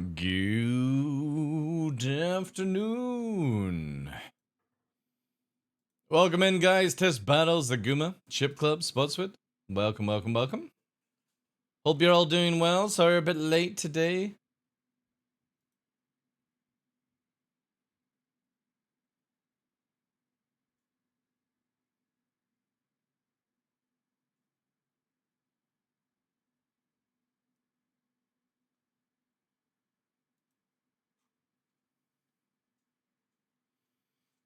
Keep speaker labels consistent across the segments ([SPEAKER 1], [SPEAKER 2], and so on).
[SPEAKER 1] Good afternoon. Welcome in, guys. Test Battles, the Guma, Chip Club, Spotswood. Welcome, welcome, welcome. Hope you're all doing well. Sorry, a bit late today.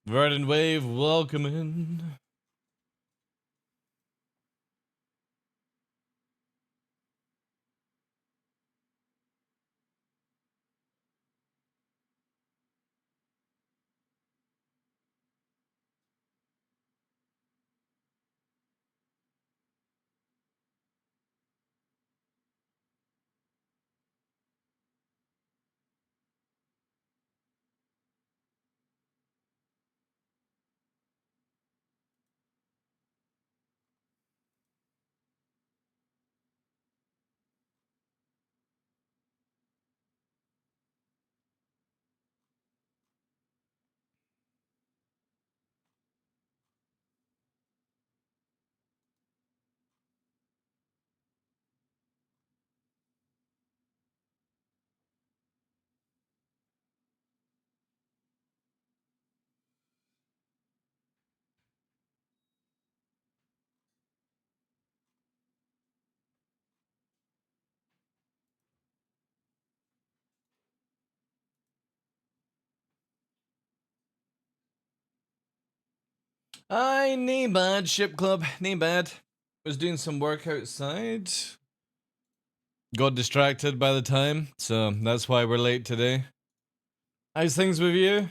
[SPEAKER 1] Verdant Wave, welcome in. Hi, nae bad, Ship Club, nae bad. Was doing some work outside. Got distracted by the time, so that's why we're late today. How's things with you?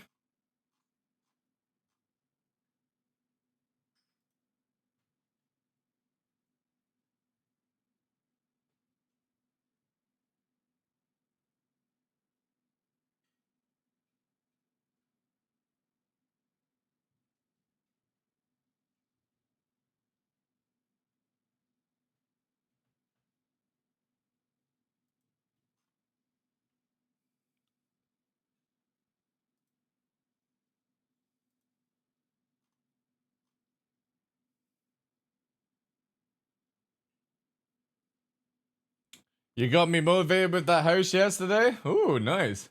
[SPEAKER 1] You got me motivated with that house yesterday? Ooh, nice.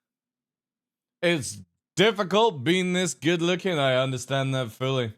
[SPEAKER 1] It's difficult being this good looking, I understand that fully.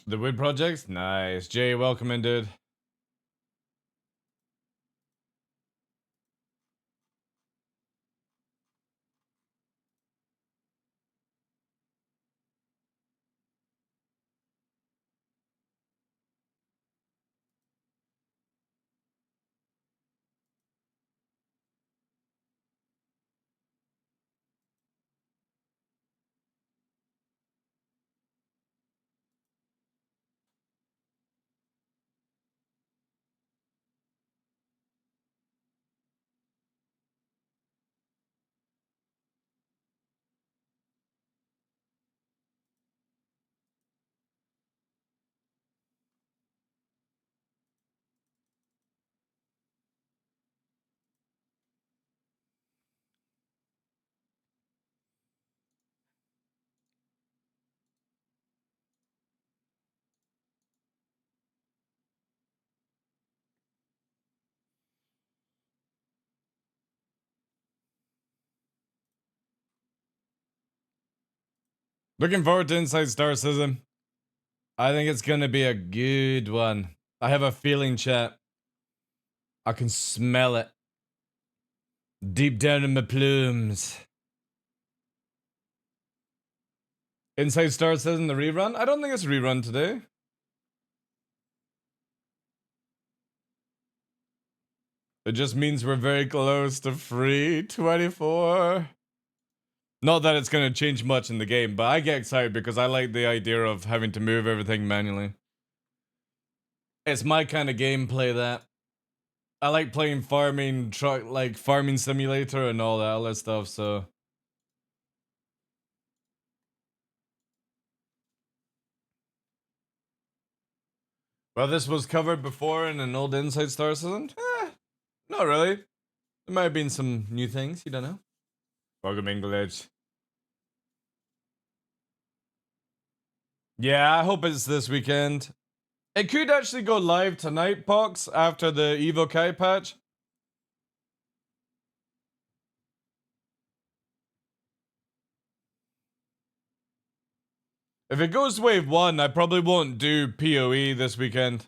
[SPEAKER 1] The wood projects? Nice. Jay, welcome in, dude. Looking forward to Inside Star Citizen. I think it's gonna be a good one. I have a feeling, chat. I can smell it. Deep down in my plumes. Inside Star Citizen, the rerun? I don't think it's a rerun today. It just means we're very close to free 24. Not that it's going to change much in the game, but I get excited because I like the idea of having to move everything manually. It's my kind of gameplay that. I like playing farming simulator and all that other stuff, so. Well, this was covered before in an old Inside Star Citizen? Not really. There might have been some new things, you don't know. Welcome, English. Yeah, I hope it's this weekend. It could actually go live tonight, Pox, after the Evo Kai patch. If it goes wave 1, I probably won't do PoE this weekend.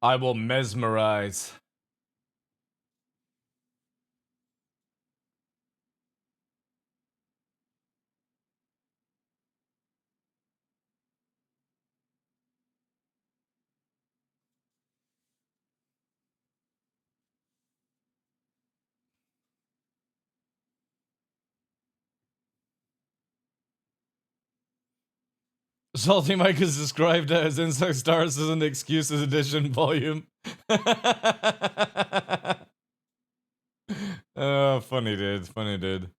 [SPEAKER 1] I will mesmerize. Salty Mike is described as Insect Stars as an Excuses Edition volume. Oh, funny dude, funny dude.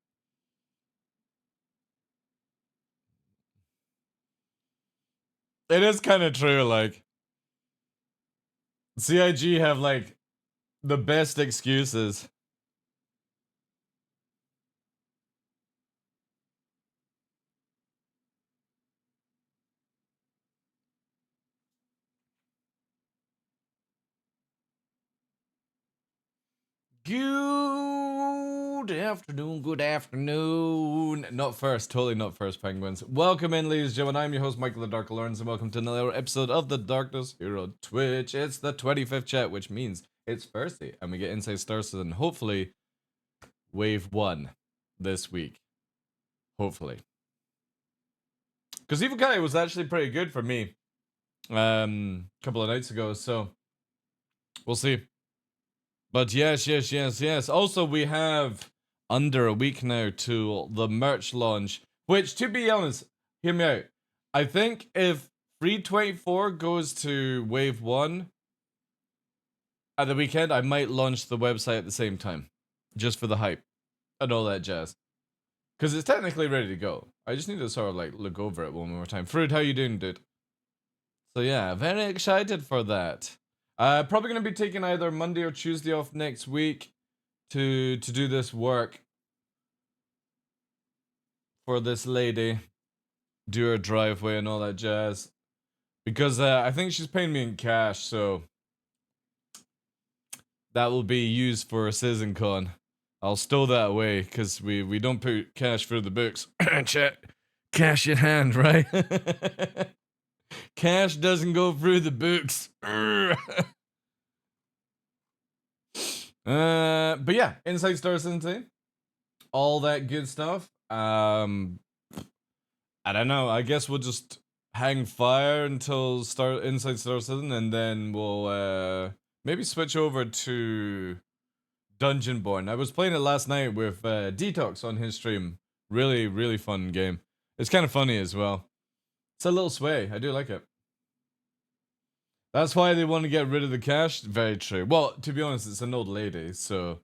[SPEAKER 1] It is kind of true, like. CIG have, like, the best excuses. Good afternoon, good afternoon. Not first, totally not first, penguins. Welcome in, ladies and gentlemen. I'm your host, Michael the Dark Lawrence, and welcome to another episode of The Darkness here on Twitch. It's the 25th chat, which means it's Thursday, and we get Inside Star Citizen, hopefully, Wave 1 this week. Hopefully. Because Evil Guy was actually pretty good for me a couple of nights ago, so we'll see. But yes. Also, we have under a week now to the merch launch, which, to be honest, hear me out. I think if Free 24 goes to Wave 1 at the weekend, I might launch the website at the same time, just for the hype and all that jazz. Because it's technically ready to go. I just need to sort of like look over it one more time. Fruit, how you doing, dude? So yeah, very excited for that. Probably going to be taking either Monday or Tuesday off next week to do this work for this lady, do her driveway and all that jazz, because I think she's paying me in cash, so that will be used for CitizenCon. I'll stow that away because we don't put cash through the books. Chat, cash in hand, right? Cash doesn't go through the books. But yeah, Inside Star Citizen, all that good stuff. I don't know. I guess we'll just hang fire until Inside Star Citizen, and then we'll maybe switch over to Dungeonborn. I was playing it last night with Detox on his stream. Really, really fun game. It's kind of funny as well. It's a little sway. I do like it. That's why they want to get rid of the cash. Very true. Well, to be honest, it's an old lady, so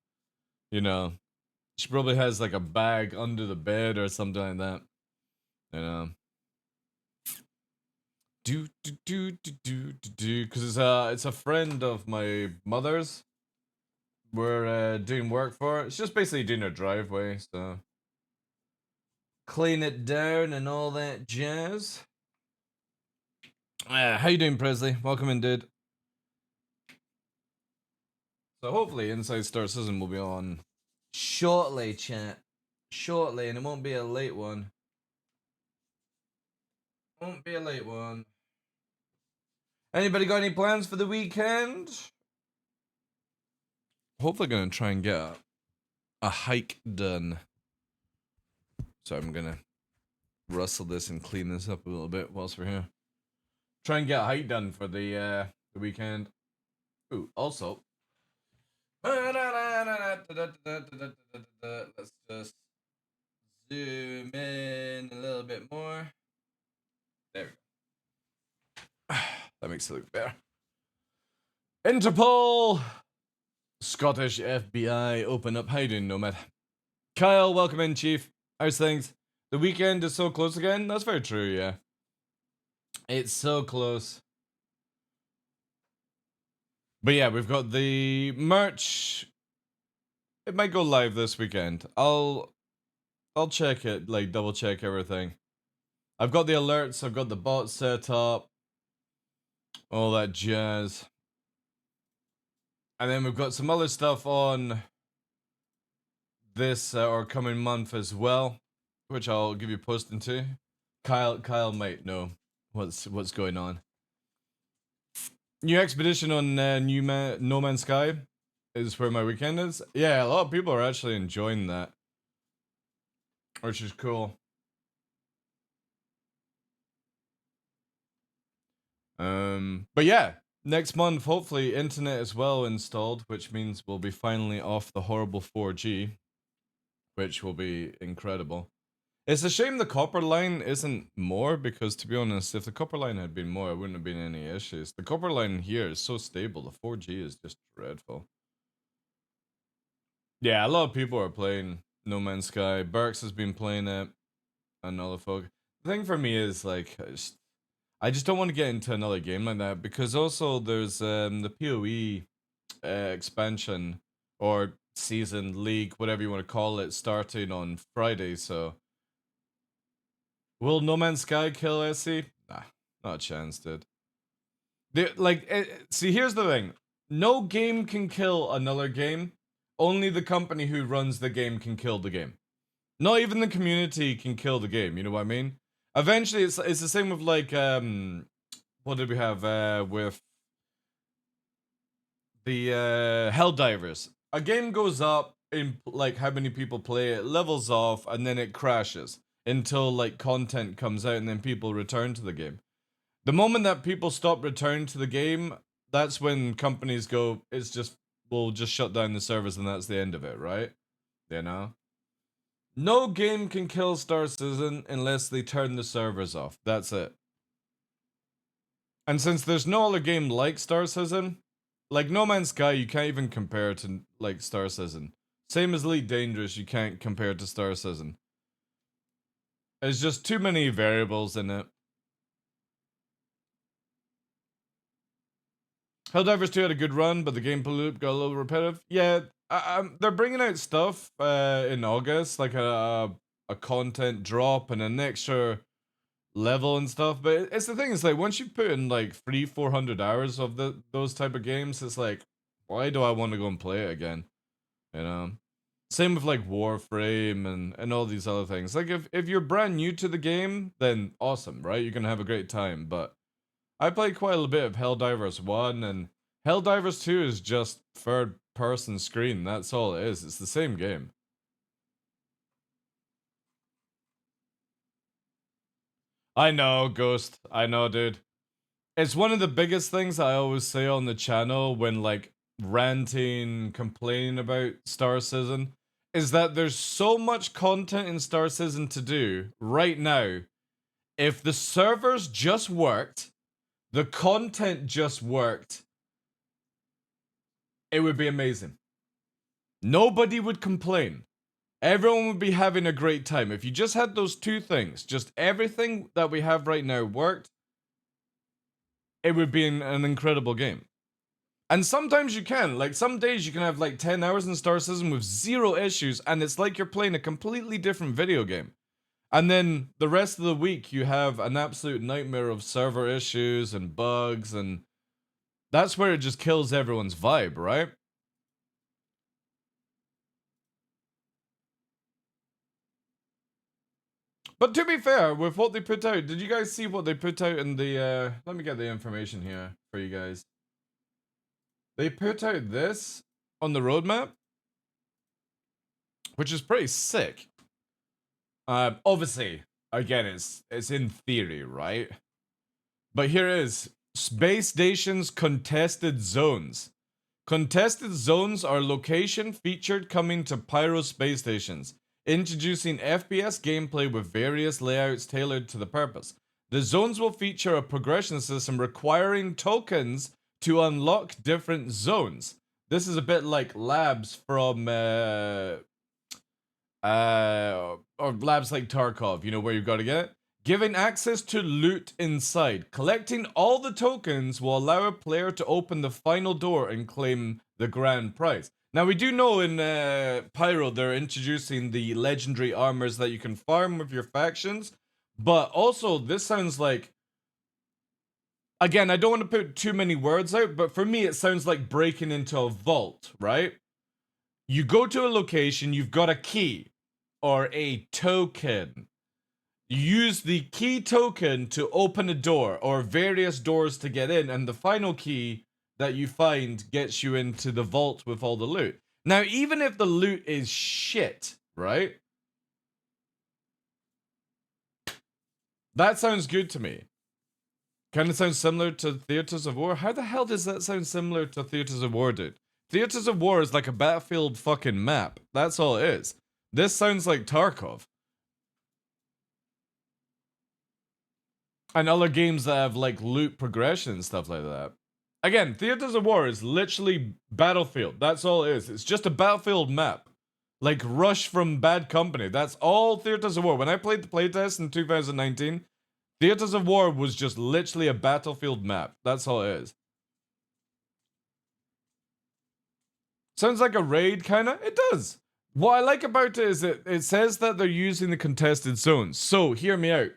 [SPEAKER 1] you know, she probably has like a bag under the bed or something like that. You know. Because it's a friend of my mother's. We're doing work for it. It's just basically doing her driveway, so clean it down and all that jazz. How you doing, Presley? Welcome in, dude. So hopefully Inside Star Citizen will be on shortly, chat. Shortly, and it won't be a late one. Won't be a late one. Anybody got any plans for the weekend? Hopefully gonna try and get a hike done. So I'm gonna rustle this and clean this up a little bit whilst we're here. Try and get a hike done for the weekend. Ooh, also. Let's just zoom in a little bit more. There we go. That makes it look better. Interpol! Scottish FBI open up. How you doing, Nomad? Kyle, welcome in, Chief. How's things? The weekend is so close again? That's very true, yeah. It's so close. But yeah, we've got the merch. It might go live this weekend. I'll check it, like double check everything. I've got the alerts, I've got the bot set up, all that jazz. And then we've got some other stuff on this or coming month as well, which I'll give you posting to. Kyle might know what's going on. New expedition on No Man's Sky is where my weekend is. Yeah, a lot of people are actually enjoying that, which is cool. But yeah, next month hopefully internet is well installed, which means we'll be finally off the horrible 4G, which will be incredible. It's a shame the copper line isn't more, because to be honest, if the copper line had been more, it wouldn't have been any issues. The copper line here is so stable, the 4G is just dreadful. Yeah, a lot of people are playing No Man's Sky. Burks has been playing it, and other folk. The thing for me is, like, I just don't want to get into another game like that, because also there's the PoE expansion, or season, league, whatever you want to call it, starting on Friday, so... Will No Man's Sky kill SE? Nah, not a chance, dude. See, here's the thing. No game can kill another game. Only the company who runs the game can kill the game. Not even the community can kill the game, you know what I mean? Eventually, it's the same with, like, what did we have, with the, Helldivers. A game goes up in, like, how many people play it, levels off, and then it crashes. Until, like, content comes out and then people return to the game. The moment that people stop returning to the game, that's when companies go, we'll just shut down the servers and that's the end of it, right? You know? No game can kill Star Citizen unless they turn the servers off. That's it. And since there's no other game like Star Citizen, like No Man's Sky, you can't even compare to, like, Star Citizen. Same as Elite Dangerous, you can't compare to Star Citizen. There's just too many variables in it. Helldivers 2 had a good run, but the gameplay loop got a little repetitive. Yeah, they're bringing out stuff in August, like a content drop and an extra level and stuff. But it's the thing is, like, once you put in like 300-400 hours of those type of games, it's like, why do I want to go and play it again? You know. Same with like Warframe and all these other things. Like if you're brand new to the game, then awesome, right? You're gonna have a great time. But I played quite a little bit of Helldivers 1, and Helldivers 2 is just third person screen. That's all it is. It's the same game. I know, Ghost. I know, dude. It's one of the biggest things I always say on the channel when, like, ranting, complaining about Star Citizen, is that there's so much content in Star Citizen to do right now. If the servers just worked, the content just worked, it would be amazing. Nobody would complain. Everyone would be having a great time. If you just had those two things, just everything that we have right now worked, it would be an incredible game. And sometimes you can. Like, some days you can have like 10 hours in Star Citizen with zero issues, and it's like you're playing a completely different video game. And then the rest of the week you have an absolute nightmare of server issues and bugs, and that's where it just kills everyone's vibe, right? But to be fair, with what they put out, did you guys see what they put out in the, let me get the information here for you guys. They put out this on the roadmap, which is pretty sick. Obviously, again, it's in theory, right? But here it is. Space Station's Contested Zones. Contested zones are location featured coming to Pyro space stations, introducing FPS gameplay with various layouts tailored to the purpose. The zones will feature a progression system requiring tokens to unlock different zones. This is a bit like labs from or labs like Tarkov, you know, where you've got to get it. Giving access to loot inside. Collecting all the tokens will allow a player to open the final door and claim the grand prize. Now, we do know in Pyro they're introducing the legendary armors that you can farm with your factions, but also this sounds like, again, I don't want to put too many words out, but for me it sounds like breaking into a vault, right? You go to a location, you've got a key or a token. You use the key token to open a door or various doors to get in, and the final key that you find gets you into the vault with all the loot. Now, even if the loot is shit, right? That sounds good to me. Kind of sounds similar to Theaters of War. How the hell does that sound similar to Theaters of War, dude? Theaters of War is like a Battlefield fucking map. That's all it is. This sounds like Tarkov. And other games that have like loot progression and stuff like that. Again, Theaters of War is literally Battlefield. That's all it is. It's just a Battlefield map. Like Rush from Bad Company. That's all Theaters of War. When I played the playtest in 2019, Theaters of War was just literally a Battlefield map. That's all it is. Sounds like a raid, kinda? It does. What I like about it is that it says that they're using the contested zones. So, hear me out.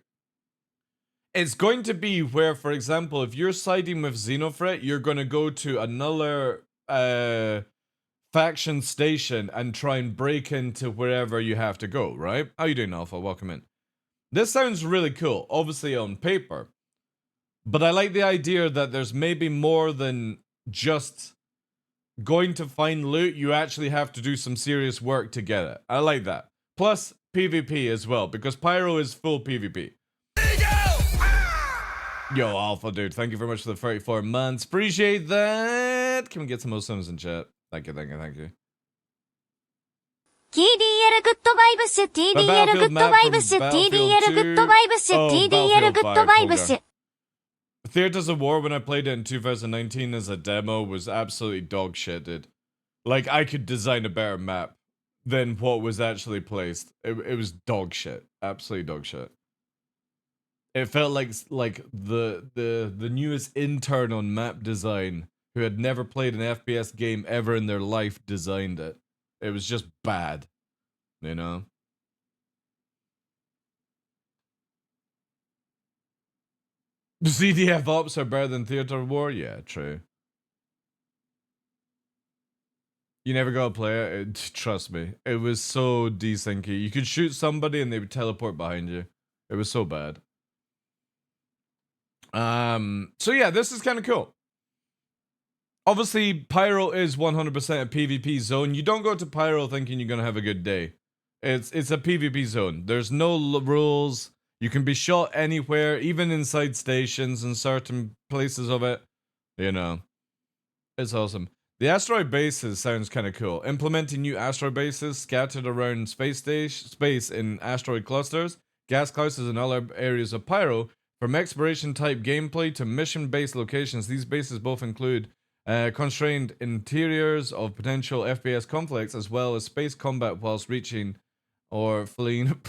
[SPEAKER 1] It's going to be where, for example, if you're siding with Xenofret, you're going to go to another faction station and try and break into wherever you have to go, right? How you doing, Alpha? Welcome in. This sounds really cool, obviously on paper. But I like the idea that there's maybe more than just going to find loot. You actually have to do some serious work to get it. I like that. Plus, PvP as well, because Pyro is full PvP. Yo, Alpha, dude, thank you very much for the 34 months. Appreciate that. Can we get some more subs in chat? Thank you, thank you, thank you.
[SPEAKER 2] TDL good vibes, TDL good vibes, TDL good vibes, TDL good vibes.
[SPEAKER 1] Theaters of War, when I played it in 2019 as a demo, was absolutely dog shit, dude. Like, I could design a better map than what was actually placed. It was dog shit. Absolutely dog shit. It felt like the newest intern on map design who had never played an FPS game ever in their life designed it. It was just bad, you know? The CDF ops are better than Theater of War? Yeah, true. You never got to play it? Trust me. It was so desyncy. You could shoot somebody and they would teleport behind you. It was so bad. So yeah, this is kind of cool. Obviously, Pyro is 100% a PvP zone. You don't go to Pyro thinking you're gonna have a good day. It's a PvP zone. There's no rules. You can be shot anywhere, even inside stations and certain places of it. You know, it's awesome. The asteroid bases sounds kind of cool. Implementing new asteroid bases scattered around space in asteroid clusters, gas clusters, and other areas of Pyro. From exploration-type gameplay to mission-based locations, these bases both include constrained interiors of potential FPS conflicts, as well as space combat whilst reaching or fleeing,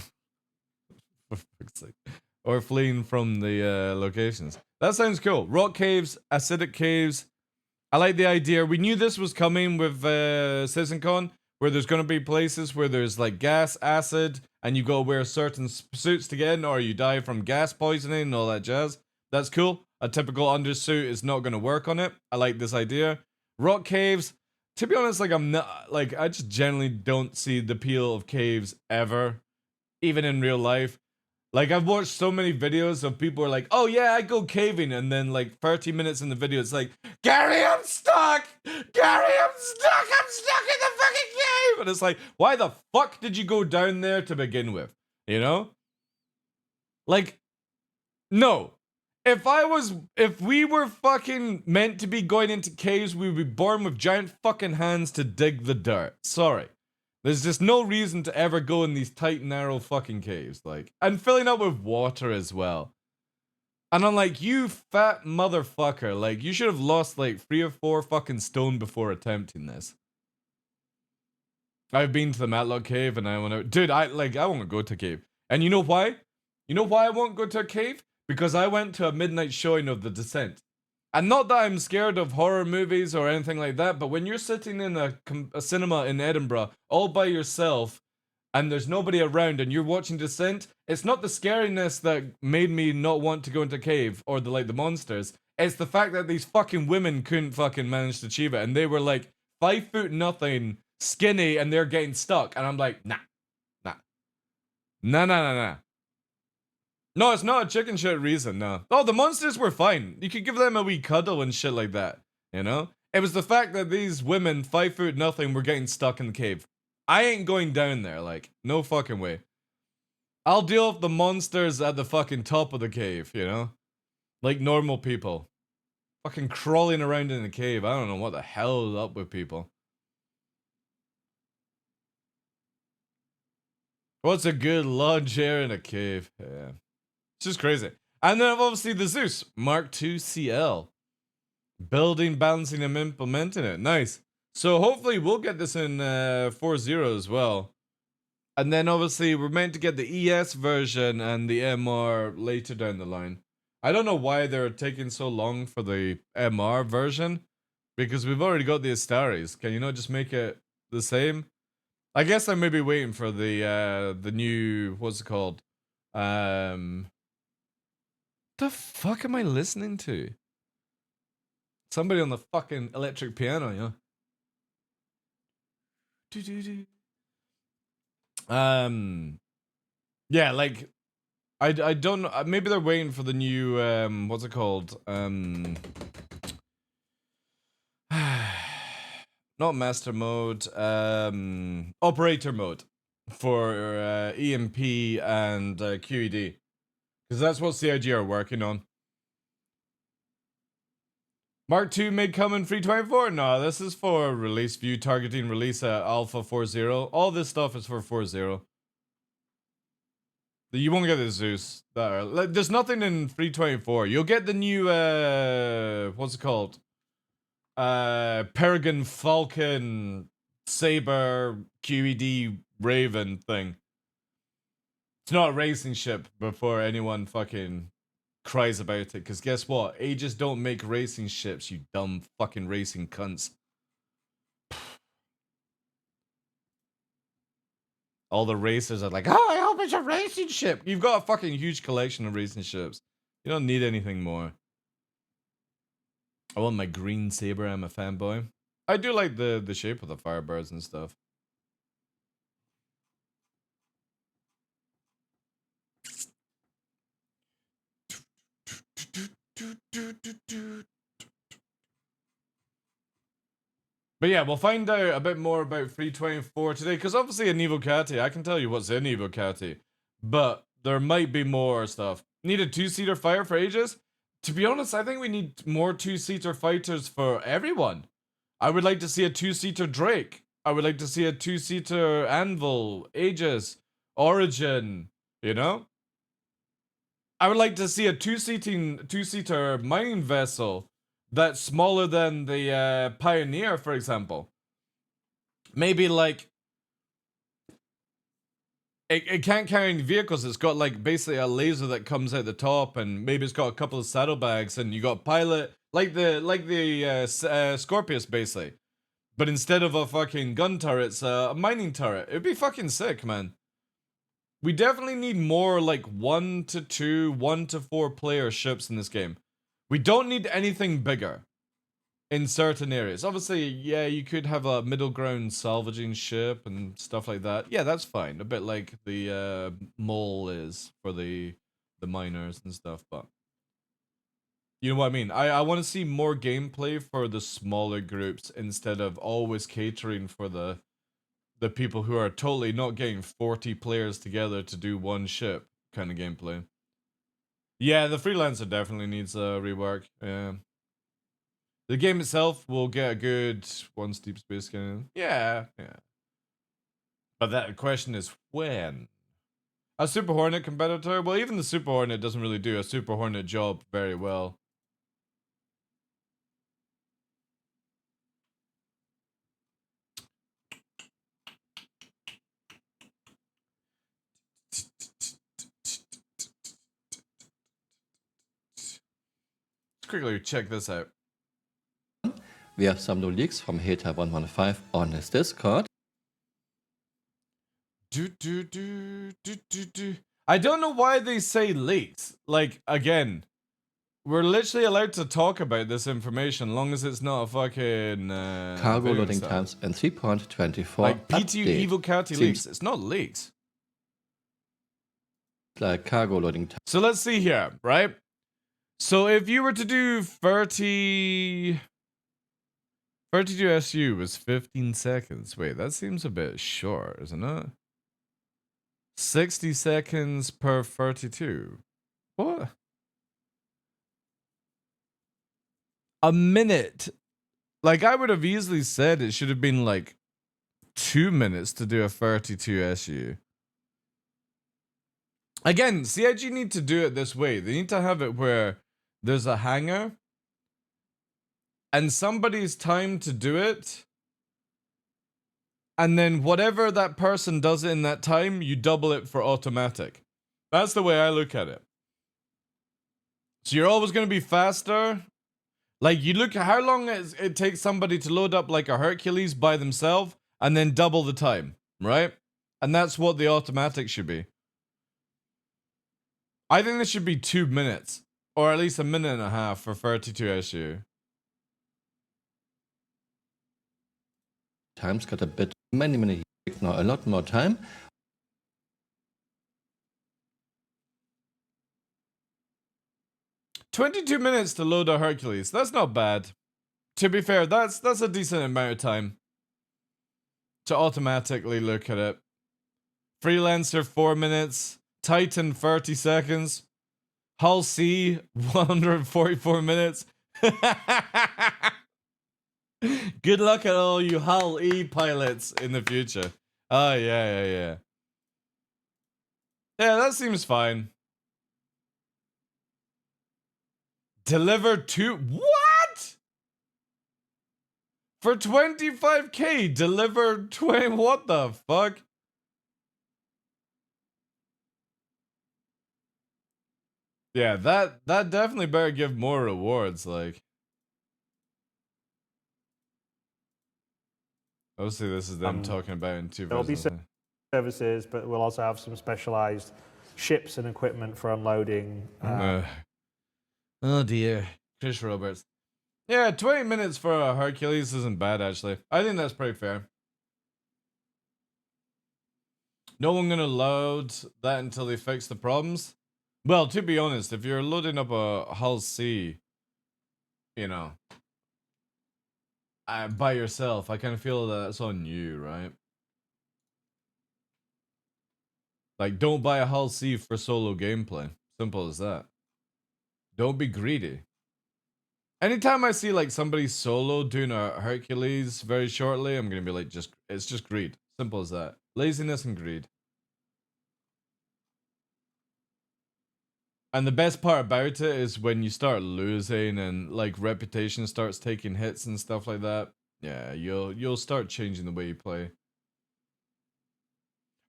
[SPEAKER 1] or fleeing from the locations. That sounds cool. Rock caves, acidic caves. I like the idea. We knew this was coming with CitizenCon, where there's going to be places where there's like gas, acid, and you go wear certain suits to get in, or you die from gas poisoning and all that jazz. That's cool. A typical undersuit is not going to work on it. I like this idea. Rock caves. To be honest, like I just generally don't see the appeal of caves ever, even in real life. Like, I've watched so many videos of people are like, oh yeah, I go caving, and then like 30 minutes in the video, it's like, Gary, I'm stuck! Gary, I'm stuck! I'm stuck in the fucking cave! And it's like, why the fuck did you go down there to begin with? You know? Like, no. If we were fucking meant to be going into caves, we would be born with giant fucking hands to dig the dirt. Sorry. There's just no reason to ever go in these tight, narrow fucking caves, like, and filling up with water as well. And I'm like, you fat motherfucker, like, you should have lost like 3 or 4 fucking stone before attempting this. I've been to the Matlock cave and I want to, dude, I want to go to a cave. And you know why? You know why I won't go to a cave? Because I went to a midnight showing of The Descent. And not that I'm scared of horror movies or anything like that, but when you're sitting in a cinema in Edinburgh all by yourself and there's nobody around and you're watching Descent, it's not the scariness that made me not want to go into a cave or the monsters. It's the fact that these fucking women couldn't fucking manage to achieve it and they were like 5 foot nothing, skinny, and they're getting stuck. And I'm like, nah. No, it's not a chicken shit reason, no. Oh, the monsters were fine. You could give them a wee cuddle and shit like that, you know? It was the fact that these women, 5 foot nothing, were getting stuck in the cave. I ain't going down there, like, no fucking way. I'll deal with the monsters at the fucking top of the cave, you know? Like normal people. Fucking crawling around in the cave. I don't know what the hell is up with people. What's a good lawn chair in a cave? Yeah. It's just crazy. And then obviously the Zeus Mark II CL. Building, balancing, and implementing it. Nice. So hopefully we'll get this in 4.0 as well. And then obviously we're meant to get the ES version and the MR later down the line. I don't know why they're taking so long for the MR version. Because we've already got the Astaris. Can you not just make it the same? I guess I may be waiting for the new, what's it called? The fuck am I listening to? Somebody on the fucking electric piano, yeah. Yeah, like, I don't know. Maybe they're waiting for the new what's it called? Not master mode, operator mode for EMP and QED. Because that's what CIG are working on. Mark II may come in 3.24? No, this is for release view targeting release Alpha 4.0. All this stuff is for 4.0. You won't get the Zeus. There's nothing in 3.24. You'll get the new, what's it called? Peregrine Falcon Saber QED Raven thing. It's not a racing ship before anyone fucking cries about it, because guess what? Aegis don't make racing ships, you dumb fucking racing cunts. All the racers are like, oh, I hope it's a racing ship. You've got a fucking huge collection of racing ships. You don't need anything more. I want my green saber, I'm a fanboy. I do like the shape of the Firebirds and stuff. But yeah, we'll find out a bit more about 3.24 today, because obviously in Evocati, I can tell you what's in Evocati, but there might be more stuff. Need a 2-seater fighter for Aegis? To be honest, I think we need more 2-seater fighters for everyone. I would like to see a 2-seater Drake. I would like to see a 2-seater Anvil, Aegis, Origin, you know? I would like to see a 2-seater mining vessel that's smaller than the Pioneer, for example. Maybe like it can't carry any vehicles. It's got like basically a laser that comes out the top, and maybe it's got a couple of saddlebags, and you got pilot like the Scorpius basically. But instead of a fucking gun turret, it's a mining turret. It'd be fucking sick, man. We definitely need more like 1 to 2, 1 to 4 player ships in this game. We don't need anything bigger. in certain areas. Obviously, yeah, you could have a middle ground salvaging ship and stuff like that. Yeah, that's fine. A bit like the mole is for the miners and stuff, but you know what I mean? I want to see more gameplay for the smaller groups instead of always catering for the people who are totally not getting 40 players together to do one ship kind of gameplay. Yeah, the freelancer definitely needs a rework. Yeah. The game itself will get a good once Deep Space can. Yeah, yeah. But that question is when? A Super Hornet competitor? Well, even the Super Hornet doesn't really do a Super Hornet job very well. Let's quickly check this out.
[SPEAKER 3] We have some new leaks from Hater115 on his Discord.
[SPEAKER 1] I don't know why they say leaks. Like, again, we're literally allowed to talk about this information long as it's not a fucking
[SPEAKER 3] Cargo loading times in 3.24.
[SPEAKER 1] Like PTU Evo County leaks. It's not leaks.
[SPEAKER 3] Like cargo loading time.
[SPEAKER 1] So let's see here, right? So if you were to do 32 SU was 15 seconds. Wait, that seems a bit short, isn't it? 60 seconds per 32. What? A minute. Like, I would have easily said it should have been like 2 minutes to do a 32 SU. Again, CIG need to do it this way. They need to have it where there's a hangar and somebody's time to do it, and then whatever that person does in that time, you double it for automatic. That's the way I look at it. So you're always going to be faster. Like, you look at how long it takes somebody to load up like a Hercules by themselves, and then double the time, right? And that's what the automatic should be. I think this should be 2 minutes, or at least a minute and a half for 32 SU.
[SPEAKER 3] Times got a bit many now a lot more time.
[SPEAKER 1] $22 minutes to load a Hercules. That's not bad. To be fair, that's a decent amount of time to automatically look at it. Freelancer 4 minutes. Titan 30 seconds. Hull C 144 minutes. Good luck at all you Hull E pilots in the future. Oh, yeah. Yeah, that seems fine. Deliver to... What? For 25k, deliver 20... What the fuck? Yeah, that definitely better give more rewards, like... Obviously, this is them talking about in 2 versions.
[SPEAKER 4] There'll be services, but we'll also have some specialized ships and equipment for unloading.
[SPEAKER 1] Oh dear. Chris Roberts. Yeah, 20 minutes for a Hercules isn't bad, actually. I think that's pretty fair. No one gonna load that until they fix the problems? Well, to be honest, if you're loading up a Hull C, you know, by yourself, I kind of feel that that's on you, right? Like, don't buy a Hull C for solo gameplay. Simple as that. Don't be greedy. Anytime I see like somebody solo doing a Hercules very shortly, I'm gonna be like, it's just greed. Simple as that. Laziness and greed. And the best part about it is when you start losing and like reputation starts taking hits and stuff like that. Yeah, you'll start changing the way you play.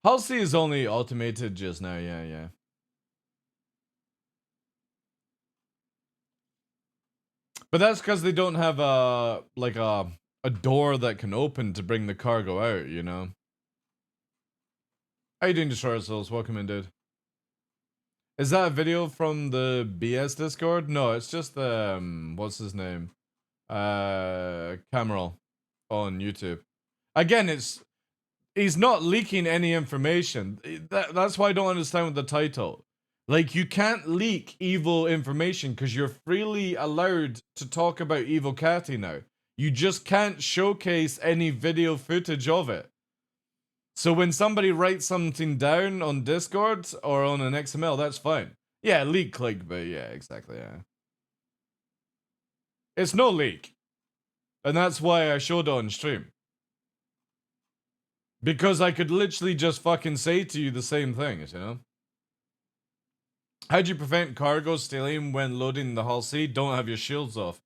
[SPEAKER 1] Hull C is only automated just now. Yeah. But that's because they don't have a door that can open to bring the cargo out, you know. How you doing, Destroyer Souls? Welcome in, dude. Is that a video from the BS Discord? No, it's just what's his name? Cameron on YouTube. Again, he's not leaking any information. That's why I don't understand with the title. Like, you can't leak evil information because you're freely allowed to talk about Evil Catty now. You just can't showcase any video footage of it. So when somebody writes something down on Discord or on an XML, that's fine. Yeah, leak clickbait. Yeah, exactly. Yeah. It's no leak. And that's why I showed it on stream. Because I could literally just fucking say to you the same things, you know? How do you prevent cargo stealing when loading the Hull C? Don't have your shields off.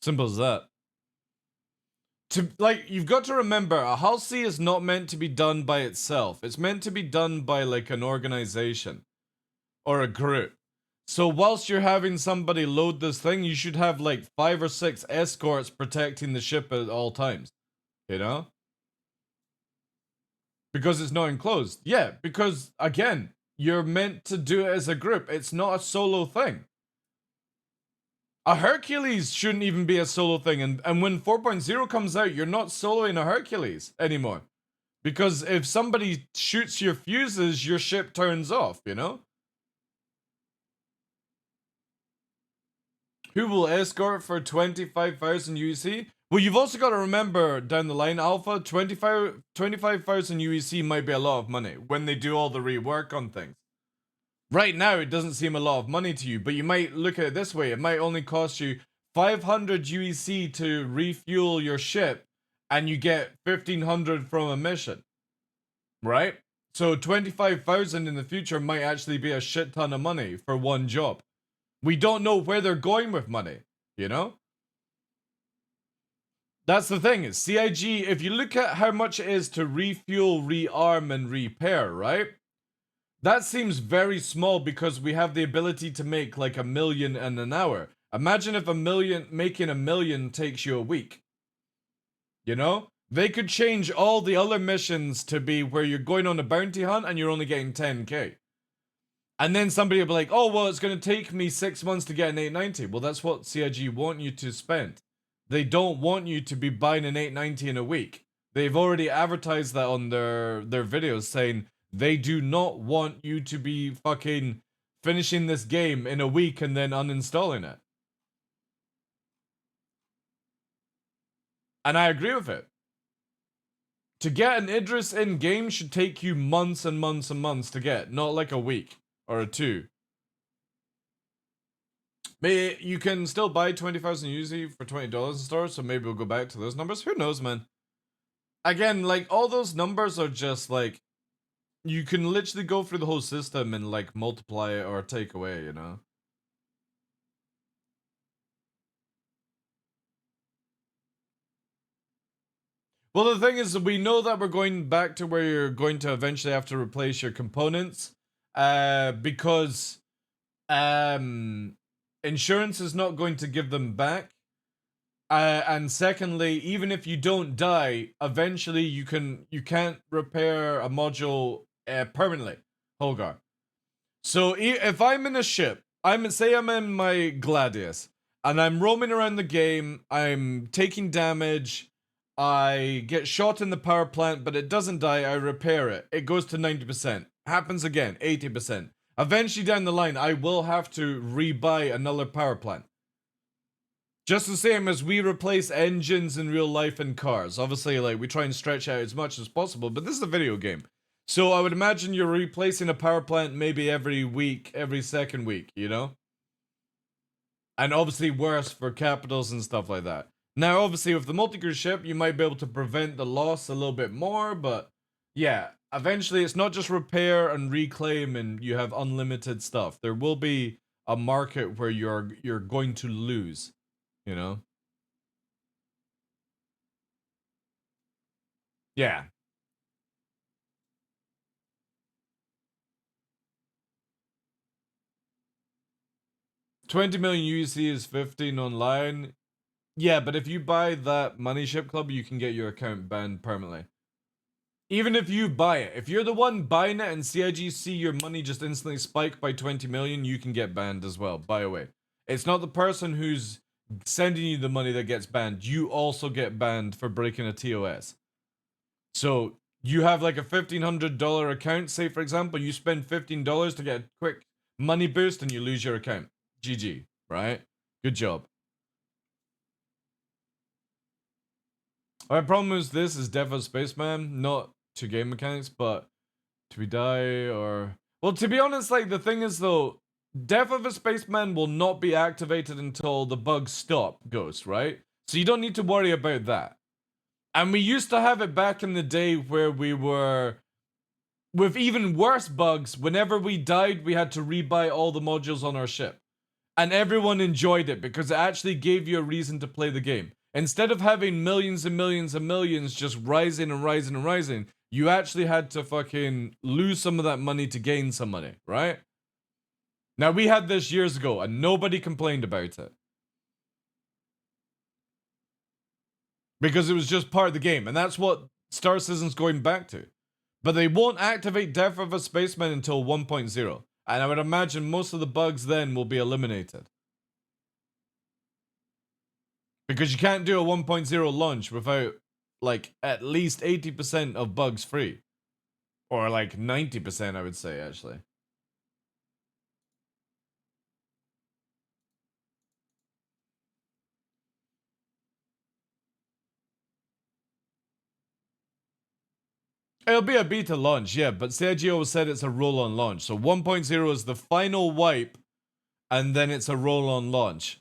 [SPEAKER 1] Simple as that. You've got to remember, a Hull C is not meant to be done by itself. It's meant to be done by, like, an organization. Or a group. So whilst you're having somebody load this thing, you should have, like, 5 or 6 escorts protecting the ship at all times. You know? Because it's not enclosed. Yeah, because, again, you're meant to do it as a group. It's not a solo thing. A Hercules shouldn't even be a solo thing. And when 4.0 comes out, you're not soloing a Hercules anymore. Because if somebody shoots your fuses, your ship turns off, you know? Who will escort for 25,000 UEC? Well, you've also got to remember down the line, Alpha, 25,000 UEC might be a lot of money when they do all the rework on things. Right now, it doesn't seem a lot of money to you, but you might look at it this way. It might only cost you 500 UEC to refuel your ship, and you get 1,500 from a mission. Right? So 25,000 in the future might actually be a shit ton of money for one job. We don't know where they're going with money, you know? That's the thing, is CIG, if you look at how much it is to refuel, rearm, and repair, right? That seems very small because we have the ability to make like 1 million in an hour. Imagine if making 1 million takes you a week. You know? They could change all the other missions to be where you're going on a bounty hunt and you're only getting 10k. And then somebody will be like, oh, well, it's going to take me 6 months to get an 890. Well, that's what CIG want you to spend. They don't want you to be buying an 890 in a week. They've already advertised that on their videos saying they do not want you to be fucking finishing this game in a week and then uninstalling it. And I agree with it. To get an Idris in game should take you months and months and months to get, not like a week or a 2. Maybe you can still buy 20,000 UZ for $20 in stores, so maybe we'll go back to those numbers. Who knows, man? Again, like, all those numbers are just like, you can literally go through the whole system and like multiply it or take away, you know? Well, the thing is, we know that we're going back to where you're going to eventually have to replace your components, because insurance is not going to give them back. And secondly, even if you don't die, eventually you can't repair a module permanently, Holgar. So if I'm in a ship, say I'm in my Gladius, and I'm roaming around the game, I'm taking damage, I get shot in the power plant, but it doesn't die, I repair it. It goes to 90%. Happens again, 80%. Eventually down the line, I will have to rebuy another power plant. Just the same as we replace engines in real life in cars. Obviously, like, we try and stretch out as much as possible, but this is a video game. So I would imagine you're replacing a power plant maybe every week, every second week, you know? And obviously worse for capitals and stuff like that. Now, obviously, with the multi-cruise ship, you might be able to prevent the loss a little bit more, but yeah, eventually it's not just repair and reclaim and you have unlimited stuff. There will be a market where you're going to lose, you know? Yeah. $20 million UEC is 15 online. Yeah, but if you buy that money ship club, you can get your account banned permanently. Even if you buy it. If you're the one buying it and CIG see your money just instantly spike by 20 million, you can get banned as well, by the way. It's not the person who's sending you the money that gets banned, you also get banned for breaking a TOS. So you have like a $1,500 account, say for example, you spend $15 to get a quick money boost and you lose your account. GG, right? Good job. Our problem is this is Death of Spaceman, not to game mechanics, but to we die or... Well, to be honest, like the thing is though, Death of a Spaceman will not be activated until the bugs stop, Ghost, right? So you don't need to worry about that. And we used to have it back in the day where we were... With even worse bugs, whenever we died, we had to rebuy all the modules on our ship. And everyone enjoyed it because it actually gave you a reason to play the game. Instead of having millions and millions and millions just rising and rising and rising, you actually had to fucking lose some of that money to gain some money, right? Now, we had this years ago and nobody complained about it. Because it was just part of the game, and that's what Star Citizen's going back to. But they won't activate Death of a Spaceman until 1.0. And I would imagine most of the bugs then will be eliminated. Because you can't do a 1.0 launch without, like, at least 80% of bugs free. Or, like, 90%, I would say, actually. It'll be a beta launch, yeah, but CIGO said it's a roll-on launch. So 1.0 is the final wipe, and then it's a roll-on launch.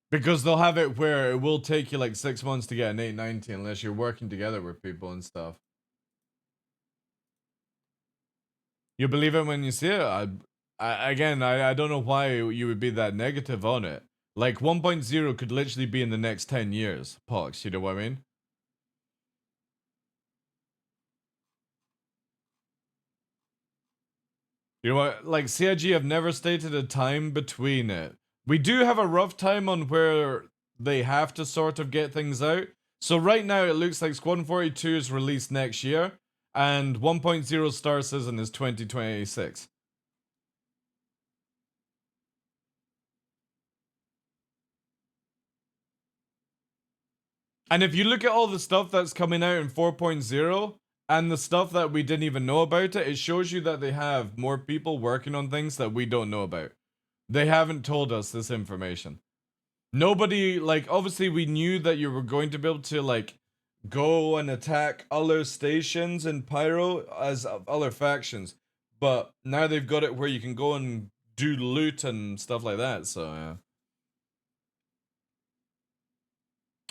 [SPEAKER 1] Because they'll have it where it will take you like 6 months to get an 890 unless you're working together with people and stuff. You believe it when you see it? I don't know why you would be that negative on it. Like 1.0 could literally be in the next 10 years, Pox, you know what I mean? You know what, like CIG have never stated a time between it. We do have a rough time on where they have to sort of get things out. So right now it looks like Squadron 42 is released next year, and 1.0 Star Citizen is 2026. And if you look at all the stuff that's coming out in 4.0, and the stuff that we didn't even know about it, it shows you that they have more people working on things that we don't know about. They haven't told us this information. Nobody, like, obviously we knew that you were going to be able to, like, go and attack other stations in Pyro as other factions. But now they've got it where you can go and do loot and stuff like that, so yeah.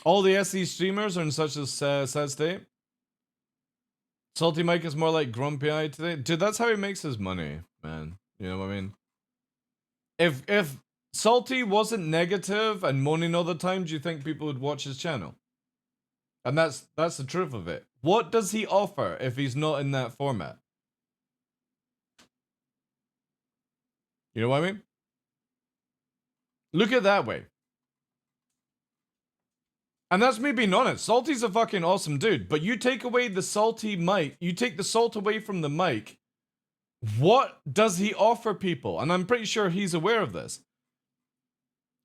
[SPEAKER 1] All the SE streamers are in such a sad state. Salty Mike is more like Grumpy Eye today. Dude, that's how he makes his money, man. You know what I mean? If Salty wasn't negative and moaning all the time, do you think people would watch his channel? And that's the truth of it. What does he offer if he's not in that format? You know what I mean? Look at it that way. And that's me being honest. Salty's a fucking awesome dude, but you take away the salty mic, you take the salt away from the mic, what does he offer people? And I'm pretty sure he's aware of this.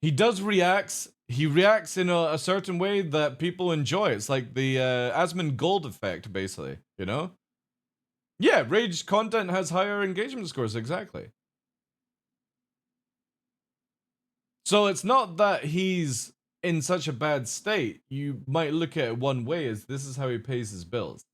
[SPEAKER 1] He does reacts. He reacts in a certain way that people enjoy. It's like the Asmund Gold effect, basically, you know? Yeah, rage content has higher engagement scores, exactly. So it's not that he's in such a bad state. You might look at it one way as this is how he pays his bills.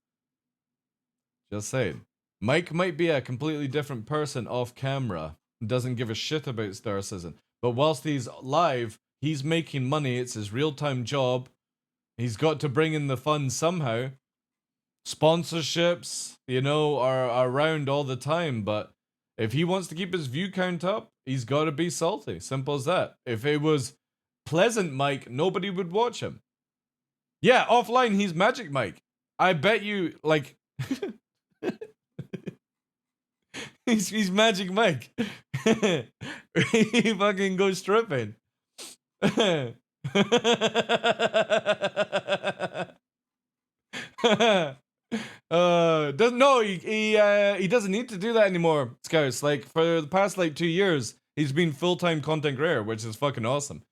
[SPEAKER 1] Just saying. Mike might be a completely different person off camera and doesn't give a shit about Star Citizen. But whilst he's live, he's making money. It's his real-time job. He's got to bring in the funds somehow. Sponsorships, you know, are around all the time. But if he wants to keep his view count up, he's got to be salty. Simple as that. If it was Pleasant Mike, nobody would watch him. Yeah, offline, he's Magic Mike. I bet you, like... he's Magic Mike. He fucking goes stripping. Doesn't no, he doesn't need to do that anymore, Scouts. Like for the past like 2 years, he's been full-time content creator, which is fucking awesome.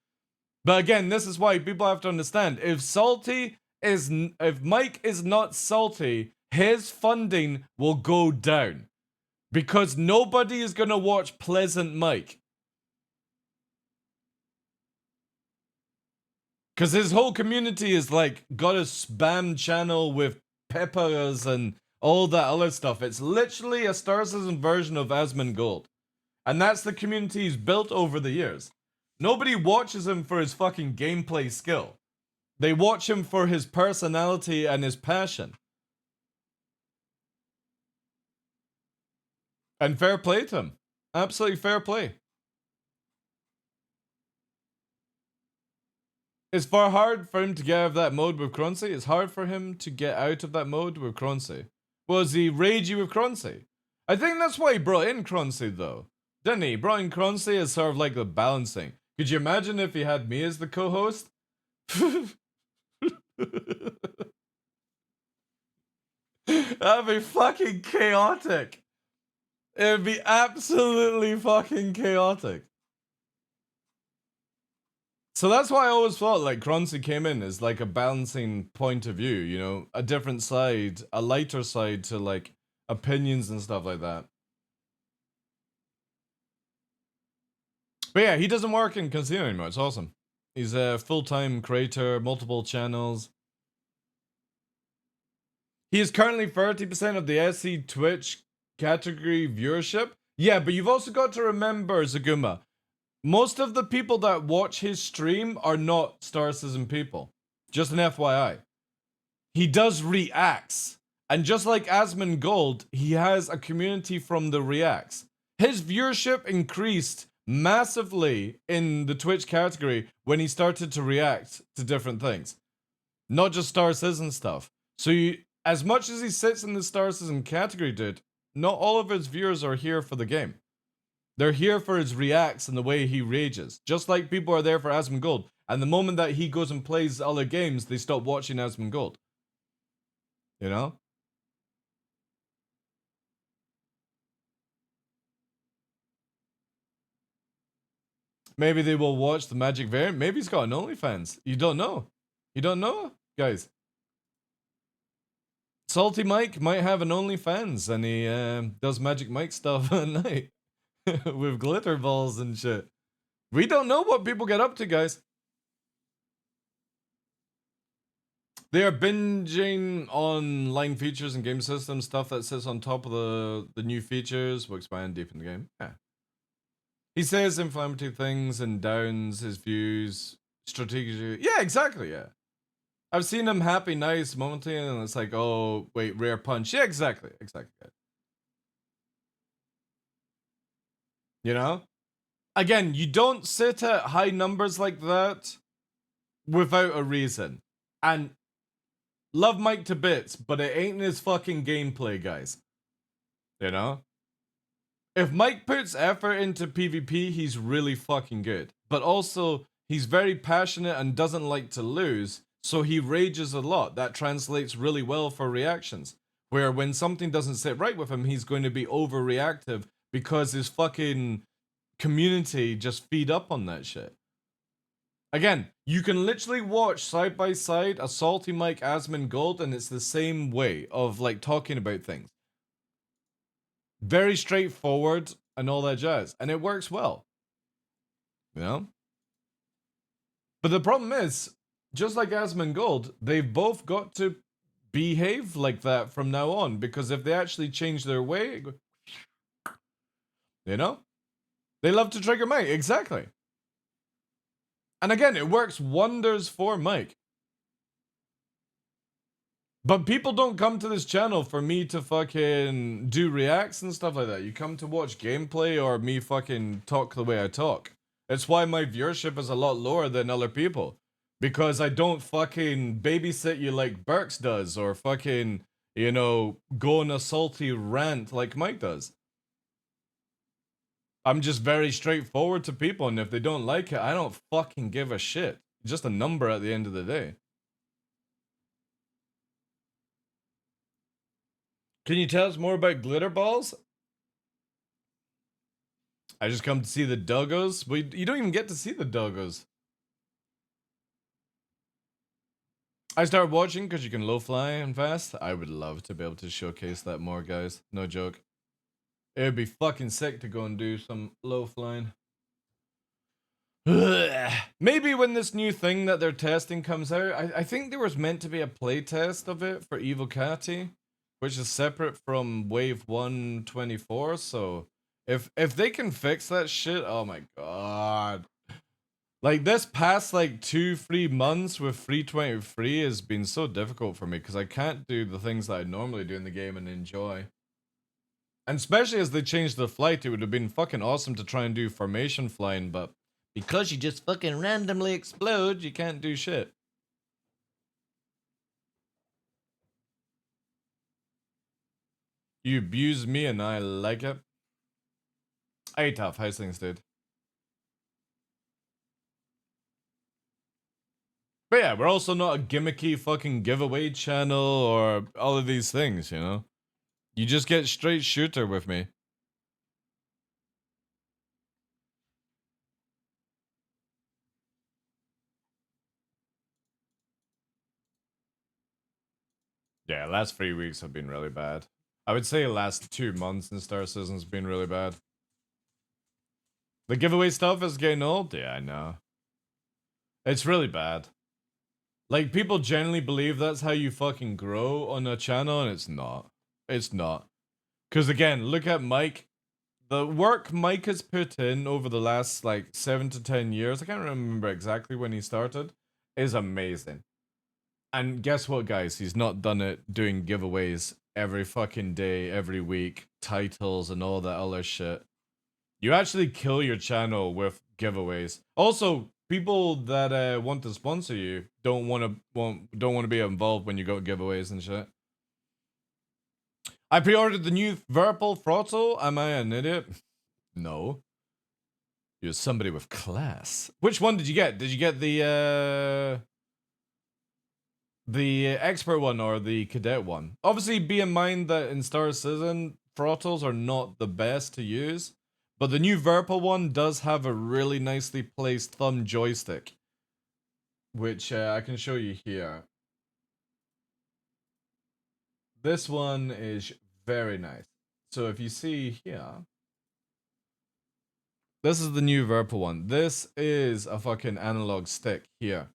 [SPEAKER 1] But again, this is why people have to understand: if Mike is not salty, his funding will go down because nobody is gonna watch Pleasant Mike. Because his whole community is like got a spam channel with peppers and all that other stuff. It's literally a Star Citizen version of Asmongold. And that's the community he's built over the years. Nobody watches him for his fucking gameplay skill. They watch him for his personality and his passion. And fair play to him. Absolutely fair play. It's far hard for him to get out of that mode with Croncy. It's hard for him to get out of that mode with Croncy. Was he ragey with Croncy? I think that's why he brought in Croncy though. Didn't he? He brought in Croncy as sort of like the balancing. Could you imagine if he had me as the co-host? That'd be fucking chaotic. It'd be absolutely fucking chaotic. So that's why I always thought like Croncy came in as like a balancing point of view, you know, a different side, a lighter side to like opinions and stuff like that. But yeah, he doesn't work in casino anymore. It's awesome. He's a full-time creator, multiple channels. He is currently 30% of the SC Twitch category viewership. Yeah, but you've also got to remember, Zaguma, most of the people that watch his stream are not Star Citizen people. Just an FYI. He does reacts. And just like Asmongold, he has a community from the reacts. His viewership increased massively in the Twitch category when he started to react to different things. Not just Star Citizen stuff. So as much as he sits in the Star Citizen category, dude, not all of his viewers are here for the game. They're here for his reacts and the way he rages. Just like people are there for Asmongold. And the moment that he goes and plays other games, they stop watching Asmongold. You know? Maybe they will watch the Magic variant. Maybe he's got an OnlyFans. You don't know. You don't know, guys. Salty Mike might have an OnlyFans and he does Magic Mike stuff at night. With glitter balls and shit. We don't know what people get up to, guys. They are binging online features and game systems, stuff that sits on top of the new features will expand deep in the game. Yeah. He says inflammatory things and downs his views strategically. Yeah, exactly, yeah. I've seen him happy, nice, momentary, and it's like, oh, wait, rare punch. Yeah, exactly, exactly. You know? Again, you don't sit at high numbers like that without a reason. And love Mike to bits, but it ain't his fucking gameplay, guys. You know? If Mike puts effort into PvP, he's really fucking good. But also, he's very passionate and doesn't like to lose, so he rages a lot. That translates really well for reactions. Where when something doesn't sit right with him, he's going to be overreactive because his fucking community just feed up on that shit. Again, you can literally watch side by side a Salty Mike Asmongold and it's the same way of like talking about things. Very straightforward and all that jazz. And it works well. You know? But the problem is, just like Asmongold, they've both got to behave like that from now on. Because if they actually change their way, you know? They love to trigger Mike. Exactly. And again, it works wonders for Mike. But people don't come to this channel for me to fucking do reacts and stuff like that. You come to watch gameplay or me fucking talk the way I talk. It's why my viewership is a lot lower than other people. Because I don't fucking babysit you like Burks does. Or fucking, you know, go on a salty rant like Mike does. I'm just very straightforward to people. And if they don't like it, I don't fucking give a shit. Just a number at the end of the day. Can you tell us more about glitter balls? I just come to see the doggos. But you don't even get to see the doggos. I started watching because you can low fly and fast. I would love to be able to showcase that more, guys. No joke. It would be fucking sick to go and do some low flying. Maybe when this new thing that they're testing comes out, I think there was meant to be a play test of it for Evocati, which is separate from Wave 124. So if they can fix that shit, oh my god. Like this past like 2-3 months with 323 has been so difficult for me because I can't do the things that I normally do in the game and enjoy. And especially as they changed the flight, it would have been fucking awesome to try and do formation flying, but because you just fucking randomly explode, you can't do shit. You abuse me and I like it. Hey tough, how's things, dude? But yeah, we're also not a gimmicky fucking giveaway channel or all of these things, you know? You just get straight shooter with me. Yeah, last 3 weeks have been really bad. I would say last 2 months in Star Citizen's been really bad. The giveaway stuff is getting old? Yeah, I know. It's really bad. Like, people generally believe that's how you fucking grow on a channel, and it's not. It's not. Because again, look at Mike. The work Mike has put in over the last, like, 7 to 10 years, I can't remember exactly when he started, is amazing. And guess what, guys? He's not done it doing giveaways every fucking day, every week, titles and all that other shit. You actually kill your channel with giveaways. Also, people that want to sponsor you don't want to be involved when you go giveaways and shit. I pre-ordered the new Verpal Throttle. Am I an idiot? No. You're somebody with class. Which one did you get? Did you get the expert one or the cadet one? Obviously, be in mind that in Star Citizen, throttles are not the best to use, but the new Verpal one does have a really nicely placed thumb joystick, which I can show you here. This one is very nice. So if you see here, this is the new Verpal one. This is a fucking analog stick here,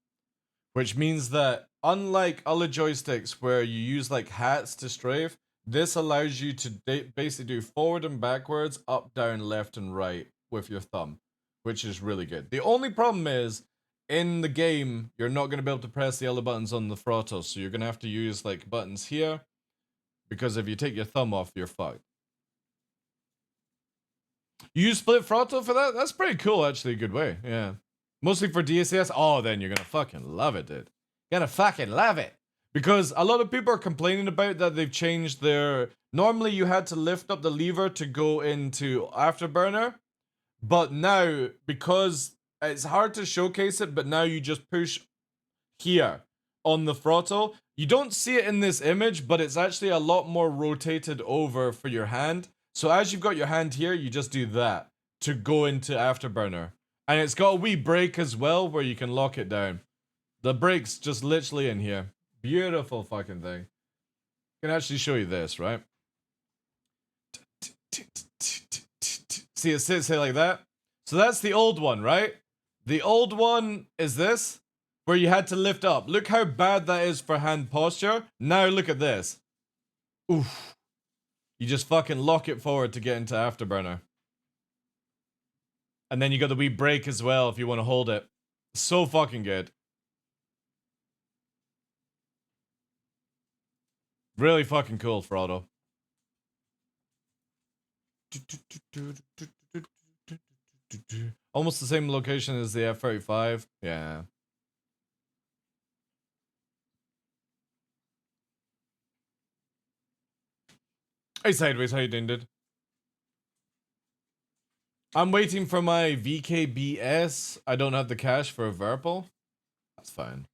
[SPEAKER 1] which means that unlike other joysticks where you use like hats to strafe, this allows you to basically do forward and backwards, up, down, left, and right with your thumb, which is really good. The only problem is, in the game, you're not going to be able to press the other buttons on the throttle, so you're going to have to use like buttons here, because if you take your thumb off, you're fucked. You use split throttle for that? That's pretty cool, actually. Good way, yeah. Mostly for DCS? Oh, then you're gonna fucking love it, dude. You're gonna fucking love it. Because a lot of people are complaining about that they've changed their... Normally you had to lift up the lever to go into Afterburner. But now, because it's hard to showcase it, but now you just push here on the throttle. You don't see it in this image, but it's actually a lot more rotated over for your hand. So as you've got your hand here, you just do that to go into Afterburner. And it's got a wee brake as well where you can lock it down. The brake's just literally in here. Beautiful fucking thing. I can actually show you this, right? See, it sits here like that. So that's the old one, right? The old one is this, where you had to lift up. Look how bad that is for hand posture. Now look at this. Oof. You just fucking lock it forward to get into Afterburner. And then you got the wee brake as well if you want to hold it. So fucking good. Really fucking cool, Frodo. Almost the same location as the F-35. Yeah. Hey, Sideways, how you doing, dude? I'm waiting for my VKBS. I don't have the cash for a Verpal. That's fine.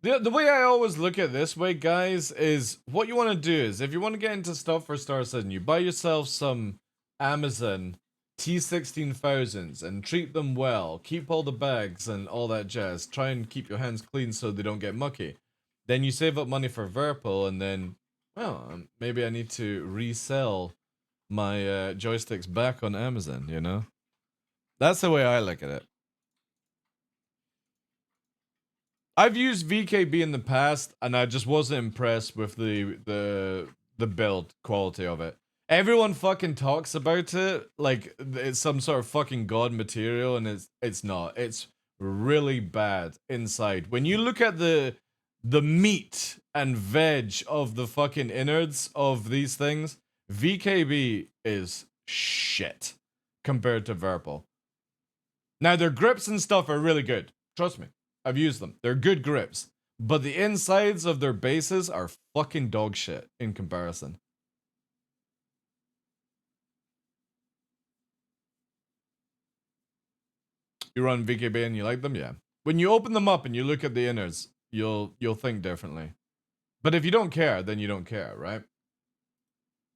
[SPEAKER 1] The way I always look at this way, guys, is what you want to do is if you want to get into stuff for Star Citizen, you buy yourself some Amazon T16,000s and treat them well. Keep all the bags and all that jazz. Try and keep your hands clean so they don't get mucky. Then you save up money for Verpal, and then, well, maybe I need to resell my joysticks back on Amazon, you know? That's the way I look at it. I've used VKB in the past, and I just wasn't impressed with the build quality of it. Everyone fucking talks about it like it's some sort of fucking god material, and it's not. It's really bad inside. When you look at the meat and veg of the fucking innards of these things, VKB is shit compared to Verpal. Now their grips and stuff are really good. Trust me. I've used them. They're good grips. But the insides of their bases are fucking dog shit in comparison. You run VKB and you like them? Yeah. When you open them up and you look at the innards, you'll think differently. But if you don't care, then you don't care, right?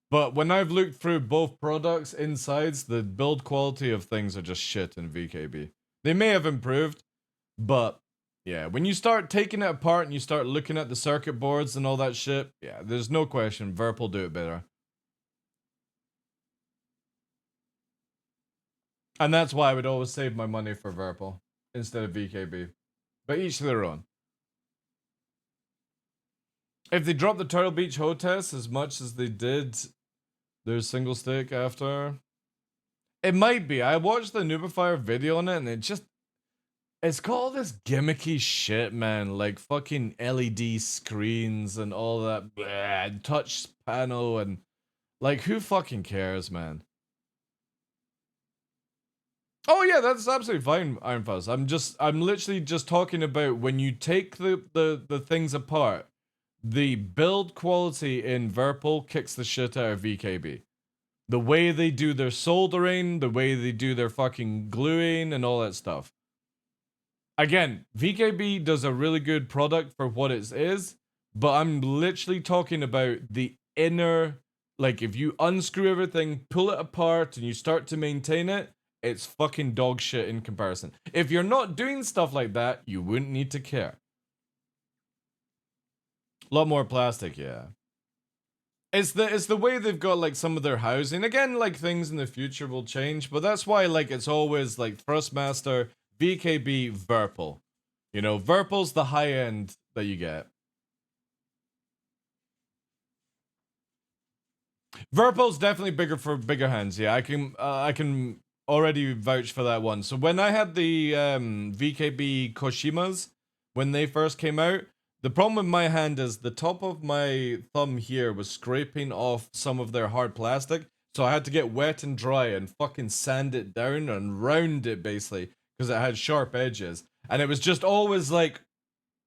[SPEAKER 1] But when I've looked through both products' insides, the build quality of things are just shit in VKB. They may have improved, but yeah, when you start taking it apart and you start looking at the circuit boards and all that shit, yeah, there's no question Verpal do it better. And that's why I would always save my money for Verpal instead of VKB. But each to their own. If they drop the Turtle Beach HOTAS as much as they did their single stick after, it might be. I watched the Nubifier video on it and it's got all this gimmicky shit, man. Like fucking LED screens and all that. Bleh, touch panel and like who fucking cares, man? Oh yeah, that's absolutely fine, Iron Fuzz. I'm literally just talking about when you take the things apart, the build quality in Verpal kicks the shit out of VKB. The way they do their soldering, the way they do their fucking gluing and all that stuff. Again, VKB does a really good product for what it is, but I'm literally talking about the inner, like if you unscrew everything, pull it apart, and you start to maintain it, it's fucking dog shit in comparison. If you're not doing stuff like that, you wouldn't need to care. A lot more plastic, yeah. It's the way they've got like some of their housing. Again, like things in the future will change, but that's why like it's always like Thrustmaster, VKB, Verpal. You know, Verpal's the high end that you get. Verpal's definitely bigger for bigger hands. Yeah, I can already vouch for that one. So when I had the VKB Koshimas when they first came out, the problem with my hand is the top of my thumb here was scraping off some of their hard plastic, so I had to get wet and dry and fucking sand it down and round it basically because it had sharp edges, and it was just always like,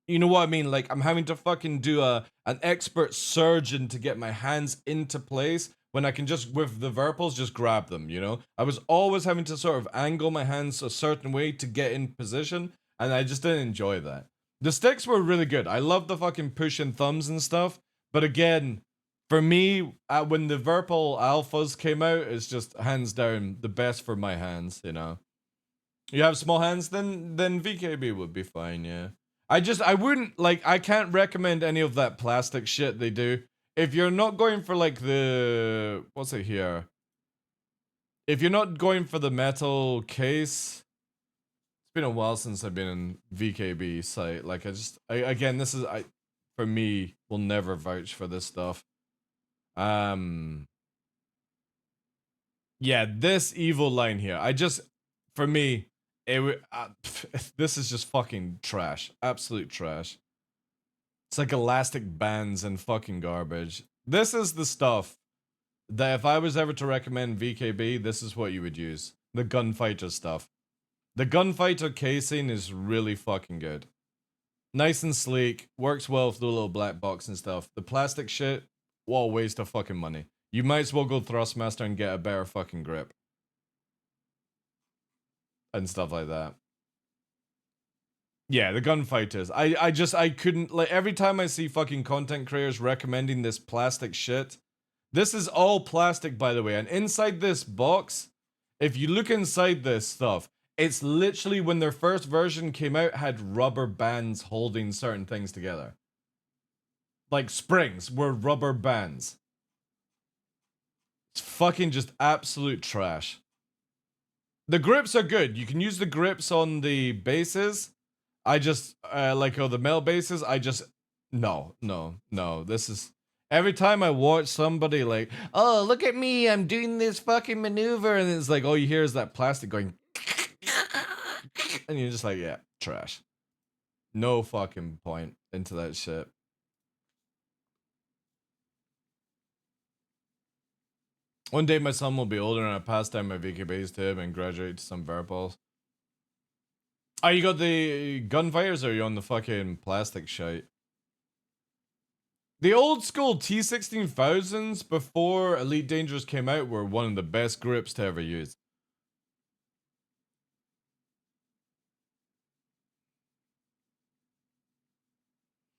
[SPEAKER 1] you know what I mean? Like I'm having to fucking do an expert surgeon to get my hands into place when I can just with the Verpals just grab them. You know, I was always having to sort of angle my hands a certain way to get in position, and I just didn't enjoy that. The sticks were really good. I love the fucking push and thumbs and stuff. But again, for me, when the Verpal Alphas came out, it's just hands down the best for my hands, you know. You have small hands, then VKB would be fine, yeah. I wouldn't, like, I can't recommend any of that plastic shit they do. If you're not going for, like, what's it here? If you're not going for the metal case, been a while since I've been in VKB site. Like again, this is for me will never vouch for this stuff. Yeah, this evil line here. For me, this is just fucking trash. Absolute trash. It's like elastic bands and fucking garbage. This is the stuff that if I was ever to recommend VKB, this is what you would use. The gunfighter stuff. The gunfighter casing is really fucking good. Nice and sleek, works well with the little black box and stuff. The plastic shit, what a waste of fucking money. You might as well go Thrustmaster and get a better fucking grip. And stuff like that. Yeah, the gunfighters. I couldn't, like, every time I see fucking content creators recommending this plastic shit. This is all plastic, by the way, and inside this box, if you look inside this stuff, it's literally when their first version came out had rubber bands holding certain things together. Like springs were rubber bands. It's fucking just absolute trash. The grips are good. You can use the grips on the bases. I just, like, the metal bases, no. This is, every time I watch somebody like, oh, look at me, I'm doing this fucking maneuver, and it's like, all you hear is that plastic going, and you're just like, yeah, trash. No fucking point into that shit. One day my son will be older and I pass down my VKBs to him and graduate to some verballs. Oh, you got the gunfighters, or are you on the fucking plastic shite? The old school T16000s before Elite Dangerous came out were one of the best grips to ever use.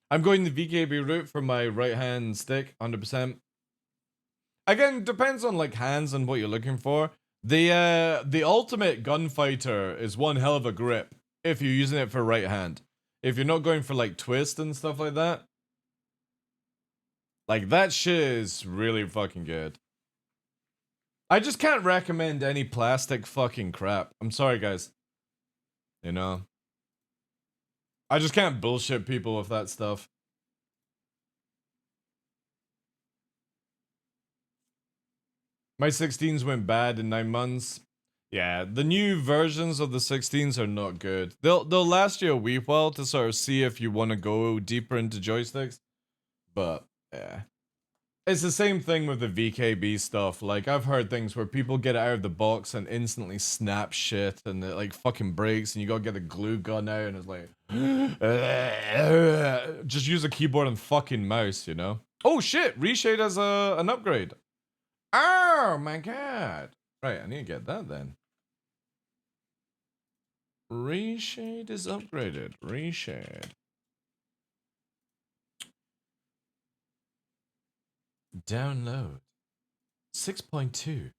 [SPEAKER 1] I'm going the VKB route for my right hand stick, 100%. Again, depends on like hands and what you're looking for. The ultimate gunfighter is one hell of a grip if you're using it for right hand. If you're not going for like twist and stuff like that. Like that shit is really fucking good. I just can't recommend any plastic fucking crap. I'm sorry, guys. You know? I just can't bullshit people with that stuff. My 16s went bad in 9 months. Yeah, the new versions of the 16s are not good. They'll last you a wee while to sort of see if you want to go deeper into joysticks. But, yeah. It's the same thing with the VKB stuff. Like, I've heard things where people get it out of the box and instantly snap shit and it, like, fucking breaks and you gotta get the glue gun out and it's like... just use a keyboard and fucking mouse, you know? Oh shit! Reshade has an upgrade. Oh my god! Right, I need to get that then. Reshade is upgraded. Reshade. Download. 6.2.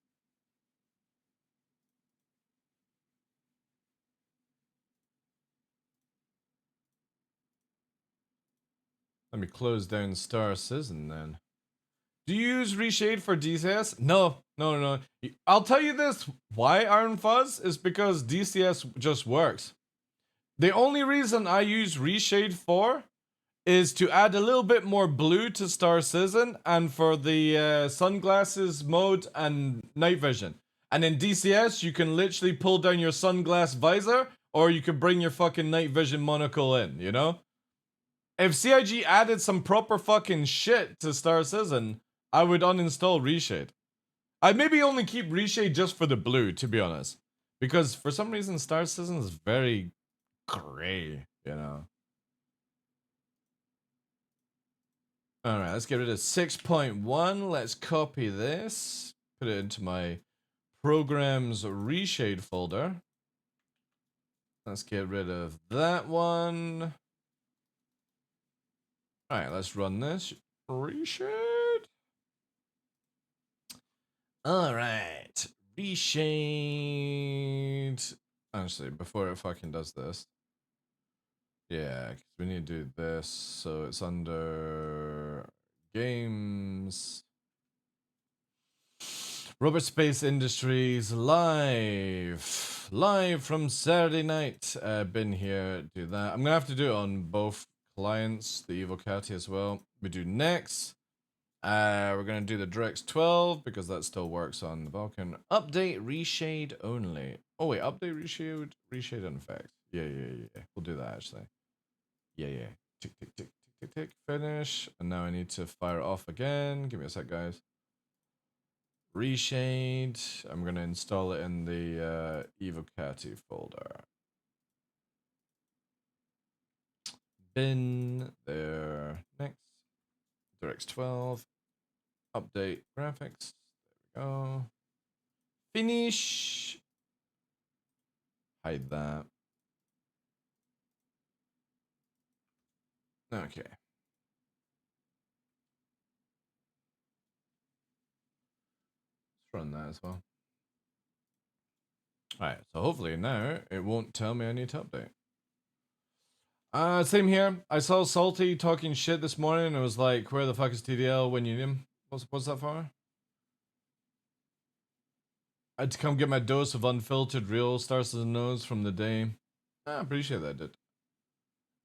[SPEAKER 1] Let me close down Star Citizen then. Do you use Reshade for DCS? No. I'll tell you this. Why Iron Fuzz? Is because DCS just works. The only reason I use Reshade for is to add a little bit more blue to Star Citizen and for the sunglasses mode and night vision. And in DCS, you can literally pull down your sunglass visor or you can bring your fucking night vision monocle in, you know? If CIG added some proper fucking shit to Star Citizen, I would uninstall Reshade. I'd maybe only keep Reshade just for the blue, to be honest. Because for some reason, Star Citizen is very gray, you know? Alright, let's get rid of 6.1. Let's copy this. Put it into my programs Reshade folder. Let's get rid of that one. Alright, let's run this. Reshade. Alright. Reshade. Actually, before it fucking does this. Yeah, because we need to do this. So it's under games. Robert Space Industries live from Saturday night. Been here, do that. I'm gonna have to do it on both clients, the Evo Catty as well. We do next. We're gonna do the Drex 12 because that still works on the Vulcan. Update reshade only. Oh wait, update reshade and effect. Yeah. We'll do that actually. Yeah. Tick. Finish. And now I need to fire it off again. Give me a sec, guys. Reshade. I'm gonna install it in the Evocati folder. Bin there. Next. DirectX 12. Update graphics. There we go. Finish. Hide that. Okay. Let's run that as well. Alright, so hopefully now it won't tell me I need to update. Same here. I saw Salty talking shit this morning and it was like, where the fuck is TDL when you need him? What's that for? I had to come get my dose of unfiltered real Stars of the Nose from the day. I appreciate that, dude.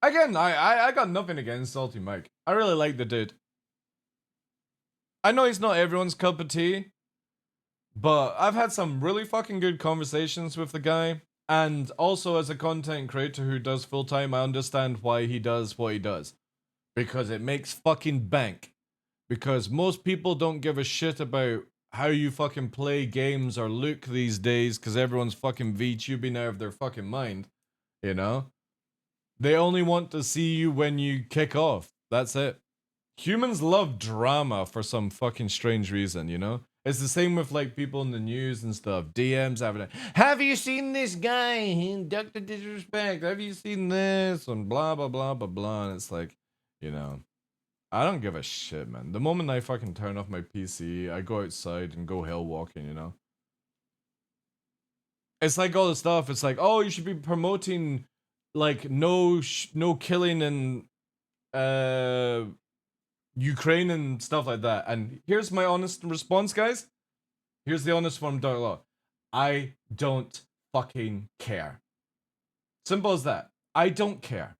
[SPEAKER 1] Again, I got nothing against Salty Mike. I really like the dude. I know he's not everyone's cup of tea, but I've had some really fucking good conversations with the guy. And also as a content creator who does full time, I understand why he does what he does. Because it makes fucking bank. Because most people don't give a shit about how you fucking play games or look these days, because everyone's fucking VTubing out of their fucking mind. You know? They only want to see you when you kick off. That's it. Humans love drama for some fucking strange reason, you know? It's the same with like people in the news and stuff. DMs having have you seen this guy? He Dr. Disrespect. Have you seen this? And blah, blah, blah, blah, blah. And it's like, you know, I don't give a shit, man. The moment I fucking turn off my PC, I go outside and go hell walking, you know? It's like all the stuff. It's like, oh, you should be promoting like no killing in Ukraine and stuff like that. And here's my honest response, guys. Here's the honest one, TheDarkLaw. I don't fucking care. Simple as that. I don't care.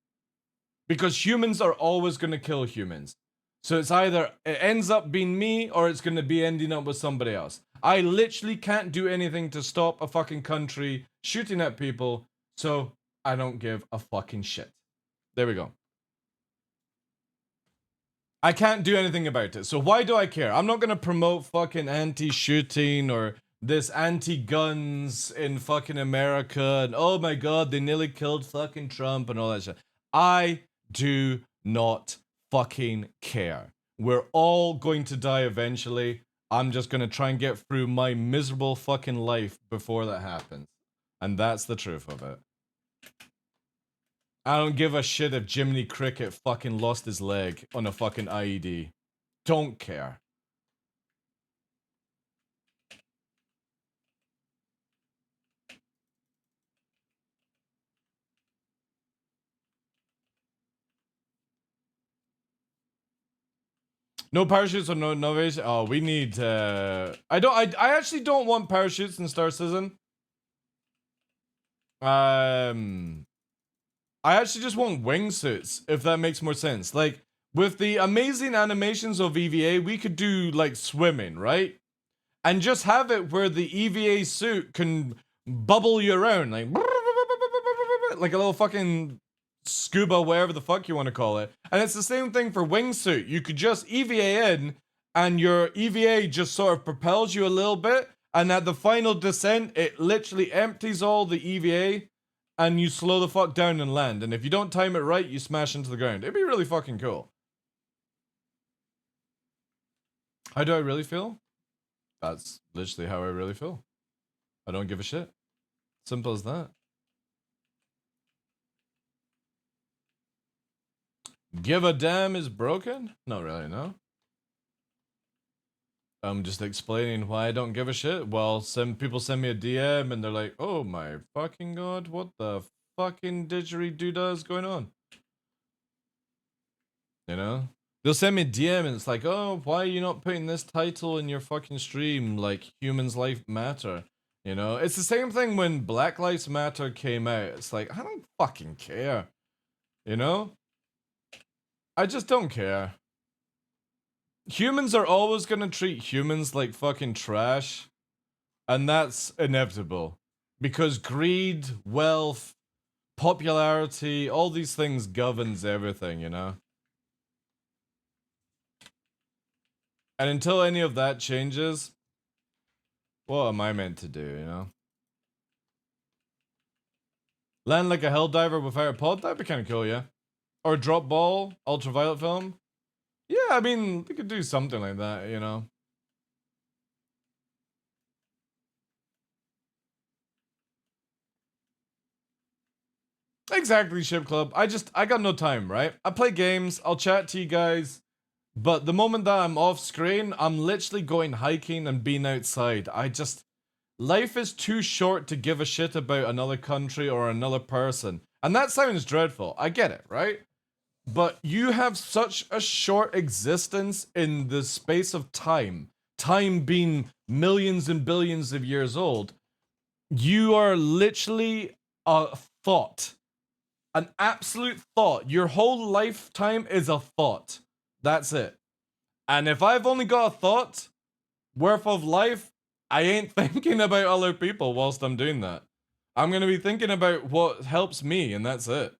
[SPEAKER 1] Because humans are always going to kill humans. So it's either it ends up being me or it's going to be ending up with somebody else. I literally can't do anything to stop a fucking country shooting at people. So I don't give a fucking shit. There we go. I can't do anything about it. So why do I care? I'm not gonna promote fucking anti-shooting or this anti-guns in fucking America and oh my god, they nearly killed fucking Trump and all that shit. I do not fucking care. We're all going to die eventually. I'm just gonna try and get through my miserable fucking life before that happens. And that's the truth of it. I don't give a shit if Jiminy Cricket fucking lost his leg on a fucking IED. Don't care. No parachutes or no innovation. Oh, we need. I actually don't want parachutes in Star Citizen. I actually just want wingsuits, if that makes more sense. Like, with the amazing animations of EVA, we could do, like, swimming, right? And just have it where the EVA suit can bubble you around, like a little fucking scuba, whatever the fuck you want to call it. And it's the same thing for wingsuit. You could just EVA in, and your EVA just sort of propels you a little bit, and at the final descent, it literally empties all the EVA, and you slow the fuck down and land. And if you don't time it right, you smash into the ground. It'd be really fucking cool. How do I really feel? That's literally how I really feel. I don't give a shit. Simple as that. Give a damn is broken? Not really, no. I'm just explaining why I don't give a shit. Well, some people send me a DM and they're like, oh my fucking god, what the fucking didgeridoo is going on? You know? They'll send me a DM and it's like, oh, why are you not putting this title in your fucking stream? Like, humans' life matter. You know? It's the same thing when Black Lives Matter came out. It's like, I don't fucking care. You know? I just don't care. Humans are always gonna treat humans like fucking trash. And that's inevitable. Because greed, wealth, popularity, all these things governs everything, you know? And until any of that changes, what am I meant to do, you know? Land like a helldiver without a pod? That'd be kind of cool, yeah. Or drop ball, ultraviolet film. Yeah, I mean, they could do something like that, you know? Exactly, Ship Club. I got no time, right? I play games, I'll chat to you guys, but the moment that I'm off screen, I'm literally going hiking and being outside. Life is too short to give a shit about another country or another person. And that sounds dreadful. I get it, right? But you have such a short existence in the space of time. Time being millions and billions of years old. You are literally a thought. An absolute thought. Your whole lifetime is a thought. That's it. And if I've only got a thought worth of life, I ain't thinking about other people whilst I'm doing that. I'm going to be thinking about what helps me, and that's it.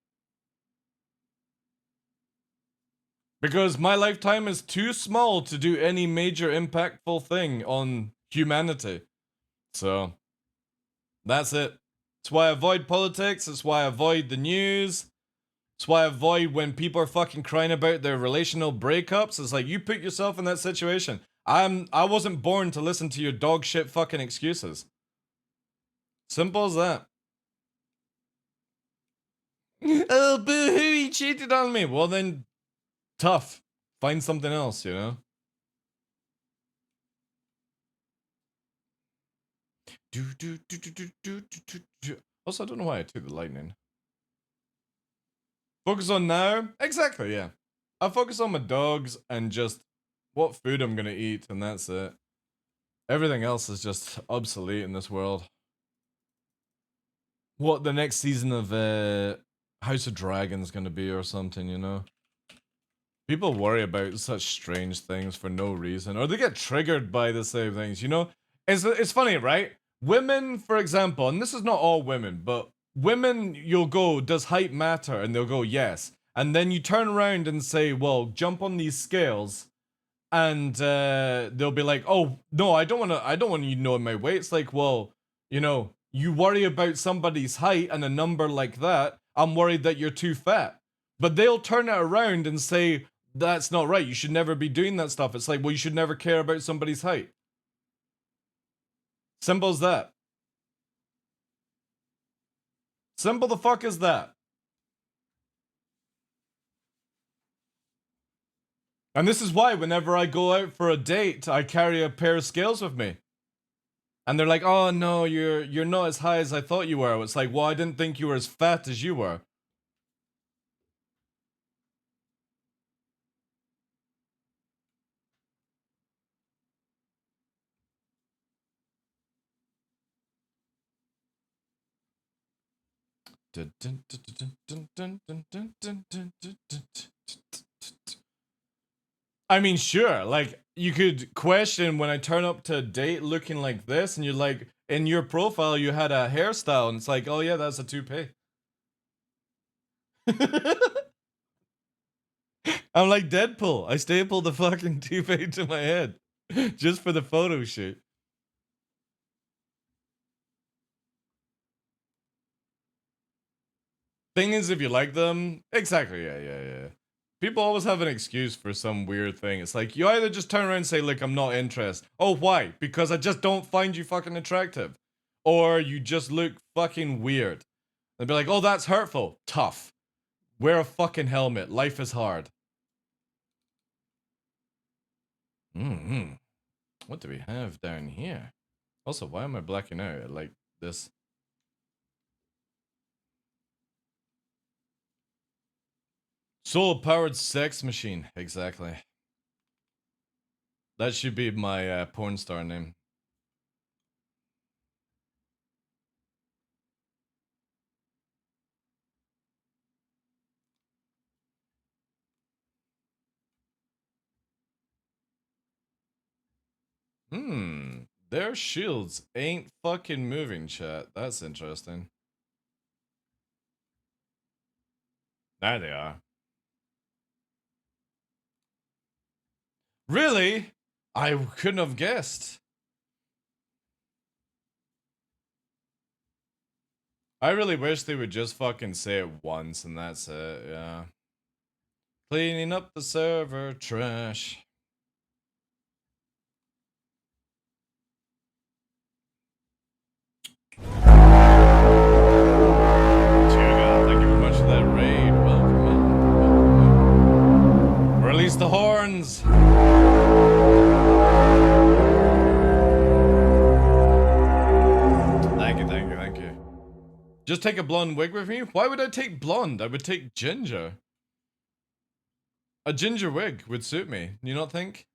[SPEAKER 1] Because my lifetime is too small to do any major impactful thing on humanity. So, that's it. That's why I avoid politics, that's why I avoid the news. That's why I avoid when people are fucking crying about their relational breakups. It's like, you put yourself in that situation. I wasn't born to listen to your dog shit fucking excuses. Simple as that. Oh, boo-hoo, he cheated on me. Well then, tough. Find something else, you know? Also, I don't know why I took the lightning. Focus on now? Exactly, yeah. I focus on my dogs and just what food I'm gonna eat, and that's it. Everything else is just obsolete in this world. What the next season of House of Dragons gonna be or something, you know? People worry about such strange things for no reason, or they get triggered by the same things, you know? It's funny, right? Women, for example, and this is not all women, but women, you'll go, does height matter? And they'll go, yes. And then you turn around and say, well, jump on these scales, and they'll be like, oh, no, I don't want you knowing my weight. It's like, well, you know, you worry about somebody's height and a number like that. I'm worried that you're too fat. But they'll turn it around and say, that's not right. You should never be doing that stuff. It's like, well, you should never care about somebody's height. Simple as that. Simple the fuck as that. And this is why whenever I go out for a date, I carry a pair of scales with me. And they're like, oh no, you're not as high as I thought you were. It's like, well, I didn't think you were as fat as you were. I mean, sure, like, you could question when I turn up to a date looking like this, and you're like, in your profile, you had a hairstyle, and it's like, oh yeah, that's a toupee. I'm like Deadpool. I stapled the fucking toupee to my head just for the photo shoot. Thing is, if you like them, exactly, yeah. People always have an excuse for some weird thing. It's like, you either just turn around and say, look, I'm not interested. Oh, why? Because I just don't find you fucking attractive. Or you just look fucking weird. They'd be like, oh, that's hurtful. Tough. Wear a fucking helmet. Life is hard. What do we have down here? Also, why am I blacking out like this? Solar-powered sex machine. Exactly. That should be my porn star name. Their shields ain't fucking moving, chat. That's interesting. There they are. Really? I couldn't have guessed. I really wish they would just fucking say it once and that's it, yeah. Cleaning up the server trash. Thank you very Just take a blonde wig with me? Why would I take blonde? I would take ginger. A ginger wig would suit me. You not think?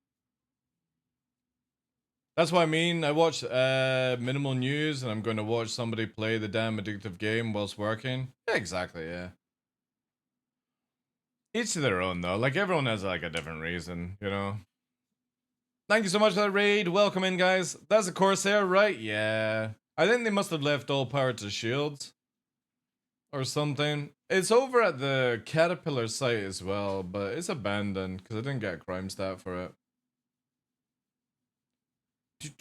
[SPEAKER 1] That's what I mean. I watch minimal news and I'm going to watch somebody play the damn addictive game whilst working. Yeah, exactly, yeah. Each to their own though. Like everyone has like a different reason, you know? Thank you so much for that raid. Welcome in, guys. That's a Corsair, right? Yeah. I think they must have left all power to shields. Or something. It's over at the Caterpillar site as well, but it's abandoned because I didn't get a crime stat for it.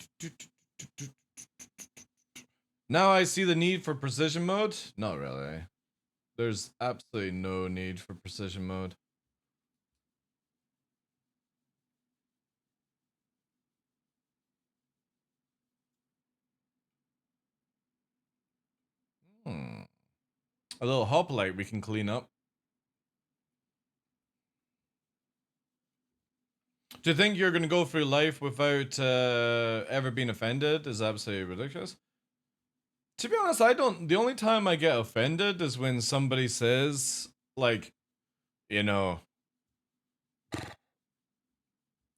[SPEAKER 1] Now I see the need for precision mode? Not really. There's absolutely no need for precision mode. A little hoplite we can clean up. Do you think you're gonna go through life without ever being offended? Is absolutely ridiculous. To be honest, I don't. The only time I get offended is when somebody says, like, you know,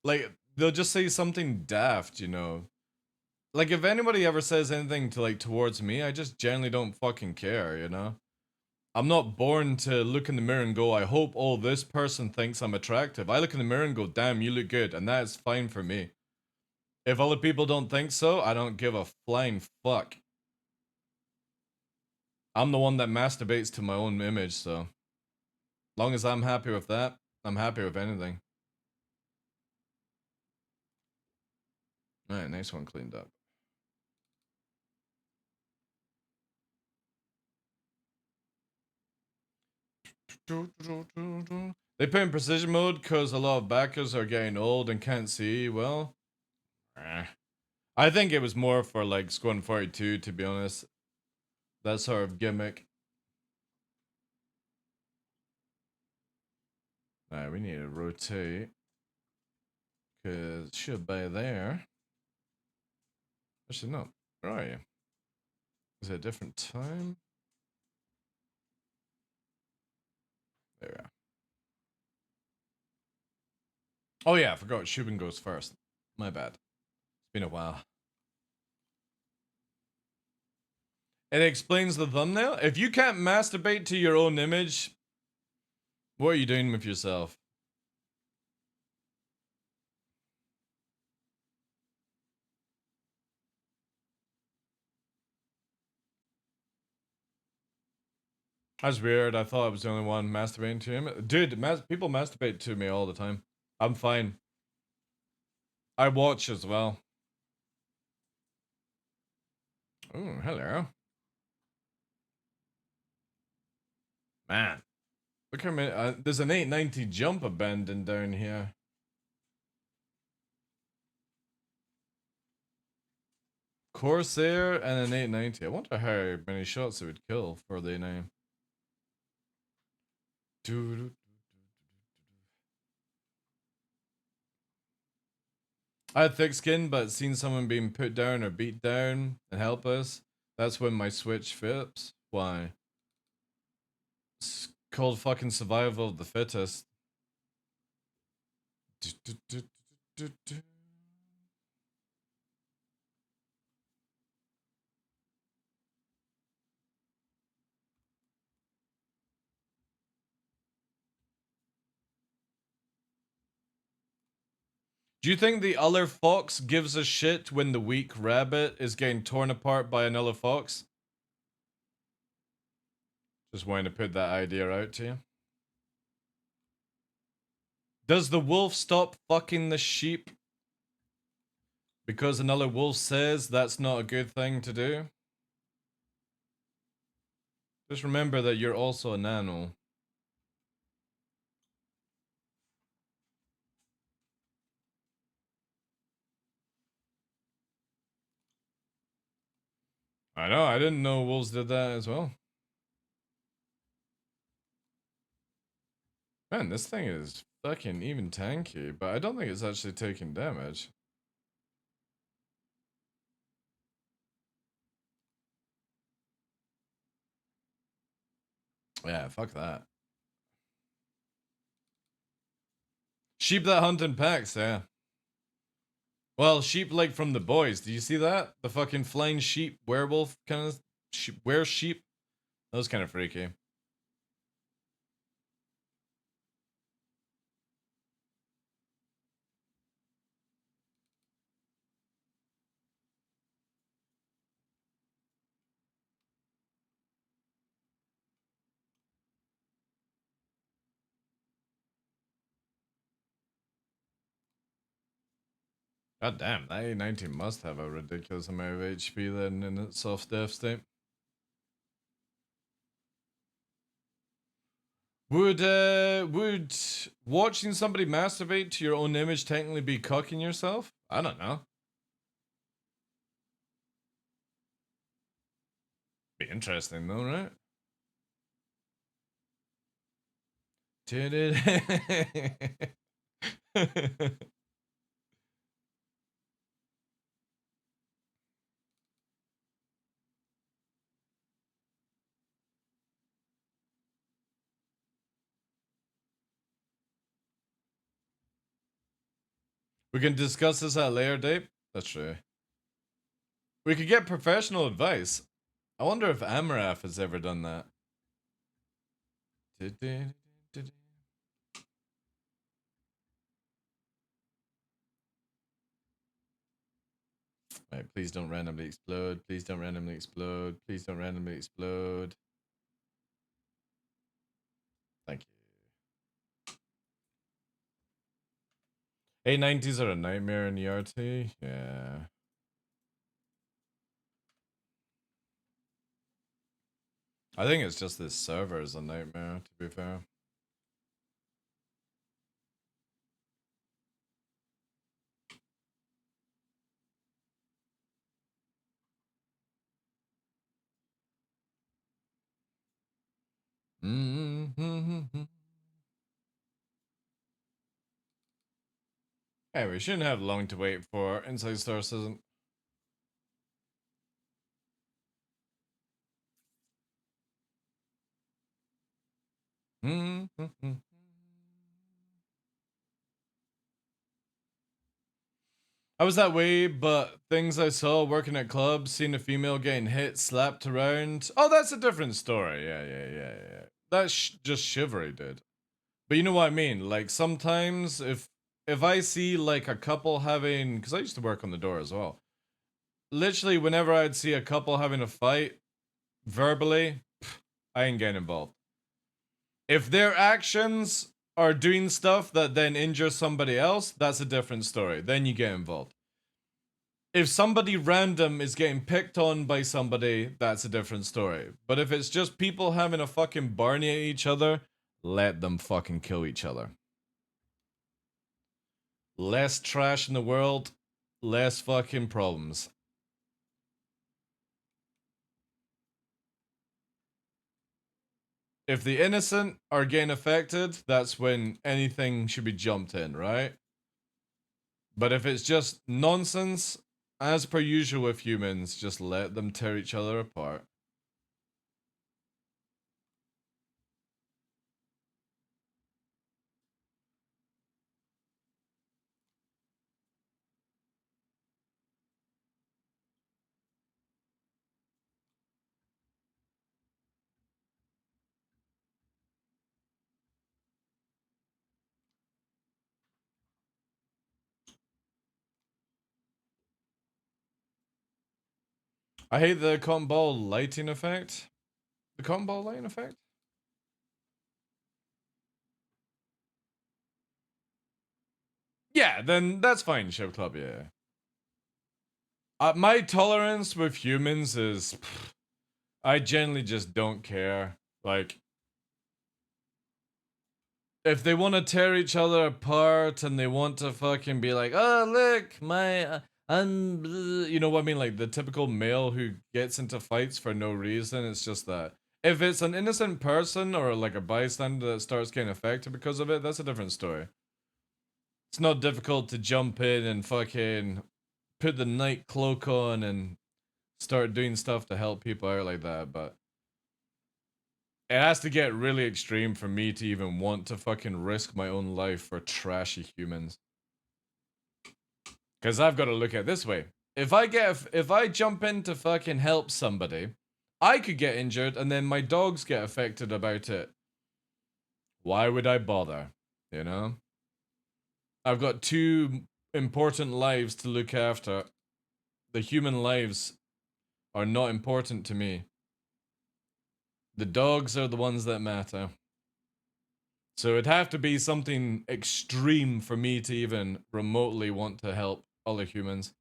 [SPEAKER 1] like they'll just say something daft, you know. Like if anybody ever says anything to like towards me, I just generally don't fucking care, you know. I'm not born to look in the mirror and go, I hope all this person thinks I'm attractive. I look in the mirror and go, damn, you look good, and that is fine for me. If other people don't think so, I don't give a flying fuck. I'm the one that masturbates to my own image, so long as I'm happy with that, I'm happy with anything. Alright, nice one cleaned up. They put in precision mode because a lot of backers are getting old and can't see well. I think it was more for like scoring 42, to be honest. That sort of gimmick. Alright, we need to rotate. Because it should be there. Actually, no. Where are you? Is it a different time? There we are. Oh yeah, I forgot Shubin goes first. My bad. It's been a while. It explains the thumbnail. If you can't masturbate to your own image, what are you doing with yourself? That's weird. I thought I was the only one masturbating to him. Dude, people masturbate to me all the time. I'm fine. I watch as well. Oh, hello. Man. Look how many. There's an 890 jump abandoned down here. Corsair and an 890. I wonder how many shots it would kill for the name. I had thick skin, but seen someone being put down or beat down and helpless. That's when my switch flips. Why? It's called fucking survival of the fittest. Do you think the other fox gives a shit when the weak rabbit is getting torn apart by another fox? Just wanting to put that idea out to you. Does the wolf stop fucking the sheep because another wolf says that's not a good thing to do? Just remember that you're also an animal. I know, I didn't know wolves did that as well. Man, this thing is fucking even tanky, but I don't think it's actually taking damage. Yeah, fuck that. Sheep that hunt in packs, yeah. Well, sheep like from The Boys. Do you see that? The fucking flying sheep werewolf kind of were sheep. That was kind of freaky. God damn, that A19 must have a ridiculous amount of HP then in its soft death state. Would watching somebody masturbate to your own image technically be cucking yourself? I don't know. Be interesting though, right? Did it? We can discuss this at a later date. That's true. We could get professional advice. I wonder if Amarath has ever done that. Right, please don't randomly explode. Please don't randomly explode. Please don't randomly explode. Thank you. A90s are a nightmare in ERT. Yeah. I think it's just this server is a nightmare, to be fair. Hey, we shouldn't have long to wait for Inside Star Citizen. I was that way, but things I saw working at clubs, seeing a female getting hit, slapped around. Oh, that's a different story. Yeah. That's just chivalry, dude. But you know what I mean? Like sometimes if I see like a couple having, because I used to work on the door as well. Literally, whenever I'd see a couple having a fight, verbally, I ain't getting involved. If their actions are doing stuff that then injures somebody else, that's a different story. Then you get involved. If somebody random is getting picked on by somebody, that's a different story. But if it's just people having a fucking Barney at each other, let them fucking kill each other. Less trash in the world, less fucking problems. If the innocent are getting affected, that's when anything should be jumped in, right? But if it's just nonsense, as per usual with humans, just let them tear each other apart. I hate the cotton ball lighting effect. The cotton ball lighting effect? Yeah, then that's fine, Ship Club, yeah. My tolerance with humans is... I generally just don't care. Like... If they want to tear each other apart and they want to fucking be like, oh, look, my... you know what I mean? Like, the typical male who gets into fights for no reason, it's just that. If it's an innocent person or like a bystander that starts getting affected because of it, that's a different story. It's not difficult to jump in and fucking put the night cloak on and start doing stuff to help people out like that, but It has to get really extreme for me to even want to fucking risk my own life for trashy humans. Because I've got to look at it this way. If I jump in to fucking help somebody, I could get injured and then my dogs get affected about it. Why would I bother? You know? I've got 2 important lives to look after. The human lives are not important to me. The dogs are the ones that matter. So it'd have to be something extreme for me to even remotely want to help other humans.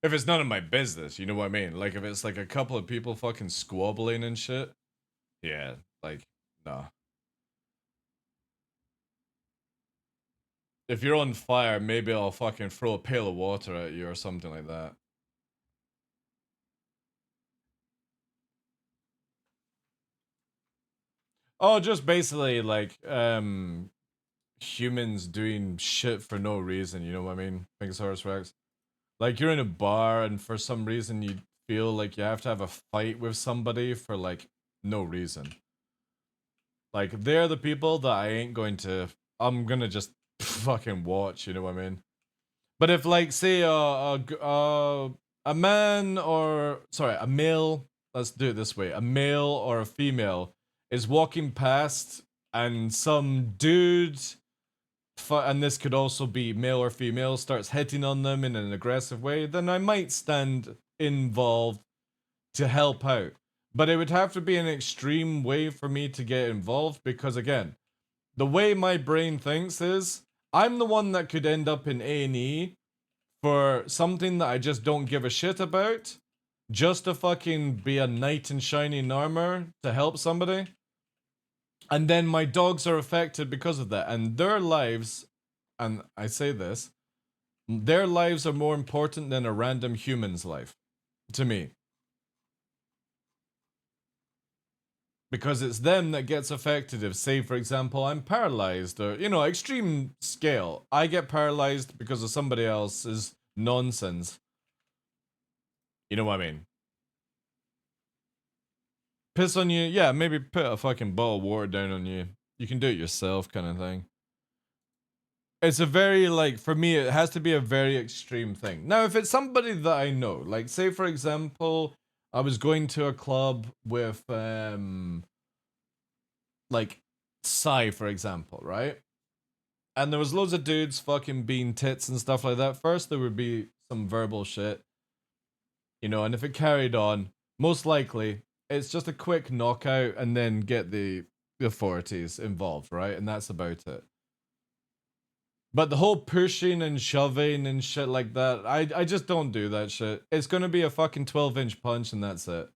[SPEAKER 1] If it's none of my business, you know what I mean? Like if it's like a couple of people fucking squabbling and shit. Yeah, like, nah. If you're on fire, maybe I'll fucking throw a pail of water at you or something like that. Oh, just basically like, humans doing shit for no reason, you know what I mean? Thanks, Rex. Like you're in a bar and for some reason you feel like you have to have a fight with somebody for like no reason. Like they're the people that I'm gonna just fucking watch, you know what I mean? But if like say a man or sorry, a male, let's do it this way, a male or a female is walking past and some dude and this could also be male or female, starts hitting on them in an aggressive way, then I might stand involved to help out. But it would have to be an extreme way for me to get involved because, again, the way my brain thinks is I'm the one that could end up in A&E for something that I just don't give a shit about, just to fucking be a knight in shining armor to help somebody. And then my dogs are affected because of that, and their lives, and I say this, their lives are more important than a random human's life, to me. Because it's them that gets affected if, say, for example, I'm paralyzed, or, you know, extreme scale. I get paralyzed because of somebody else's nonsense. You know what I mean? Piss on you, yeah, maybe put a fucking bottle of water down on you. You can do it yourself kind of thing. It's a very, like, for me, it has to be a very extreme thing. Now, if it's somebody that I know, like, say, for example, I was going to a club with, like, Psy, for example, right? And there was loads of dudes fucking being tits and stuff like that. First, there would be some verbal shit, you know, and if it carried on, most likely, it's just a quick knockout and then get the authorities involved, right? And that's about it. But the whole pushing and shoving and shit like that, I just don't do that shit. It's gonna be a fucking 12-inch punch and that's it.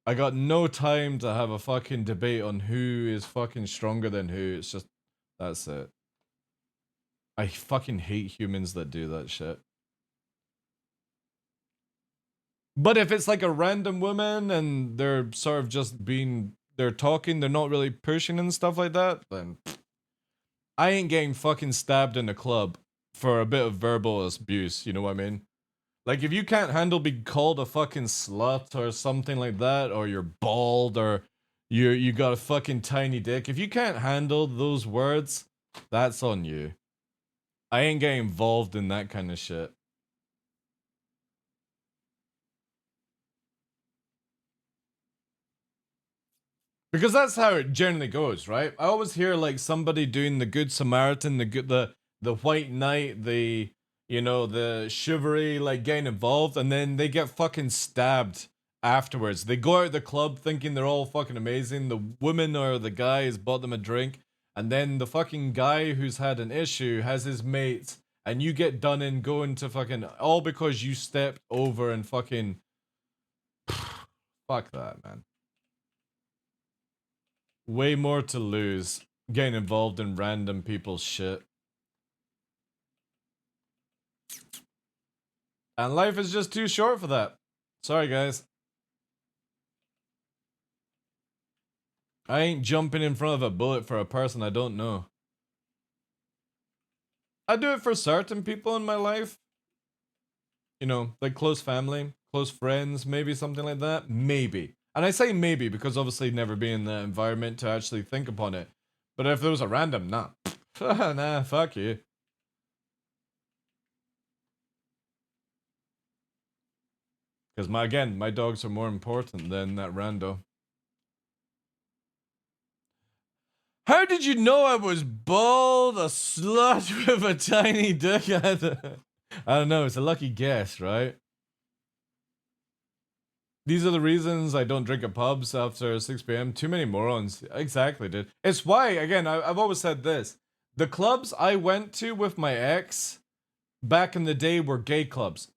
[SPEAKER 1] I got no time to have a fucking debate on who is fucking stronger than who. It's just, that's it. I fucking hate humans that do that shit. But if it's like a random woman and they're sort of just being, they're talking, they're not really pushing and stuff like that, then I ain't getting fucking stabbed in a club for a bit of verbal abuse, you know what I mean? Like, if you can't handle being called a fucking slut or something like that, or you're bald, or you got a fucking tiny dick, if you can't handle those words, that's on you. I ain't getting involved in that kind of shit. Because that's how it generally goes, right? I always hear like somebody doing the Good Samaritan, the White Knight, the, you know, the chivalry, like getting involved, and then they get fucking stabbed afterwards. They go out the club thinking they're all fucking amazing. The woman or the guy has bought them a drink, and then the fucking guy who's had an issue has his mates, and you get done in going to fucking all because you stepped over and fucking fuck that, man. Way more to lose getting involved in random people's shit. And life is just too short for that. Sorry, guys. I ain't jumping in front of a bullet for a person I don't know. I do it for certain people in my life. You know, like close family, close friends, maybe something like that. Maybe. And I say maybe because obviously never be in the environment to actually think upon it. But if there was a random, nah. Nah, fuck you. Because my dogs are more important than that rando. How did you know I was bald, a slut with a tiny dick? I don't know, it's a lucky guess, right? These are the reasons I don't drink at pubs after 6 p.m. Too many morons. Exactly, dude. It's why, again, I've always said this. The clubs I went to with my ex back in the day were gay clubs.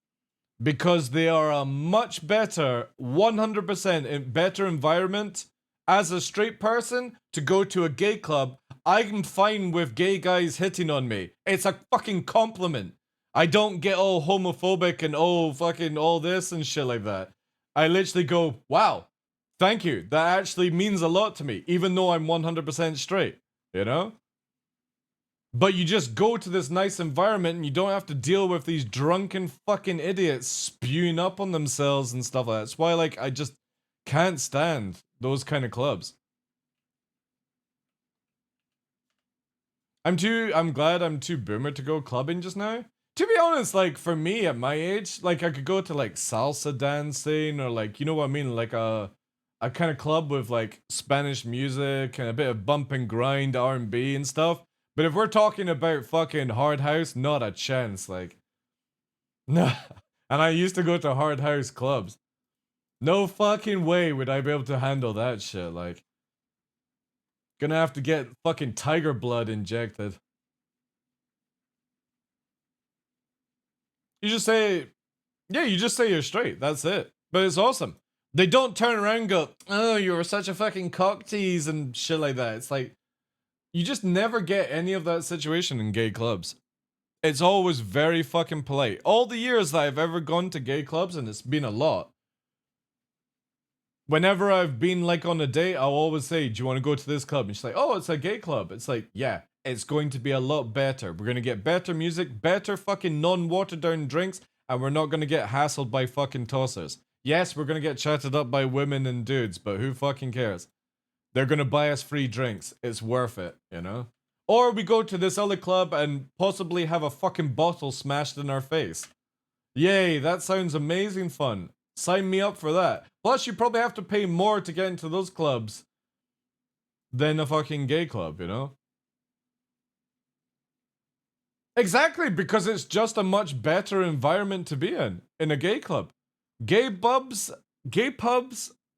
[SPEAKER 1] Because they are a much better, 100% better environment as a straight person to go to a gay club. I'm fine with gay guys hitting on me. It's a fucking compliment. I don't get all homophobic and fucking all this and shit like that. I literally go, wow, thank you. That actually means a lot to me, even though I'm 100% straight, you know? But you just go to this nice environment and you don't have to deal with these drunken fucking idiots spewing up on themselves and stuff like that. That's why, like, I just can't stand those kind of clubs. I'm glad I'm too boomer to go clubbing just now. To be honest, like, for me at my age, like, I could go to, like, salsa dancing or, like, you know what I mean? Like, a kind of club with, like, Spanish music and a bit of bump and grind R&B and stuff. But if we're talking about fucking hard house, not a chance, like. No. And I used to go to hard house clubs. No fucking way would I be able to handle that shit, like. Gonna have to get fucking tiger blood injected. You just say, yeah, you just say you're straight, that's it. But it's awesome. They don't turn around and go, oh, you were such a fucking cock tease and shit like that. It's like, you just never get any of that situation in gay clubs. It's always very fucking polite. All the years that I've ever gone to gay clubs, and it's been a lot, whenever I've been like on a date, I'll always say, do you want to go to this club? And she's like, oh, it's a gay club. It's like, yeah, it's going to be a lot better. We're going to get better music, better fucking non-watered down drinks, and we're not going to get hassled by fucking tossers. Yes, we're going to get chatted up by women and dudes, but who fucking cares? They're going to buy us free drinks. It's worth it, you know? Or we go to this other club and possibly have a fucking bottle smashed in our face. Yay, that sounds amazing fun. Sign me up for that. Plus, you probably have to pay more to get into those clubs than a fucking gay club, you know? Exactly, because it's just a much better environment to be in a gay club. Gay pubs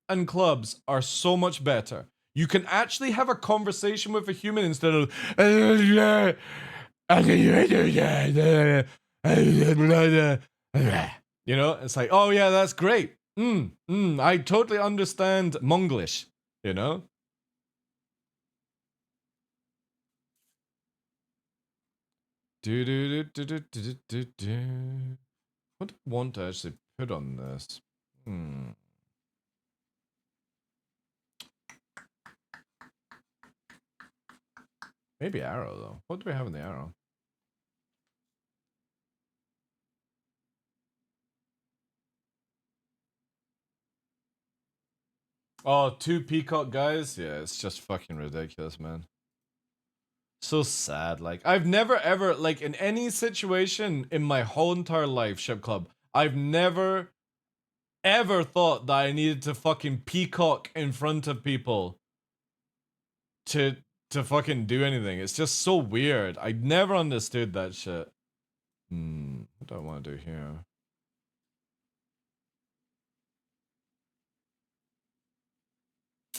[SPEAKER 1] and clubs are so much better. You can actually have a conversation with a human instead of you know, it's like, oh yeah, that's great. I totally understand Monglish, you know? What do I want to actually put on this? Maybe arrow, though. What do we have in the arrow? Oh, 2 peacock guys? Yeah, it's just fucking ridiculous, man. So sad. Like, I've never ever, like, in any situation in my whole entire life, Ship Club, I've never ever thought that I needed to fucking peacock in front of people to fucking do anything. It's just so weird. I never understood that shit. What do I want to do here?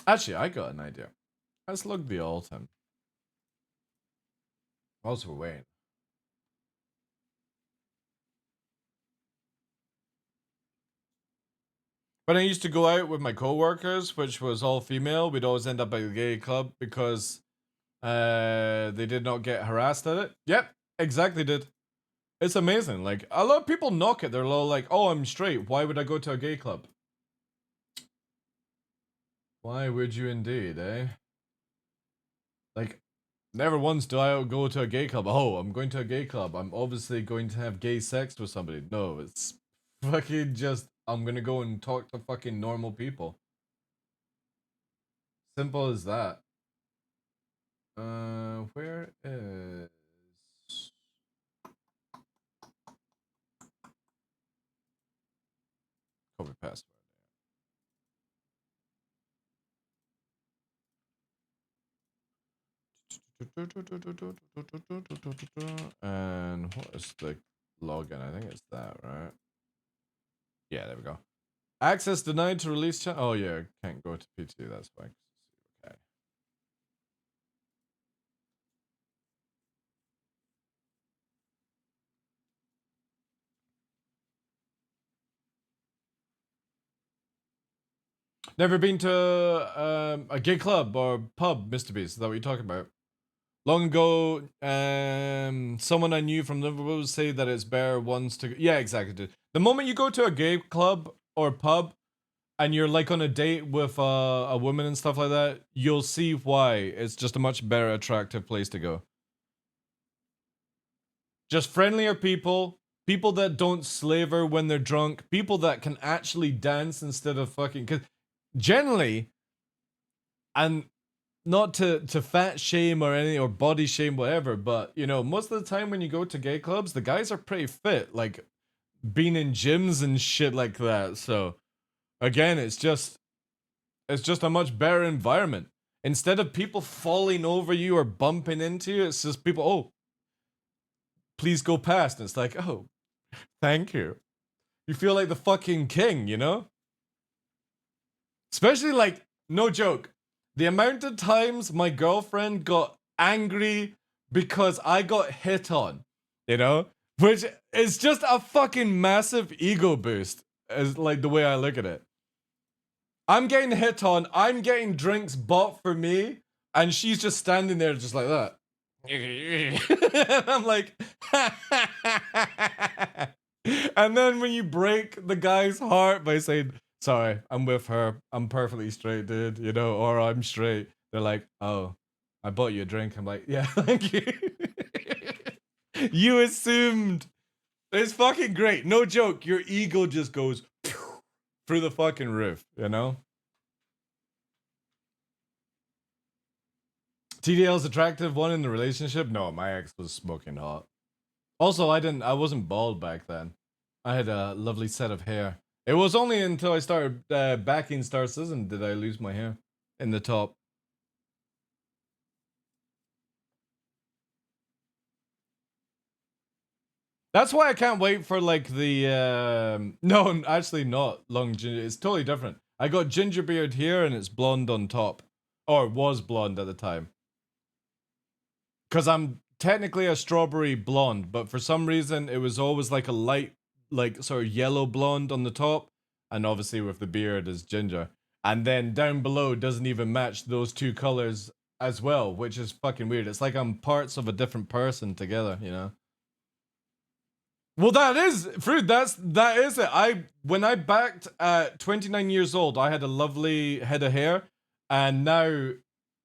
[SPEAKER 1] Actually, I got an idea. Let's look the Alton. Also, we're waiting. When I used to go out with my co-workers, which was all female, we'd always end up at a gay club because they did not get harassed at it. Yep, exactly did. It's amazing. Like, a lot of people knock it. They're all like, oh, I'm straight. Why would I go to a gay club? Why would you indeed, eh? Like, Never once do I go to a gay club. Oh, I'm going to a gay club. I'm obviously going to have gay sex with somebody. No, it's fucking just, I'm gonna go and talk to fucking normal people. Simple as that. Where is... Copy password. And what is the login? I think it's that, right? Yeah, there we go. Access denied to release chat. Oh yeah, can't go to P2. That's fine. Okay. Never been to a gay club or pub, Mr. Beast. Is that what you're talking about? Long ago, someone I knew from Liverpool would say that it's better once to... Yeah, exactly, dude. The moment you go to a gay club or pub and you're like on a date with a woman and stuff like that, you'll see why it's just a much better, attractive place to go. Just friendlier people, people that don't slaver when they're drunk, people that can actually dance instead of fucking... Because generally, and not to fat shame or any or body shame, whatever, but you know, most of the time when you go to gay clubs, the guys are pretty fit, like being in gyms and shit like that. So again, it's just a much better environment. Instead of people falling over you or bumping into you, it's just people, oh, please go past. And it's like, oh, thank you. You feel like the fucking king, you know? Especially like, no joke, the amount of times my girlfriend got angry because I got hit on, you know? Which is just a fucking massive ego boost, is like the way I look at it. I'm getting hit on, I'm getting drinks bought for me, and she's just standing there just like that. And I'm like, and then when you break the guy's heart by saying, sorry, I'm with her, I'm perfectly straight, dude, you know, or I'm straight, they're like, oh, I bought you a drink. I'm like, yeah, thank you. You assumed. It's fucking great. No joke. Your ego just goes through the fucking roof, you know? TDL's attractive one in the relationship? No, my ex was smoking hot. Also, I wasn't bald back then. I had a lovely set of hair. It was only until I started backing Star Citizen did I lose my hair in the top. That's why I can't wait for like the no, actually not long ginger. It's totally different. I got ginger beard here and it's blonde on top, or was blonde at the time. Cause I'm technically a strawberry blonde, but for some reason it was always like a light, like sort of yellow blonde on the top, and obviously with the beard is ginger. And then down below doesn't even match those two colors as well, which is fucking weird. It's like I'm parts of a different person together, you know? Well, that is, Fruit, that is it. When I backed at 29 years old, I had a lovely head of hair, and now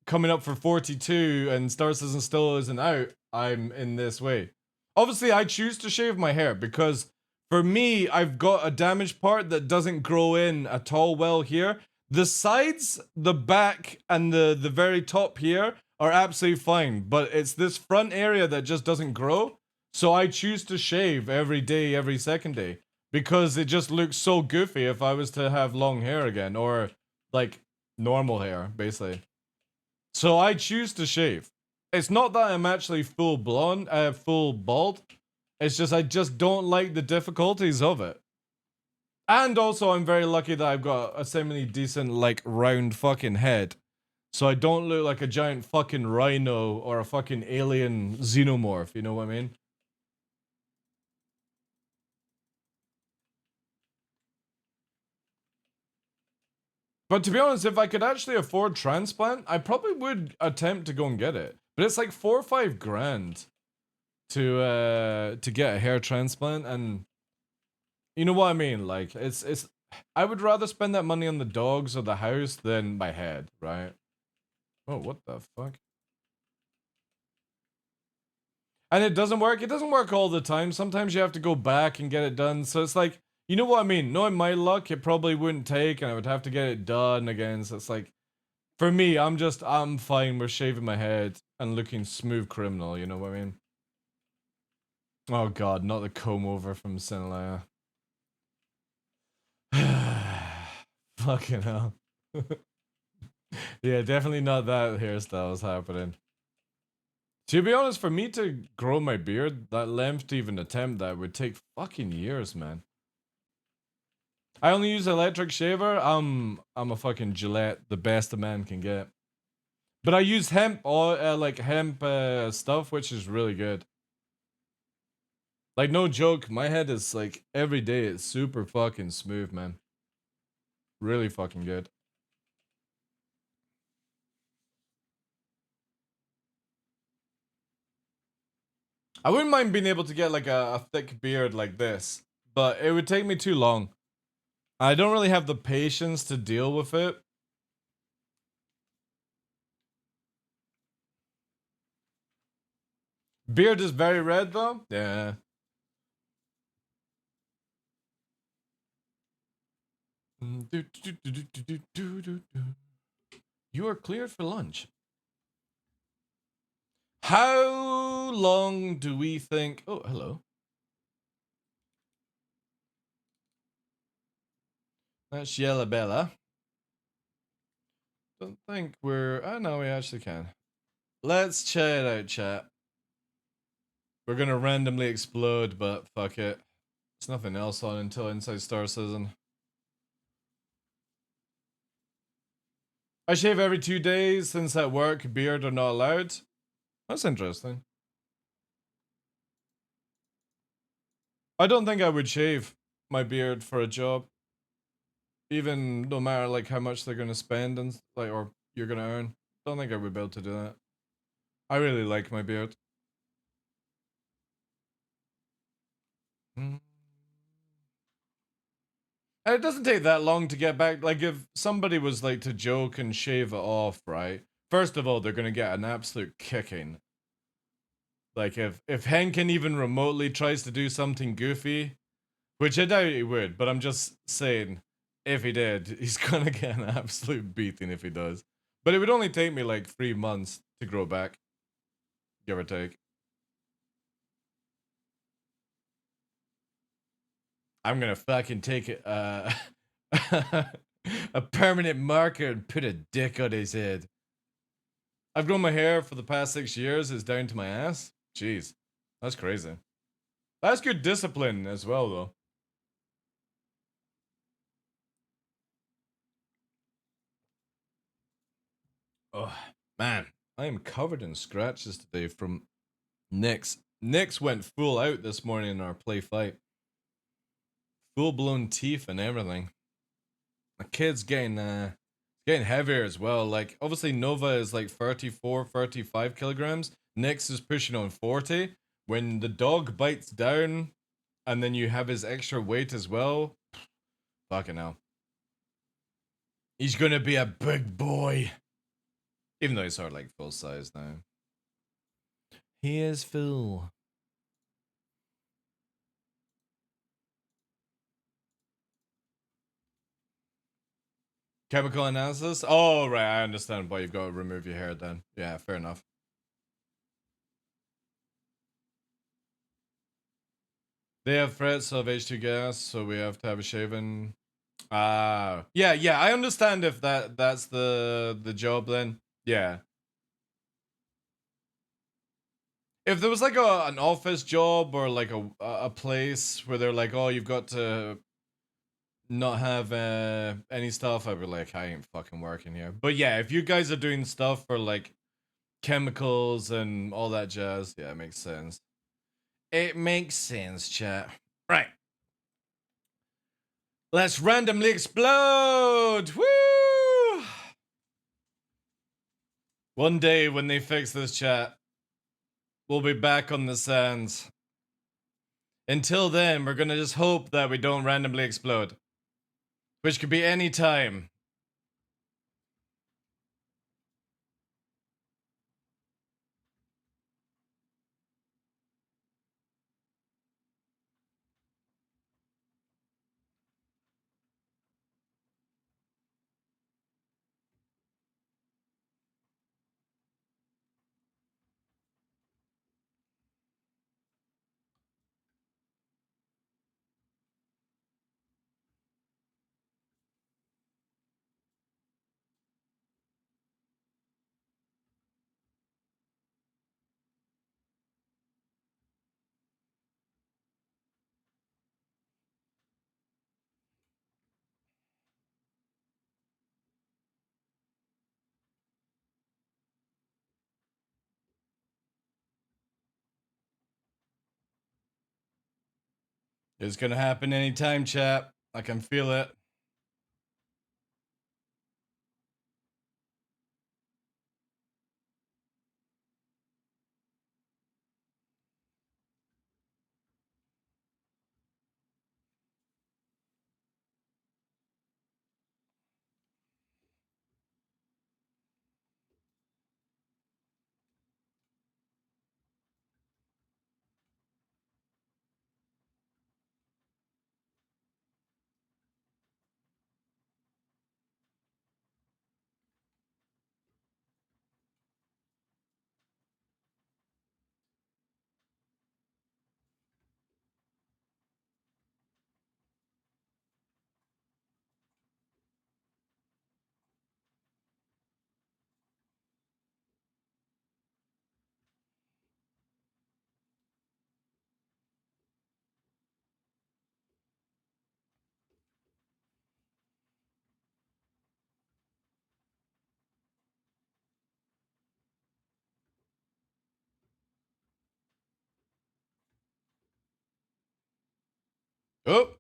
[SPEAKER 1] coming up for 42 and Star Citizen still isn't out, I'm in this way. Obviously, I choose to shave my hair because for me, I've got a damaged part that doesn't grow in at all well here. The sides, the back, and the very top here are absolutely fine, but it's this front area that just doesn't grow. So I choose to shave every day, every second day, because it just looks so goofy if I was to have long hair again, or like normal hair, basically. So I choose to shave. It's not that I'm actually full blonde, full bald. It's just I just don't like the difficulties of it. And also I'm very lucky that I've got a semi-decent, like, round fucking head. So I don't look like a giant fucking rhino or a fucking alien xenomorph, you know what I mean? But to be honest, if I could actually afford transplant, I probably would attempt to go and get it. But it's like 4 or 5 grand to get a hair transplant, and you know what I mean? Like it's I would rather spend that money on the dogs or the house than my head, right? Oh, what the fuck? And it doesn't work. It doesn't work all the time. Sometimes you have to go back and get it done. So it's like, you know what I mean? Knowing my luck, it probably wouldn't take, and I would have to get it done again. So it's like, for me, I'm fine with shaving my head and looking smooth criminal. You know what I mean? Oh God, not the comb over from Sinalaya. Fucking hell. Yeah, definitely not that hairstyle is happening. To be honest, for me to grow my beard that length to even attempt that would take fucking years, man. I only use electric shaver. I'm a fucking Gillette, the best a man can get. But I use hemp oil, like hemp stuff, which is really good. Like, no joke, my head is like every day it's super fucking smooth, man. Really fucking good. I wouldn't mind being able to get like a thick beard like this, but it would take me too long. I don't really have the patience to deal with it. Beard is very red though? Yeah. You are cleared for lunch. How long do we think... Oh, hello. That's Yella Bella. Don't think we're... Oh, no, we actually can. Let's check it out, chat. We're gonna randomly explode, but fuck it. There's nothing else on until Inside Star Season. I shave every 2 days since at work beard are not allowed. That's interesting. I don't think I would shave my beard for a job. Even no matter like how much they're gonna spend and like or you're gonna earn. Don't think I would be able to do that. I really like my beard. And it doesn't take that long to get back. Like if somebody was like to joke and shave it off, right? First of all, they're gonna get an absolute kicking. Like if Henkin even remotely tries to do something goofy, which I doubt he would, but I'm just saying, if he did, he's gonna get an absolute beating if he does. But it would only take me like 3 months to grow back, give or take. I'm gonna fucking take it, a permanent marker and put a dick on his head. I've grown my hair for the past 6 years. It's down to my ass. Jeez, that's crazy. That's good discipline as well, though. Oh, man. I am covered in scratches today from Nyx. Nyx went full out this morning in our play fight. Full-blown teeth and everything. The kid's getting heavier as well. Like, obviously Nova is like 34, 35 kilograms. Nyx is pushing on 40. When the dog bites down and then you have his extra weight as well, fucking hell. He's gonna be a big boy. Even though he's sort of like full size now. He is full. Chemical analysis? Oh, right, I understand why you've got to remove your hair then. Yeah, fair enough. They have threats of H2 gas, so we have to have a shaven. Yeah, I understand if that's the job then. Yeah. If there was like an office job or like a place where they're like, oh, you've got to not have any stuff, I'd be like, I ain't fucking working here. But yeah, if you guys are doing stuff for like chemicals and all that jazz, yeah, it makes sense. It makes sense, chat. Right. Let's randomly explode! Woo! One day when they fix this chat, we'll be back on the sands. Until then, we're gonna just hope that we don't randomly explode. Which could be any time. It's gonna happen anytime, chat. I can feel it. Oh.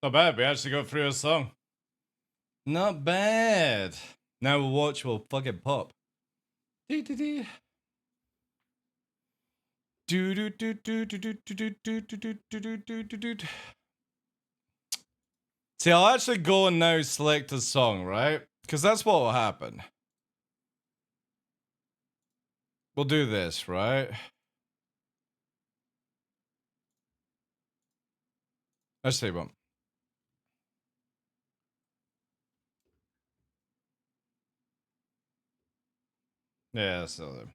[SPEAKER 1] Not bad. We actually got through a song. Not bad. Now we'll watch. We'll fucking pop. Do do do. Do do do do do do do do do do do do do. See, I'll actually go and now select a song, right? Because that's what will happen. We'll do this, right? Let's see one. Yeah, so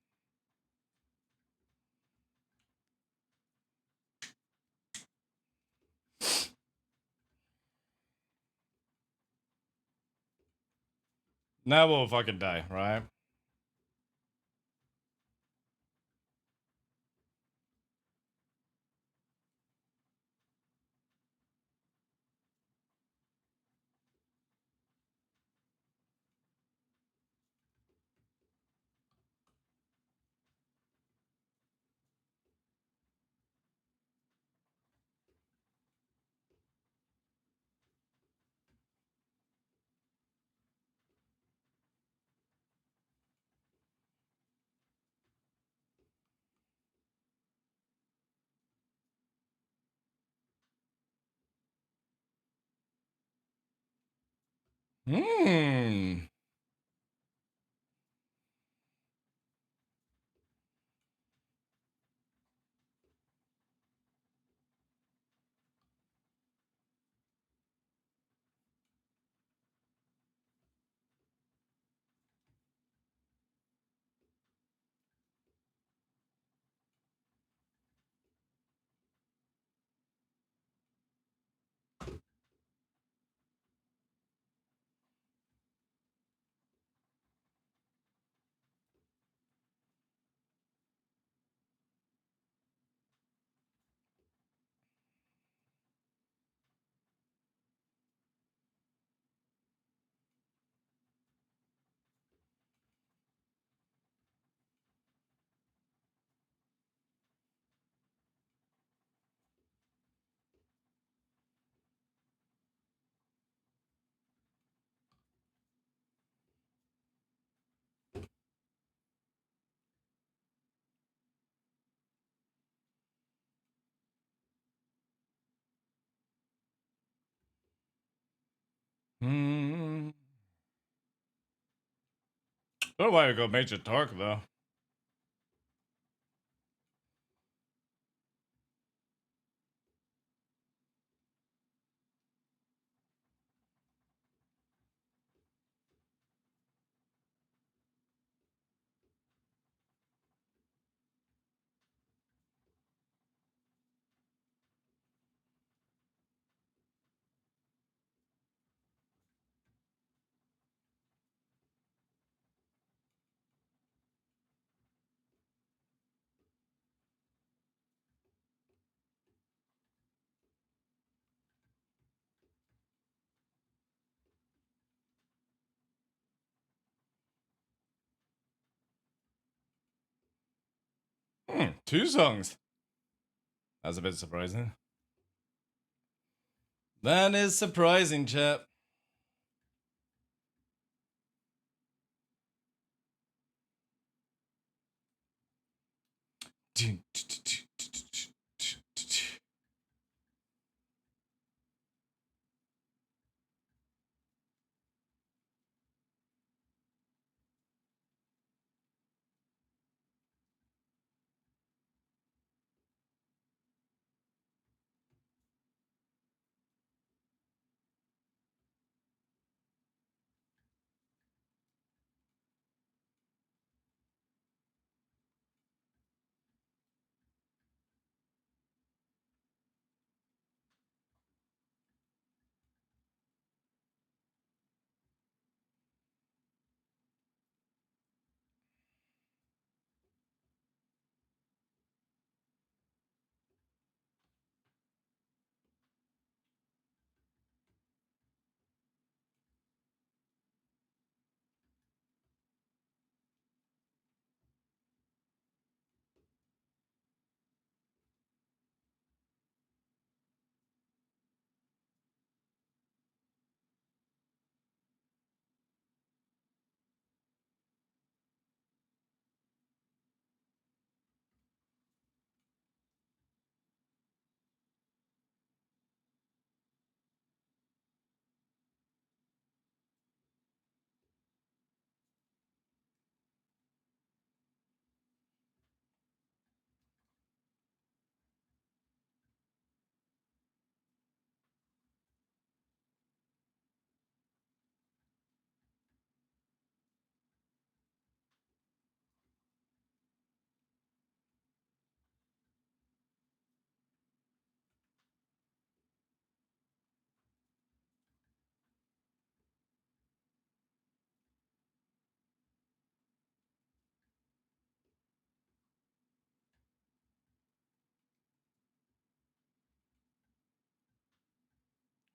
[SPEAKER 1] now we'll fucking die, right? Hmm. Hmm. Don't know why we got Major Torque though. Two songs. That's a bit surprising. That is surprising, chap.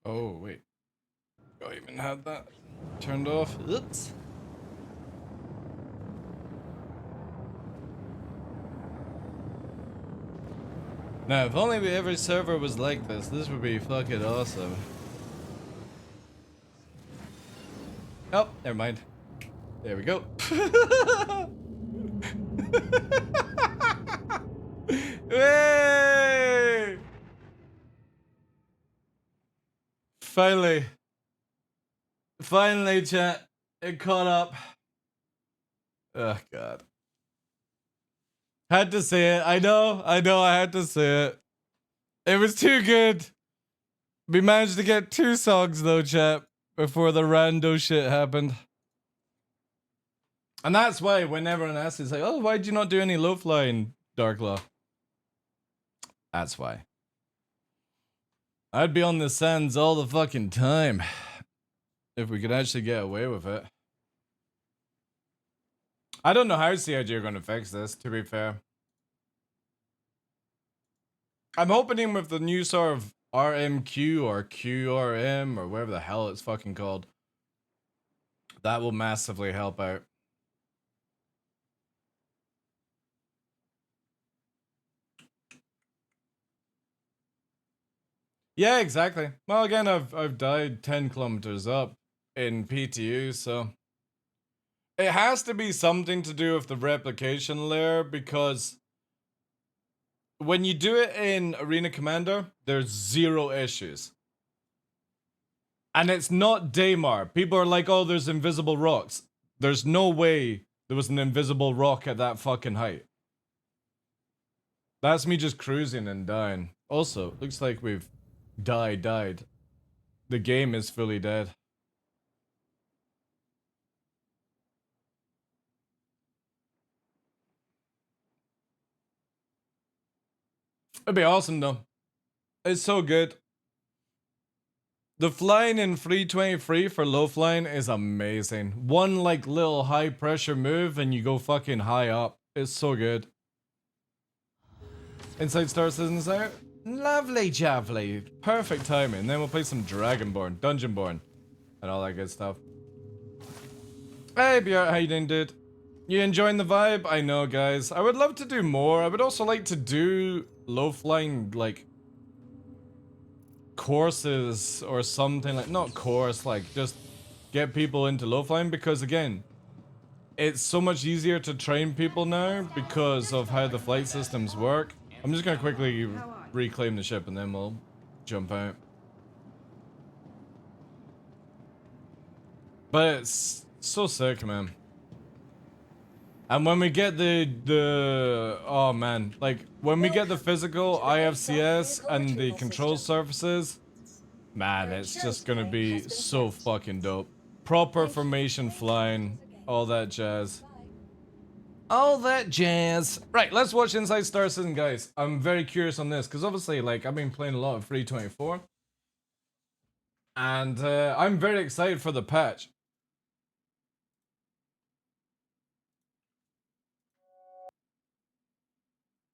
[SPEAKER 1] Oh, wait. I even had that turned off. Oops. Now, if only every server was like this would be fucking awesome. Oh, never mind. There we go. Hey! Finally. Finally, chat. It caught up. Oh, God. Had to say it. I know, I had to say it. It was too good. We managed to get 2 songs, though, chat, before the rando shit happened. And that's why when everyone asks, it's like, oh, why'd you not do any low-fly in TheDarkLaw? That's why. I'd be on the sands all the fucking time if we could actually get away with it. I don't know how CIG are going to fix this, to be fair. I'm hoping with the new sort of RMQ or QRM or whatever the hell it's fucking called, that will massively help out. Yeah, exactly. Well, again, I've died 10 kilometers up in PTU, so it has to be something to do with the replication layer, because when you do it in Arena Commander, there's 0 issues. And it's not Daymar. People are like, oh, there's invisible rocks. There's no way there was an invisible rock at that fucking height. That's me just cruising and dying. Also, looks like we've died. The game is fully dead. It'd be awesome though. It's so good. The flying in 323 for low flying is amazing. One like little high pressure move and you go fucking high up. It's so good. Inside Star Citizen's out. Lovely javely. Perfect timing. Then we'll play some Dragonborn, Dungeonborn, and all that good stuff. Hey Bjart, how you doing, dude? You enjoying the vibe? I know, guys. I would love to do more. I would also like to do low flying like courses or something, like not course, like just get people into low flying, because again, it's so much easier to train people now because of how the flight systems work. I'm just gonna quickly reclaim the ship and then we'll jump out. But it's so sick, man. And when we get the oh man, like when we get the physical IFCS and the control surfaces, man, it's just gonna be so fucking dope. Proper formation flying, all that jazz. All that jazz. Right, let's watch Inside Star Citizen, guys. I'm very curious on this, because obviously, like, I've been playing a lot of 324. And I'm very excited for the patch.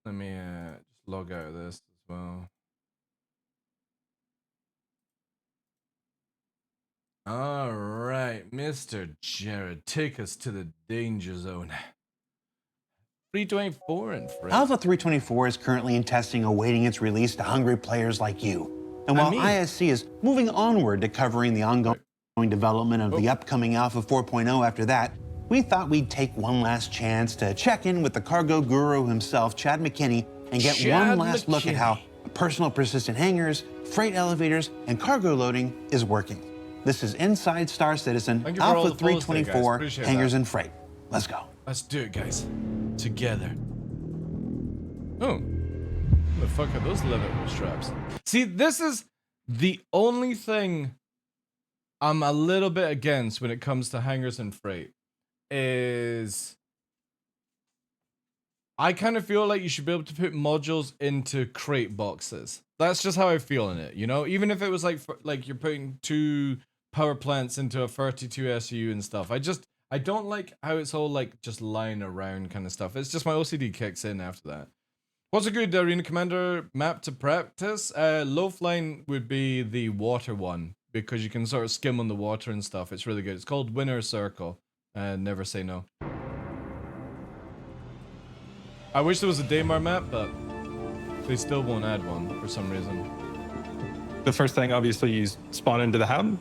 [SPEAKER 1] Let me just log out of this as well. Alright, Mr. Jared, take us to the danger zone. 324 and Fred.
[SPEAKER 5] Alpha 324 is currently in testing, awaiting its release to hungry players like you. And while ISC is moving onward to covering the ongoing development of the upcoming Alpha 4.0 after that, we thought we'd take one last chance to check in with the cargo guru himself, Chad McKinney, and get one last look at how personal persistent hangars, freight elevators, and cargo loading is working. This is Inside Star Citizen, Alpha 324, hangars and freight. Let's go.
[SPEAKER 1] Let's do it, guys. Together. Oh. What the fuck are those leather straps? See, this is the only thing I'm a little bit against when it comes to hangars and freight. Is I kind of feel like you should be able to put modules into crate boxes. That's just how I feel in it, you know? Even if it was like you're putting 2 power plants into a 32 SU and stuff. I don't like how it's all like just lying around kind of stuff. It's just my OCD kicks in after that. What's a good Arena Commander map to practice? Low flying would be the water one, because you can sort of skim on the water and stuff. It's really good. It's called Winner Circle. Never say no. I wish there was a Daymar map, but they still won't add one for some reason.
[SPEAKER 6] The first thing, obviously, you spawn into the hub.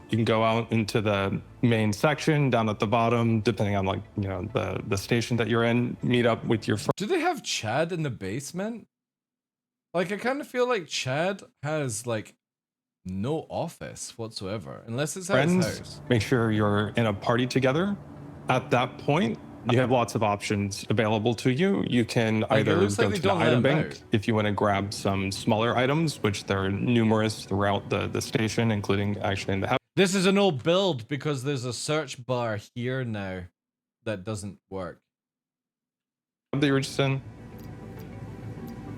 [SPEAKER 6] You can go out into the main section down at the bottom, depending on like, you know, the station that you're in, meet up with your friends.
[SPEAKER 1] Do they have Chad in the basement? Like, I kind of feel like Chad has like no office whatsoever, unless it's at his house.
[SPEAKER 6] Make sure you're in a party together. At that point, you have lots of options available to you. You can either go to the item bank if you want to grab some smaller items, which there are numerous throughout the station, including actually in the house.
[SPEAKER 1] This is an old build because there's a search bar here now that doesn't work.
[SPEAKER 6] That you're just in.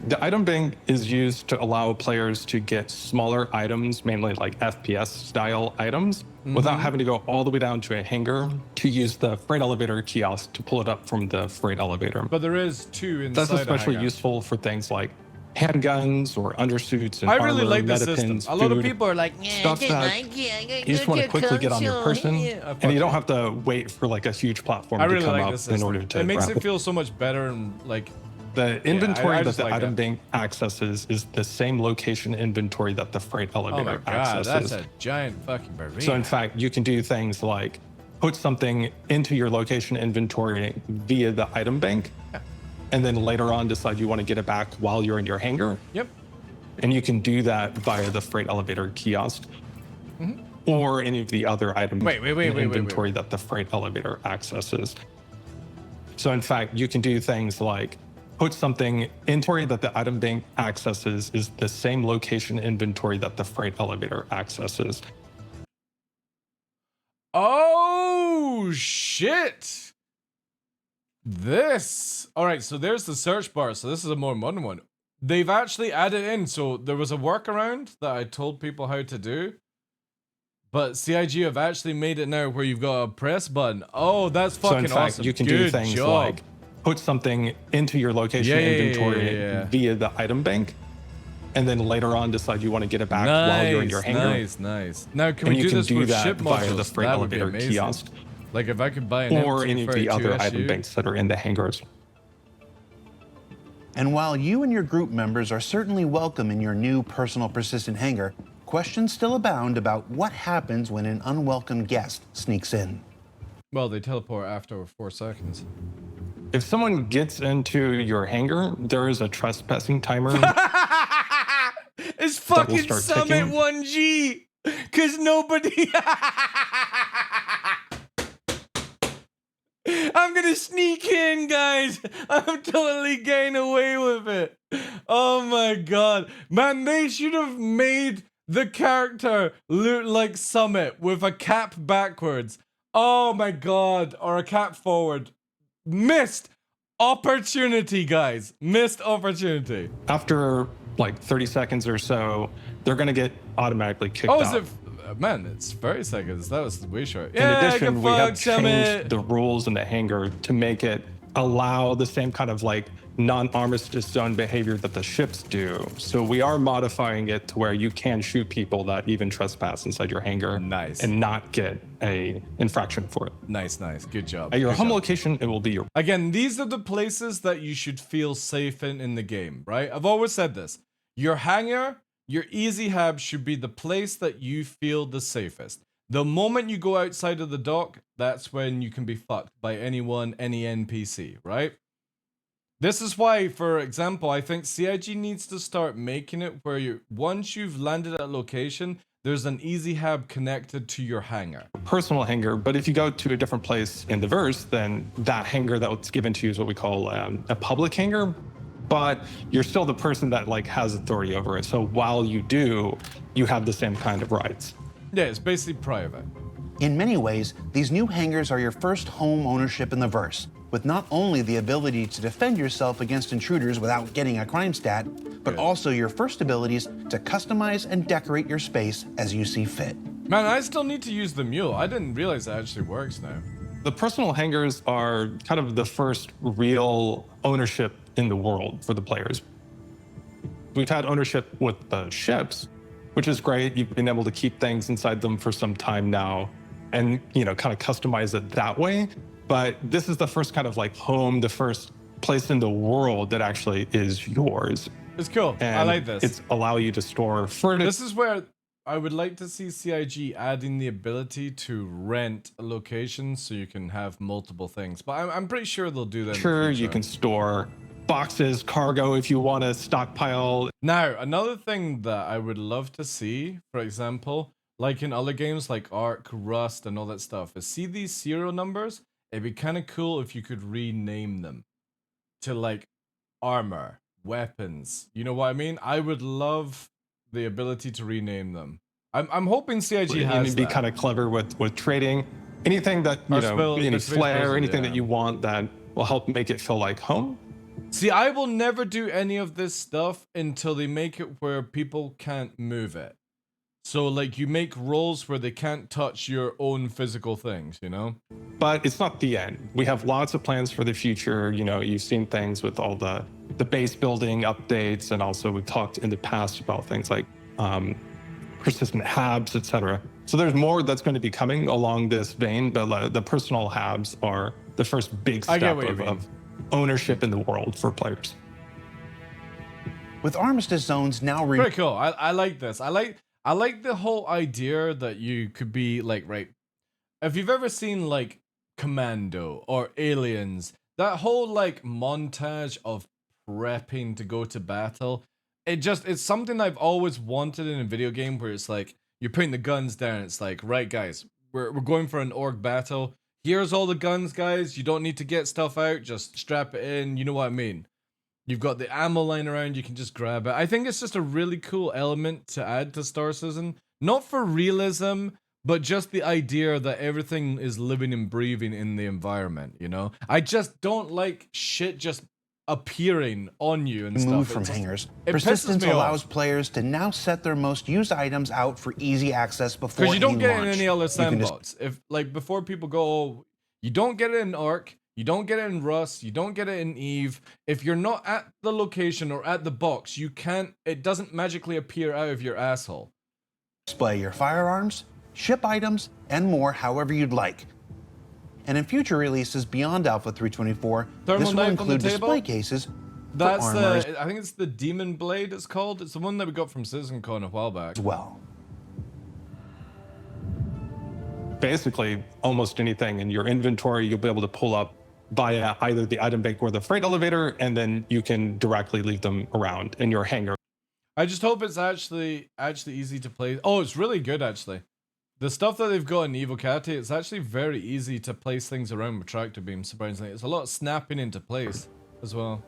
[SPEAKER 6] The item bank is used to allow players to get smaller items, mainly like FPS style items, without having to go all the way down to a hangar to use the freight elevator kiosk to pull it up from the freight elevator.
[SPEAKER 1] But there is 2 inside.
[SPEAKER 6] That's especially useful for things like handguns or undersuits and
[SPEAKER 1] I really
[SPEAKER 6] armor,
[SPEAKER 1] like this system. A lot of people are like,
[SPEAKER 6] stuff that you just want to quickly get on your person, and you don't have to wait for like a huge platform to come up in order to.
[SPEAKER 1] It makes
[SPEAKER 6] grab
[SPEAKER 1] it feel so much better and like.
[SPEAKER 6] The inventory
[SPEAKER 1] I
[SPEAKER 6] that the
[SPEAKER 1] like
[SPEAKER 6] item bank accesses is the same location inventory that the freight elevator accesses.
[SPEAKER 1] That's a giant fucking barbarian.
[SPEAKER 6] So in fact, you can do things like put something into your location inventory via the item bank, and then later on decide you want to get it back while you're in your hangar.
[SPEAKER 1] Yep.
[SPEAKER 6] And you can do that via the freight elevator kiosk. or any of the other items
[SPEAKER 1] Wait,
[SPEAKER 6] in inventory that the freight elevator accesses. So in fact, you can do things like put something inventory that the item bank accesses is the same location inventory that the freight elevator accesses.
[SPEAKER 1] Oh, shit. All right, so there's the search bar. So this is a more modern one. They've actually added in. So there was a workaround that I told people how to do. But CIG have actually made it now where you've got a press button. Oh, that's fucking
[SPEAKER 6] awesome. So in fact,
[SPEAKER 1] awesome.
[SPEAKER 6] you can
[SPEAKER 1] Good
[SPEAKER 6] do things
[SPEAKER 1] job.
[SPEAKER 6] like put something into your location inventory via the item bank, and then later on decide you want to get it back while you're in your hangar.
[SPEAKER 1] Nice. Now, can we do this with ship
[SPEAKER 6] via
[SPEAKER 1] modules?
[SPEAKER 6] the freight
[SPEAKER 1] That would be
[SPEAKER 6] elevator
[SPEAKER 1] amazing.
[SPEAKER 6] kiosk,
[SPEAKER 1] Like if I could buy an
[SPEAKER 6] or any of the other item banks that are in the hangars.
[SPEAKER 5] And while you and your group members are certainly welcome in your new personal persistent hangar, questions still abound about what happens when an unwelcome guest sneaks in.
[SPEAKER 1] Well, they teleport after 4 seconds.
[SPEAKER 6] If someone gets into your hangar, there is a trespassing timer.
[SPEAKER 1] It's fucking Summit
[SPEAKER 6] ticking.
[SPEAKER 1] 1G, cause nobody. I'm gonna sneak in, guys. I'm totally getting away with it. Oh my god, man! They should have made the character look like Summit with a cap backwards. Oh my god, or a cap forward. Missed opportunity, guys. Missed opportunity.
[SPEAKER 6] After like 30 seconds or so, they're going to get automatically kicked out.
[SPEAKER 1] Oh, is it? Man, it's 30 seconds. That was way short.
[SPEAKER 6] In addition, we have changed the rules in the hangar to make it allow the same kind of like non-armistice zone behavior that the ships do. So we are modifying it to where you can shoot people that even trespass inside your hangar.
[SPEAKER 1] Nice.
[SPEAKER 6] And not get a infraction for it.
[SPEAKER 1] Nice. Good job.
[SPEAKER 6] At your
[SPEAKER 1] Good
[SPEAKER 6] home
[SPEAKER 1] job.
[SPEAKER 6] location, it will be your...
[SPEAKER 1] Again, these are the places that you should feel safe in the game, right? I've always said this. Your hangar, your easy hab should be the place that you feel the safest. The moment you go outside of the dock, that's when you can be fucked by anyone, any NPC, right? This is why, for example, I think CIG needs to start making it where once you've landed at a location, there's an easy hab connected to your hangar.
[SPEAKER 6] Personal hangar, but if you go to a different place in the verse, then that hangar that was given to you is what we call a public hangar, but you're still the person that like has authority over it. So while you do, you have the same kind of rights.
[SPEAKER 1] Yeah, it's basically private.
[SPEAKER 5] In many ways, these new hangars are your first home ownership in the verse, with not only the ability to defend yourself against intruders without getting a crime stat, but also your first abilities to customize and decorate your space as you see fit.
[SPEAKER 1] Man, I still need to use the mule. I didn't realize that actually works now.
[SPEAKER 6] The personal hangars are kind of the first real ownership in the world for the players. We've had ownership with the ships, which is great. You've been able to keep things inside them for some time now and, you know, kind of customize it that way. But this is the first kind of like home, the first place in the world that actually is yours.
[SPEAKER 1] It's cool.
[SPEAKER 6] And
[SPEAKER 1] I like this.
[SPEAKER 6] It's allow you to store furniture.
[SPEAKER 1] This is where I would like to see CIG adding the ability to rent a location so you can have multiple things. But I'm pretty sure they'll do that.
[SPEAKER 6] Sure, you can store boxes, cargo if you want to stockpile.
[SPEAKER 1] Now, another thing that I would love to see, for example, like in other games like Ark, Rust, and all that stuff, is see these serial numbers? It'd be kind of cool if you could rename them to like armor, weapons. You know what I mean? I would love the ability to rename them. I'm hoping CIG has
[SPEAKER 6] You'd be kind of clever with trading. Anything that, you know, any flair, anything that you want that will help make it feel like home.
[SPEAKER 1] See, I will never do any of this stuff until they make it where people can't move it. So, like, you make roles where they can't touch your own physical things, you know?
[SPEAKER 6] But it's not the end. We have lots of plans for the future. You know, you've seen things with all the base building updates, and also we've talked in the past about things like persistent habs, etc. So there's more that's going to be coming along this vein, but the personal habs are the first big step of ownership in the world for players.
[SPEAKER 5] With armistice zones now
[SPEAKER 1] pretty cool. I like this. I like the whole idea that you could be like, right, if you've ever seen like Commando or Aliens, that whole like montage of prepping to go to battle, it's something I've always wanted in a video game where it's like You're putting the guns down. It's like, right, guys, we're going for an orc battle. Here's all the guns, guys. You don't need to get stuff out. Just strap it in. You know what I mean? You've got the ammo lying around. You can just grab it. I think it's just a really cool element to add to Star Citizen. Not for realism, but just the idea that everything is living and breathing in the environment, you know? I just don't like shit just appearing on you and stuff.
[SPEAKER 5] Move from hangars.
[SPEAKER 1] It
[SPEAKER 5] Persistence
[SPEAKER 1] pisses me
[SPEAKER 5] allows
[SPEAKER 1] off.
[SPEAKER 5] players to now set their most used items out for easy access before
[SPEAKER 1] Because you don't get it in
[SPEAKER 5] launch.
[SPEAKER 1] any other
[SPEAKER 5] You can just
[SPEAKER 1] sandbox. If like before people go, oh, you don't get it in Ark, you don't get it in Rust, you don't get it in Eve. If you're not at the location or at the box, you can't. It doesn't magically appear out of your asshole.
[SPEAKER 5] display your firearms, ship items, and more however you'd like. And in future releases beyond Alpha 324,
[SPEAKER 1] Thermal
[SPEAKER 5] this will
[SPEAKER 1] knife on the
[SPEAKER 5] include
[SPEAKER 1] table?
[SPEAKER 5] display cases
[SPEAKER 1] That's
[SPEAKER 5] for armor
[SPEAKER 1] I think it's the Demon Blade. It's called. It's the one that we got from CitizenCon a while back.
[SPEAKER 5] as well.
[SPEAKER 6] Basically, almost anything in your inventory, you'll be able to pull up via either the item bank or the freight elevator, and then you can directly leave them around in your hangar.
[SPEAKER 1] I just hope it's actually easy to play. Oh, it's really good actually. The stuff that they've got in Evocati, it's actually very easy to place things around with tractor beams, surprisingly. It's a lot of snapping into place as well.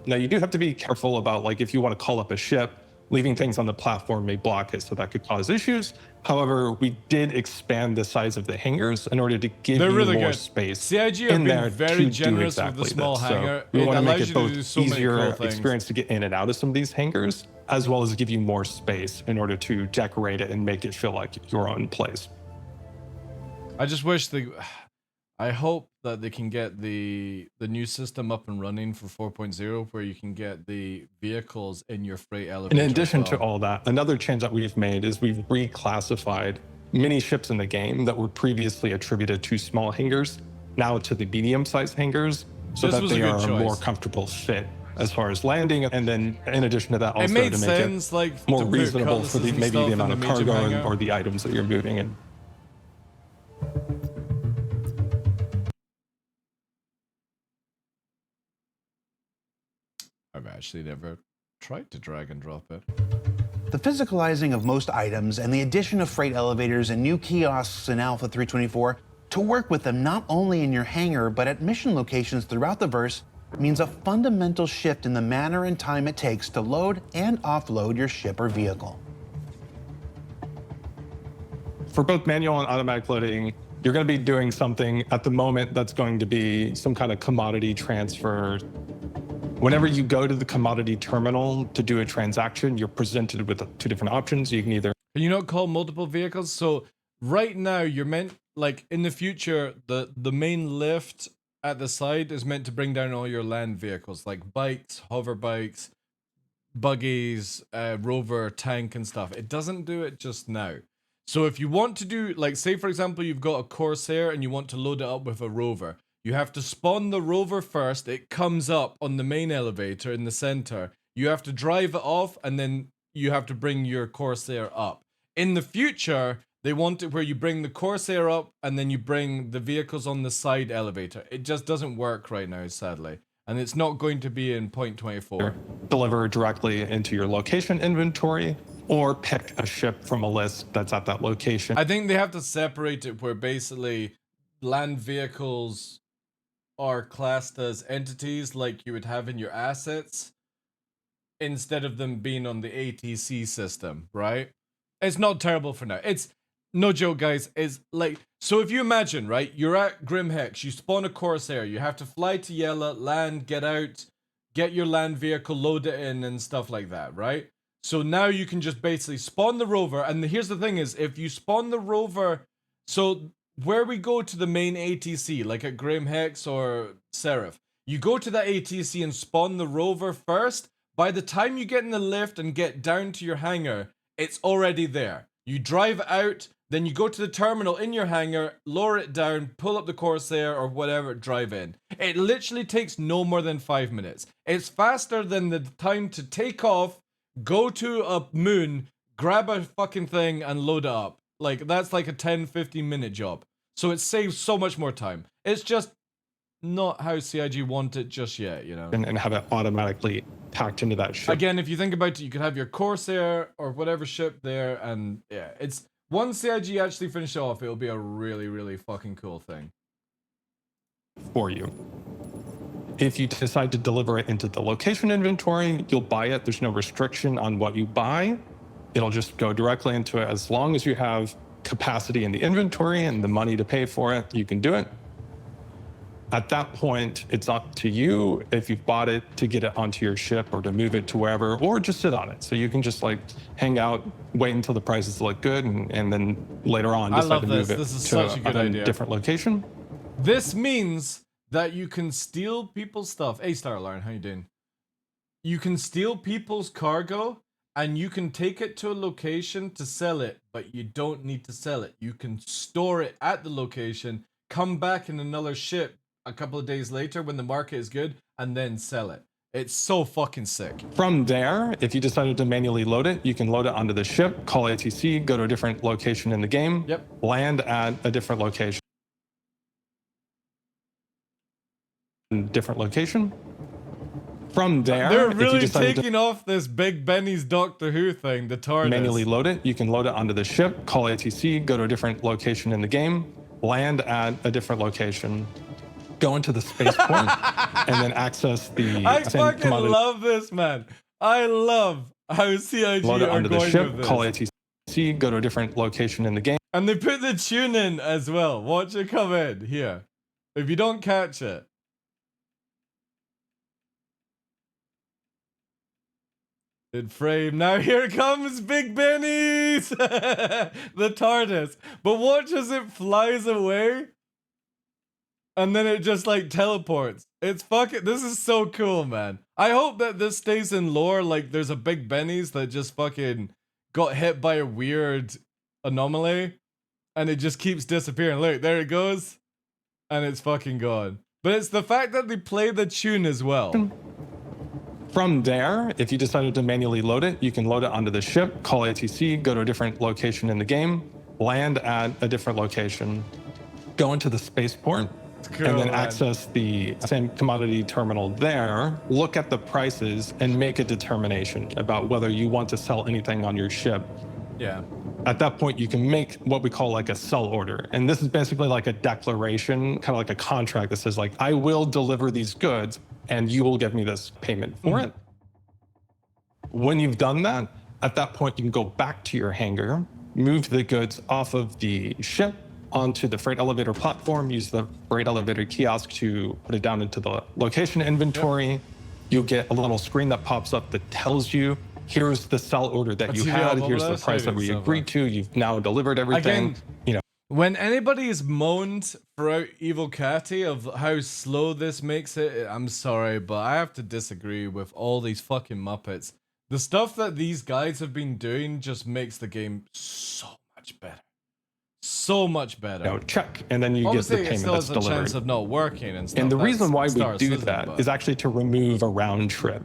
[SPEAKER 6] Now, you do have to be careful about, like, if you want to call up a ship, leaving things on the platform may block it, so that could cause issues. However, we did expand the size of the hangars in order to give
[SPEAKER 1] They're
[SPEAKER 6] you
[SPEAKER 1] really
[SPEAKER 6] more
[SPEAKER 1] good.
[SPEAKER 6] space
[SPEAKER 1] CIG have
[SPEAKER 6] in
[SPEAKER 1] been
[SPEAKER 6] there
[SPEAKER 1] very
[SPEAKER 6] to
[SPEAKER 1] generous
[SPEAKER 6] do
[SPEAKER 1] with the
[SPEAKER 6] exactly
[SPEAKER 1] small
[SPEAKER 6] this.
[SPEAKER 1] hangar.
[SPEAKER 6] So we
[SPEAKER 1] It
[SPEAKER 6] want to make
[SPEAKER 1] allows
[SPEAKER 6] it
[SPEAKER 1] you to
[SPEAKER 6] both
[SPEAKER 1] do so many
[SPEAKER 6] easier
[SPEAKER 1] cool things.
[SPEAKER 6] experience to get in and out of some of these hangars, as well as give you more space in order to decorate it and make it feel like your own place.
[SPEAKER 1] I just wish I hope that they can get the new system up and running for 4.0 where you can get the vehicles in your freight elevator.
[SPEAKER 6] In addition
[SPEAKER 1] as
[SPEAKER 6] to
[SPEAKER 1] well.
[SPEAKER 6] all that, another change that we've made is we've reclassified many ships in the game that were previously attributed to small hangars now to the medium-sized hangars, so
[SPEAKER 1] This
[SPEAKER 6] that
[SPEAKER 1] was a
[SPEAKER 6] they
[SPEAKER 1] good
[SPEAKER 6] are a
[SPEAKER 1] choice.
[SPEAKER 6] more comfortable fit as far as landing. And then in addition to that, also
[SPEAKER 1] It
[SPEAKER 6] to
[SPEAKER 1] made
[SPEAKER 6] make
[SPEAKER 1] sense,
[SPEAKER 6] it
[SPEAKER 1] like
[SPEAKER 6] more
[SPEAKER 1] to put
[SPEAKER 6] reasonable for
[SPEAKER 1] cutlasses and
[SPEAKER 6] maybe
[SPEAKER 1] stuff
[SPEAKER 6] the
[SPEAKER 1] in
[SPEAKER 6] amount of
[SPEAKER 1] the medium
[SPEAKER 6] cargo
[SPEAKER 1] hangar.
[SPEAKER 6] or the items that you're moving in.
[SPEAKER 1] I've actually never tried to drag and drop it.
[SPEAKER 5] The physicalizing of most items and the addition of freight elevators and new kiosks in Alpha 324 to work with them not only in your hangar but at mission locations throughout the verse means a fundamental shift in the manner and time it takes to load and offload your ship or vehicle.
[SPEAKER 6] For both manual and automatic loading, you're going to be doing something at the moment that's going to be some kind of commodity transfer. Whenever you go to the commodity terminal to do a transaction, you're presented with two different options. You can either...
[SPEAKER 1] Can you not call multiple vehicles? So right now you're meant, like in the future, the main lift at the side is meant to bring down all your land vehicles, like bikes, hover bikes, buggies, rover, tank and stuff. It doesn't do it just now. So if you want to do, like say for example, you've got a Corsair and you want to load it up with a rover, you have to spawn the rover first. It comes up on the main elevator in the center. You have to drive it off and then you have to bring your Corsair up. In the future, they want it where you bring the Corsair up and then you bring the vehicles on the side elevator. It just doesn't work right now, sadly. And it's not going to be in 0.24.
[SPEAKER 6] deliver directly into your location inventory or pick a ship from a list that's at that location.
[SPEAKER 1] I think they have to separate it where basically land vehicles are classed as entities like you would have in your assets instead of them being on the ATC system, right? It's not terrible for now. It's no joke, guys. It's like, so if you imagine, right, you're at Grim Hex, you spawn a Corsair, you have to fly to Yella, land, get out, get your land vehicle, load it in and stuff like that, right? So now you can just basically spawn the rover. And here's the thing is, if you spawn the rover, so where we go to the main ATC, like at Grim Hex or Seraph, you go to that ATC and spawn the rover first. By the time you get in the lift and get down to your hangar, it's already there. You drive out, then you go to the terminal in your hangar, lower it down, pull up the Corsair or whatever, drive in. It literally takes no more than 5 minutes. It's faster than the time to take off, go to a moon, grab a fucking thing and load it up. Like, that's like a 10-15 minute job. So it saves so much more time. It's just not how CIG want it just yet, you know.
[SPEAKER 6] And have it automatically packed into that ship.
[SPEAKER 1] Again, if you think about it, you could have your Corsair or whatever ship there, and yeah, it's once CIG actually finish off, it'll be a really, really fucking cool thing
[SPEAKER 6] for you. If you decide to deliver it into the location inventory, you'll buy it. There's no restriction on what you buy. It'll just go directly into it. As long as you have capacity in the inventory and the money to pay for it, you can do it. At that point, it's up to you if you've bought it to get it onto your ship or to move it to wherever, or just sit on it. So you can just like hang out, wait until the prices look good, and then later on decide to move it to a different location.
[SPEAKER 1] This means that you can steal people's stuff. Hey, Starline, how you doing? You can steal people's cargo, and you can take it to a location to sell it, but you don't need to sell it. You can store it at the location, come back in another ship a couple of days later when the market is good, and then sell it. It's so fucking sick.
[SPEAKER 6] From there, if you decided to manually load it, you can load it onto the ship, call ATC, go to a different location in the game, land at a different location. From there,
[SPEAKER 1] they're really taking off this Big Benny's Doctor Who thing, the TARDIS.
[SPEAKER 6] Manually load it. You can load it onto the ship, call ATC, go to a different location in the game, land at a different location, go into the spaceport, and then access the
[SPEAKER 1] I fucking love this, man. I love how CIG
[SPEAKER 6] load it
[SPEAKER 1] are
[SPEAKER 6] onto
[SPEAKER 1] going
[SPEAKER 6] the ship,
[SPEAKER 1] with this.
[SPEAKER 6] call ATC, go to a different location in the game.
[SPEAKER 1] And they put the tune in as well. Watch it come in here. If you don't catch it. In frame. Now here comes Big Benny's! The TARDIS. But watch as it flies away. And then it just like teleports. It's fucking, this is so cool, man. I hope that this stays in lore. Like there's a Big Benny's that just fucking got hit by a weird anomaly. And it just keeps disappearing. Look, there it goes. And it's fucking gone. But it's the fact that they play the tune as well.
[SPEAKER 6] From there, if you decided to manually load it, you can load it onto the ship, call ATC, go to a different location in the game, land at a different location, go into the spaceport, and then access the same commodity terminal there, look at the prices, and make a determination about whether you want to sell anything on your ship.
[SPEAKER 1] Yeah.
[SPEAKER 6] At that point, you can make what we call like a sell order. And this is basically like a declaration, kind of like a contract that says like, I will deliver these goods and you will give me this payment for it. When you've done that, at that point, you can go back to your hangar, move the goods off of the ship onto the freight elevator platform, use the freight elevator kiosk to put it down into the location inventory. You'll get a little screen that pops up that tells you, here's the sell order that you had, here's the price that we agreed to, you've now delivered everything.
[SPEAKER 1] Again,
[SPEAKER 6] you know.
[SPEAKER 1] When anybody's moaned throughout Evil Catty of how slow this makes it, I'm sorry, but I have to disagree with all these fucking Muppets. The stuff that these guys have been doing just makes the game so much better. So much better.
[SPEAKER 6] You know, check, and then you
[SPEAKER 1] obviously,
[SPEAKER 6] get the payment that's
[SPEAKER 1] delivered. Obviously, it still has a chance of not working and stuff.
[SPEAKER 6] And the reason why we do that is actually to remove a round trip.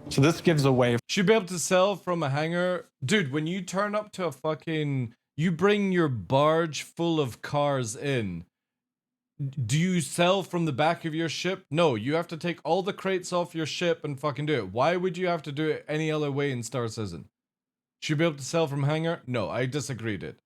[SPEAKER 6] So this gives away.
[SPEAKER 1] Should be able to sell from a hangar. Dude, when you turn up to a fucking... You bring your barge full of cars in. Do you sell from the back of your ship? No, you have to take all the crates off your ship and fucking do it. Why would you have to do it any other way in Star Citizen? Should you be able to sell from hangar? No, I disagreed it.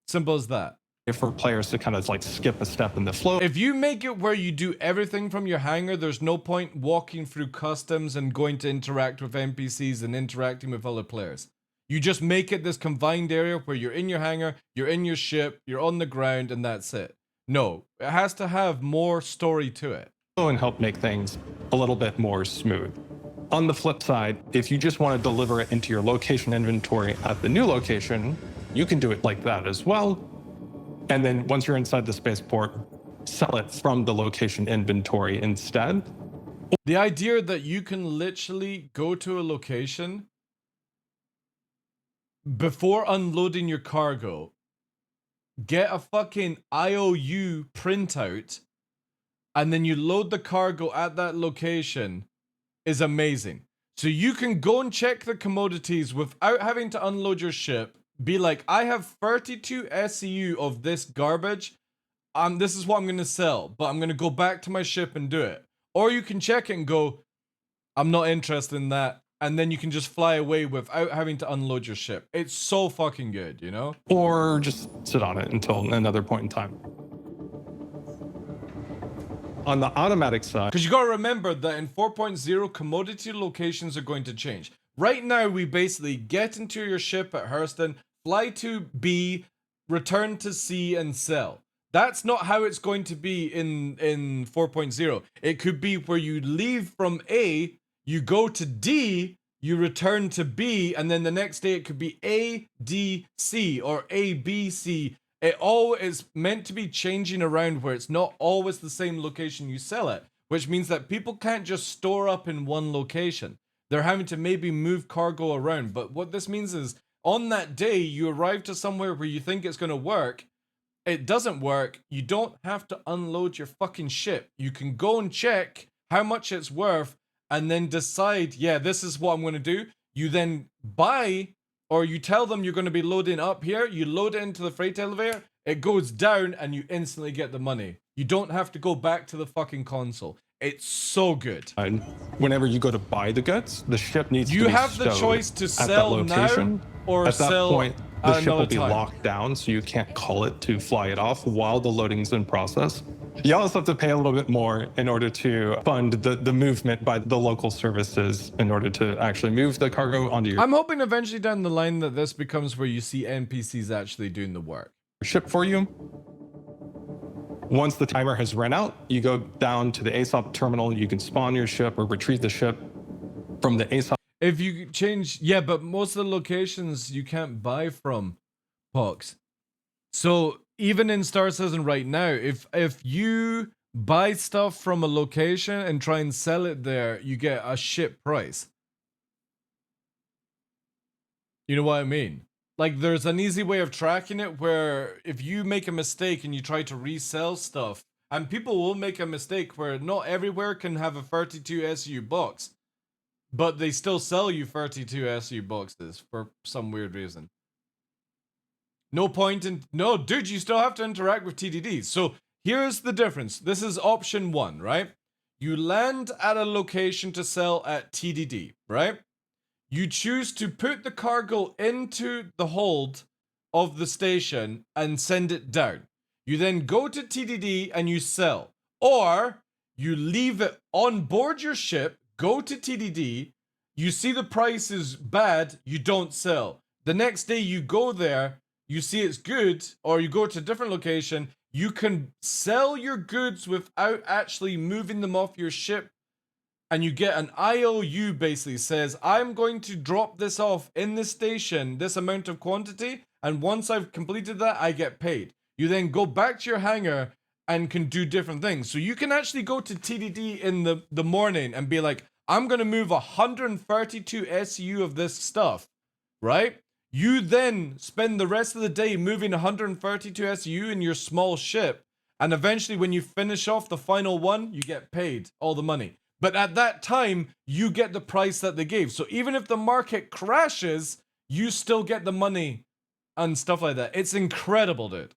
[SPEAKER 1] Simple as that.
[SPEAKER 6] For players to kind of like skip a step in the flow.
[SPEAKER 1] If you make it where you do everything from your hangar, there's no point walking through customs and going to interact with NPCs and interacting with other players. You just make it this confined area where you're in your hangar, you're in your ship, you're on the ground, and that's it. No, it has to have more story to it.
[SPEAKER 6] And help make things a little bit more smooth. On the flip side, if you just want to deliver it into your location inventory at the new location, you can do it like that as well. And then once you're inside the spaceport, sell it from the location inventory instead.
[SPEAKER 1] The idea that you can literally go to a location before unloading your cargo, get a fucking IOU printout, and then you load the cargo at that location is amazing. So you can go and check the commodities without having to unload your ship. Be like, I have 32 SEU of this garbage. this is what I'm going to sell, but I'm going to go back to my ship and do it. Or you can check it and go, I'm not interested in that. And then you can just fly away without having to unload your ship. It's so fucking good, you know?
[SPEAKER 6] Or just sit on it until another point in time. On the automatic side,
[SPEAKER 1] because you got to remember that in 4.0, commodity locations are going to change. Right now, we basically get into your ship at Hurston, fly to B, return to C, and sell. That's not how it's going to be in 4.0. It could be where you leave from A, you go to D, you return to B, and then the next day it could be A, D, C, or A, B, C. It all is meant to be changing around where it's not always the same location you sell at, which means that people can't just store up in one location. They're having to maybe move cargo around. But what this means is on that day, you arrive to somewhere where you think it's going to work. It doesn't work. You don't have to unload your fucking ship. You can go and check how much it's worth and then decide, yeah, this is what I'm going to do. You then buy, or you tell them you're going to be loading up here, you load it into the freight elevator, it goes down, and you instantly get the money. You don't have to go back to the fucking console. It's so good.
[SPEAKER 6] and whenever you go to buy the goods, the ship needs to be
[SPEAKER 1] You have the
[SPEAKER 6] stowed
[SPEAKER 1] choice to
[SPEAKER 6] at that
[SPEAKER 1] sell
[SPEAKER 6] location.
[SPEAKER 1] now or
[SPEAKER 6] At that
[SPEAKER 1] sell
[SPEAKER 6] point, the
[SPEAKER 1] at
[SPEAKER 6] ship will
[SPEAKER 1] another
[SPEAKER 6] be
[SPEAKER 1] time.
[SPEAKER 6] locked down, so you can't call it to fly it off while the loading's in process. You also have to pay a little bit more in order to fund the movement by the local services in order to actually move the cargo onto your
[SPEAKER 1] I'm hoping eventually down the line that this becomes where you see NPCs actually doing the work.
[SPEAKER 6] ship for you. Once the timer has run out, you go down to the ASOP terminal. You can spawn your ship or retrieve the ship from the ASOP.
[SPEAKER 1] If you change, yeah, but most of the locations you can't buy from, Pox. So even in Star Citizen right now, if you buy stuff from a location and try and sell it there, you get a shit price. You know what I mean? Like, there's an easy way of tracking it where if you make a mistake and you try to resell stuff, and people will make a mistake where not everywhere can have a 32 SU box, but they still sell you 32 SU boxes for some weird reason. No point in... No, dude, you still have to interact with TDD. So here's the difference. This is option 1, right? You land at a location to sell at TDD, right? You choose to put the cargo into the hold of the station and send it down. You then go to TDD and you sell. Or you leave it on board your ship, go to TDD, you see the price is bad, you don't sell. The next day you go there, you see it's good, or you go to a different location, you can sell your goods without actually moving them off your ship. And you get an IOU basically says, I'm going to drop this off in this station, this amount of quantity, and once I've completed that, I get paid. You then go back to your hangar and can do different things. So you can actually go to TDD in the morning and be like, I'm going to move 132 SU of this stuff, right? You then spend the rest of the day moving 132 SU in your small ship, and eventually when you finish off the final one, you get paid all the money. But at that time, you get the price that they gave. So even if the market crashes, you still get the money and stuff like that. It's incredible, dude.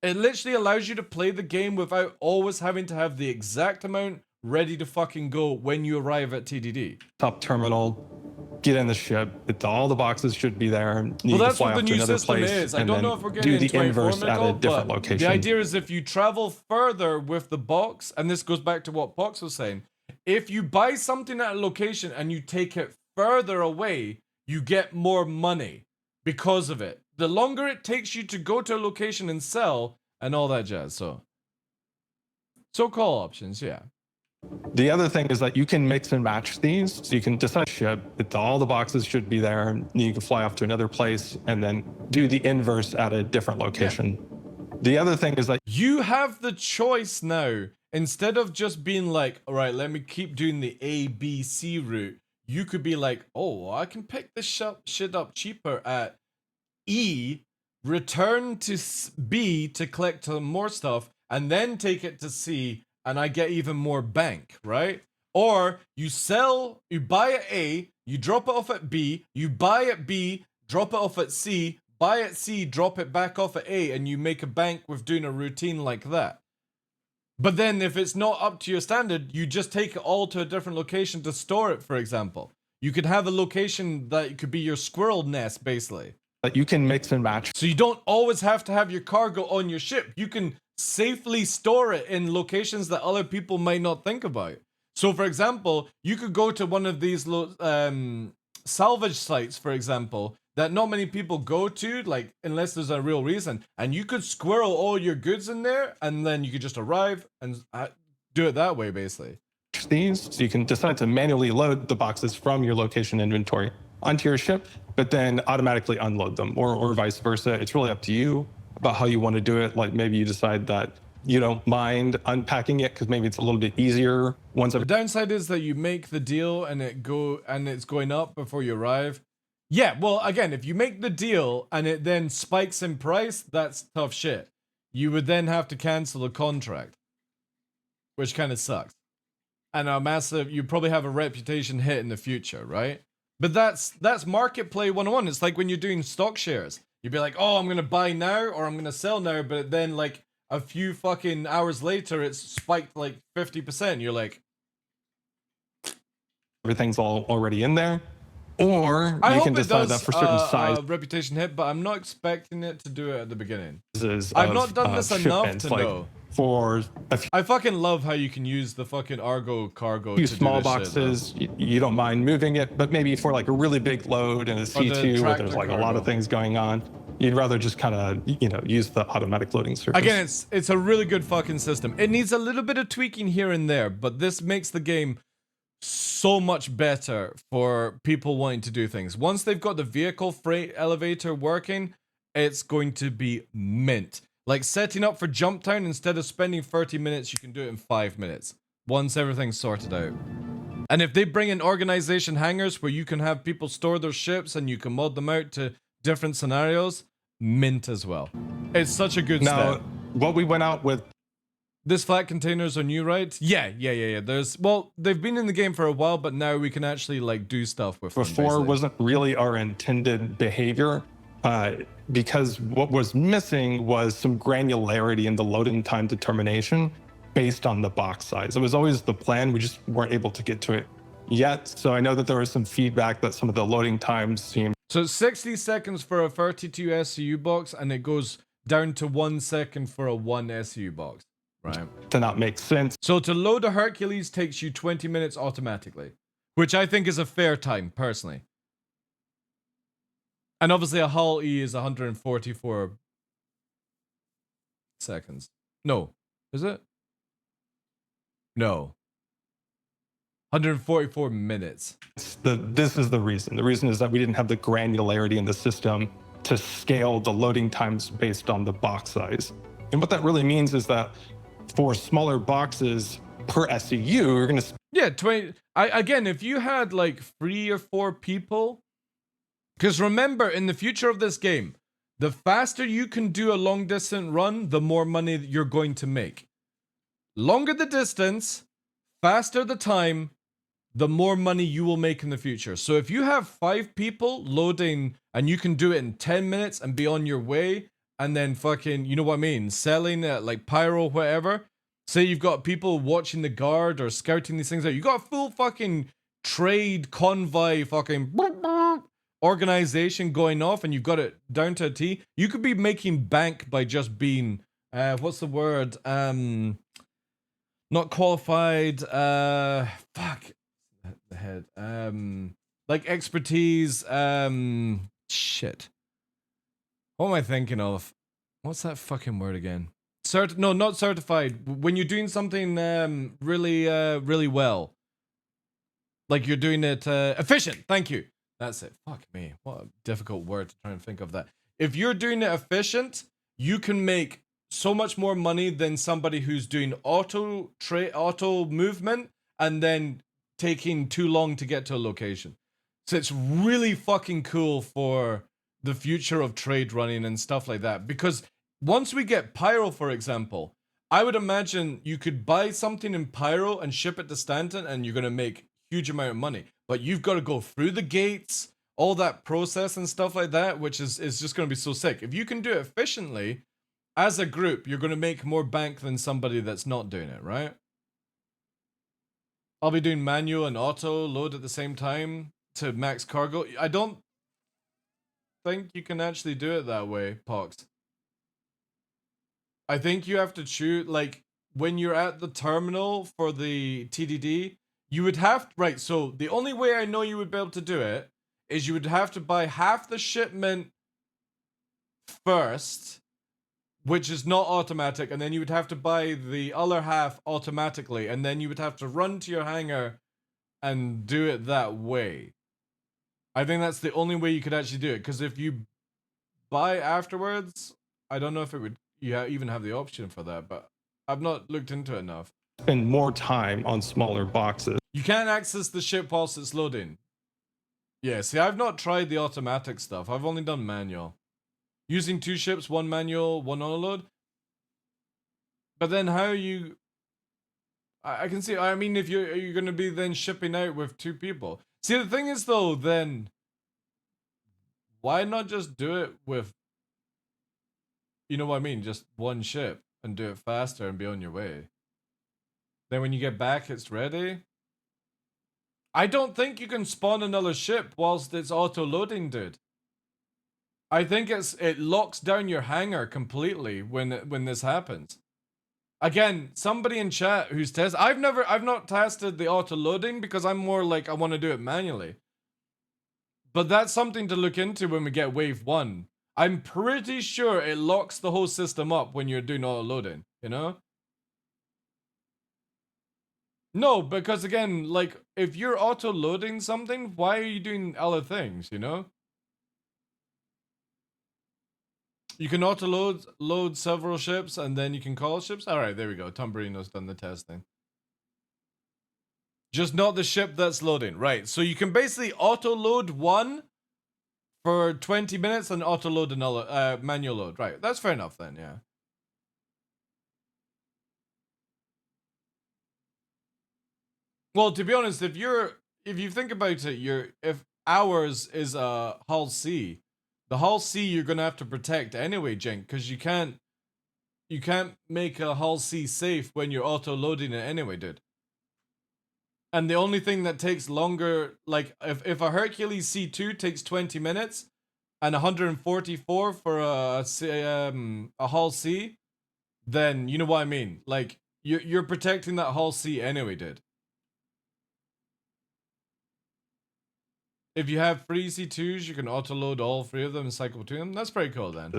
[SPEAKER 1] It literally allows you to play the game without always having to have the exact amount ready to fucking go when you arrive at TDD.
[SPEAKER 6] Top terminal, get in the ship. All the boxes should be there.
[SPEAKER 1] Well, that's what the new system is. I don't know if we're getting
[SPEAKER 6] do the inverse at a different location.
[SPEAKER 1] The idea is if you travel further with the box, and this goes back to what Pox was saying, if you buy something at a location and you take it further away, you get more money because of it. The longer it takes you to go to a location and sell and all that jazz. So call options, yeah.
[SPEAKER 6] The other thing is that you can mix and match these. So you can decide ship, all the boxes should be there. And you can fly off to another place and then do the inverse at a different location. Yeah. The other thing is that
[SPEAKER 1] you have the choice now. Instead of just being like, all right, let me keep doing the A, B, C route, you could be like, oh, I can pick this shit up cheaper at E, return to B to collect more stuff, and then take it to C, and I get even more bank, right? Or you buy at A, you drop it off at B, you buy at B, drop it off at C, buy at C, drop it back off at A, and you make a bank with doing a routine like that. But then if it's not up to your standard, you just take it all to a different location to store it, for example. You could have a location that could be your squirrel nest, basically.
[SPEAKER 6] That you can mix and match.
[SPEAKER 1] So you don't always have to have your cargo on your ship. You can safely store it in locations that other people might not think about. So, for example, you could go to one of these salvage sites, for example, that not many people go to, like, unless there's a real reason. And you could squirrel all your goods in there, and then you could just arrive and do it that way, basically.
[SPEAKER 6] These, so you can decide to manually load the boxes from your location inventory onto your ship, but then automatically unload them, or vice versa. It's really up to you about how you want to do it. Like maybe you decide that you don't mind unpacking it because maybe it's a little bit easier once.
[SPEAKER 1] The downside is that you make the deal and it's going up before you arrive. Yeah, well, again, if you make the deal and it then spikes in price, that's tough shit. You would then have to cancel the contract, which kind of sucks. And you probably have a reputation hit in the future, right? But that's market play 101. It's like when you're doing stock shares. You'd be like, oh, I'm going to buy now or I'm going to sell now. But then like a few fucking hours later, it's spiked like 50%. You're like,
[SPEAKER 6] everything's all already in there. Or you can decide that for certain size
[SPEAKER 1] reputation hit, but I'm not expecting it to do it at the beginning.
[SPEAKER 6] I've
[SPEAKER 1] not done this enough to know.
[SPEAKER 6] For
[SPEAKER 1] I fucking love how you can use the fucking Argo cargo.
[SPEAKER 6] Few small boxes, you don't mind moving it, but maybe for like a really big load in a C2 where there's like a lot of things going on, you'd rather just kind of, use the automatic loading service.
[SPEAKER 1] Again, it's a really good fucking system. It needs a little bit of tweaking here and there, but this makes the game so much better for people wanting to do things. Once they've got the vehicle freight elevator working, it's going to be mint. Like setting up for Jump Town, instead of spending 30 minutes, you can do it in 5 minutes. Once everything's sorted out. And if they bring in organization hangars where you can have people store their ships and you can mod them out to different scenarios, mint as well. It's such a good step.
[SPEAKER 6] What we went out with...
[SPEAKER 1] This flat containers are new, right? Yeah. They've been in the game for a while, but now we can actually like do stuff with them.
[SPEAKER 6] Before wasn't really our intended behavior. Because what was missing was some granularity in the loading time determination based on the box size. It was always the plan, we just weren't able to get to it yet. So I know that there was some feedback that some of the loading times seemed...
[SPEAKER 1] So it's 60 seconds for a 32 SCU box, and it goes down to 1 second for a 1 SCU box, right?
[SPEAKER 6] To not make sense.
[SPEAKER 1] So to load a Hercules takes you 20 minutes automatically, which I think is a fair time, personally. And obviously a Hull E is 144 seconds. No. Is it? No. 144 minutes.
[SPEAKER 6] This is the reason. The reason is that we didn't have the granularity in the system to scale the loading times based on the box size. And what that really means is that for smaller boxes per SCU, you're going to...
[SPEAKER 1] Yeah, 20... Again, if you had like 3 or 4 people... Because remember, in the future of this game, the faster you can do a long distance run, the more money you're going to make. Longer the distance, faster the time, the more money you will make in the future. So if you have 5 people loading and you can do it in 10 minutes and be on your way, and then fucking, you know what I mean, selling like pyro, whatever. Say you've got people watching the guard or scouting these things out. You got a full fucking trade convoy fucking organization going off, and you've got it down to a T. You could be making bank by just being what's the word? Not qualified. Fuck the head. Like expertise. Shit. What am I thinking of? What's that fucking word again? No, not certified. When you're doing something really well. Like you're doing it efficient. Thank you. That's it. Fuck me. What a difficult word to try and think of that. If you're doing it efficient, you can make so much more money than somebody who's doing auto movement and then taking too long to get to a location. So it's really fucking cool for the future of trade running and stuff like that. Because once we get Pyro, for example, I would imagine you could buy something in Pyro and ship it to Stanton and you're going to make huge amount of money. But you've got to go through the gates, all that process and stuff like that, which is just going to be so sick. If you can do it efficiently, as a group, you're going to make more bank than somebody that's not doing it, right? I'll be doing manual and auto load at the same time to max cargo. I don't think you can actually do it that way, Pox. I think you have to choose, like, when you're at the terminal for the TDD, you would have, right, so the only way I know you would be able to do it is you would have to buy half the shipment first, which is not automatic, and then you would have to buy the other half automatically, and then you would have to run to your hangar and do it that way. I think that's the only way you could actually do it, because if you buy afterwards, I don't know if it would, even have the option for that, but I've not looked into it enough.
[SPEAKER 6] Spend more time on smaller boxes.
[SPEAKER 1] You can't access the ship whilst it's loading. Yeah, see, I've not tried the automatic stuff. I've only done manual. Using 2 ships, 1 manual, 1 auto-load. But then how you... I can see, I mean, if you're going to be then shipping out with 2 people. See, the thing is, though, then... why not just do it with... you know what I mean? Just 1 ship and do it faster and be on your way. Then when you get back, it's ready. I don't think you can spawn another ship whilst it's auto-loading, dude. I think it locks down your hangar completely when this happens. Again, somebody in chat who's tested... I've not tested the auto-loading because I'm more like, I want to do it manually. But that's something to look into when we get wave 1. I'm pretty sure it locks the whole system up when you're doing auto-loading, you know? No, because again, like, if you're auto-loading something, why are you doing other things, you know? You can auto-load several ships, and then you can call ships? Alright, there we go. Tom Barino's done the testing. Just not the ship that's loading. Right, so you can basically auto-load 1 for 20 minutes and auto-load another, manual load. Right, that's fair enough then, yeah. Well, to be honest, if you think about it, if ours is a hull C, the hull C you're gonna have to protect anyway, Jink, because you can't make a hull C safe when you're auto-loading it anyway, dude. And the only thing that takes longer, like if a Hercules C2 takes 20 minutes and 144 for a hull C, then you know what I mean. Like you're protecting that hull C anyway, dude. If you have 3 C2s, you can auto-load all 3 of them and cycle between them. That's pretty cool then.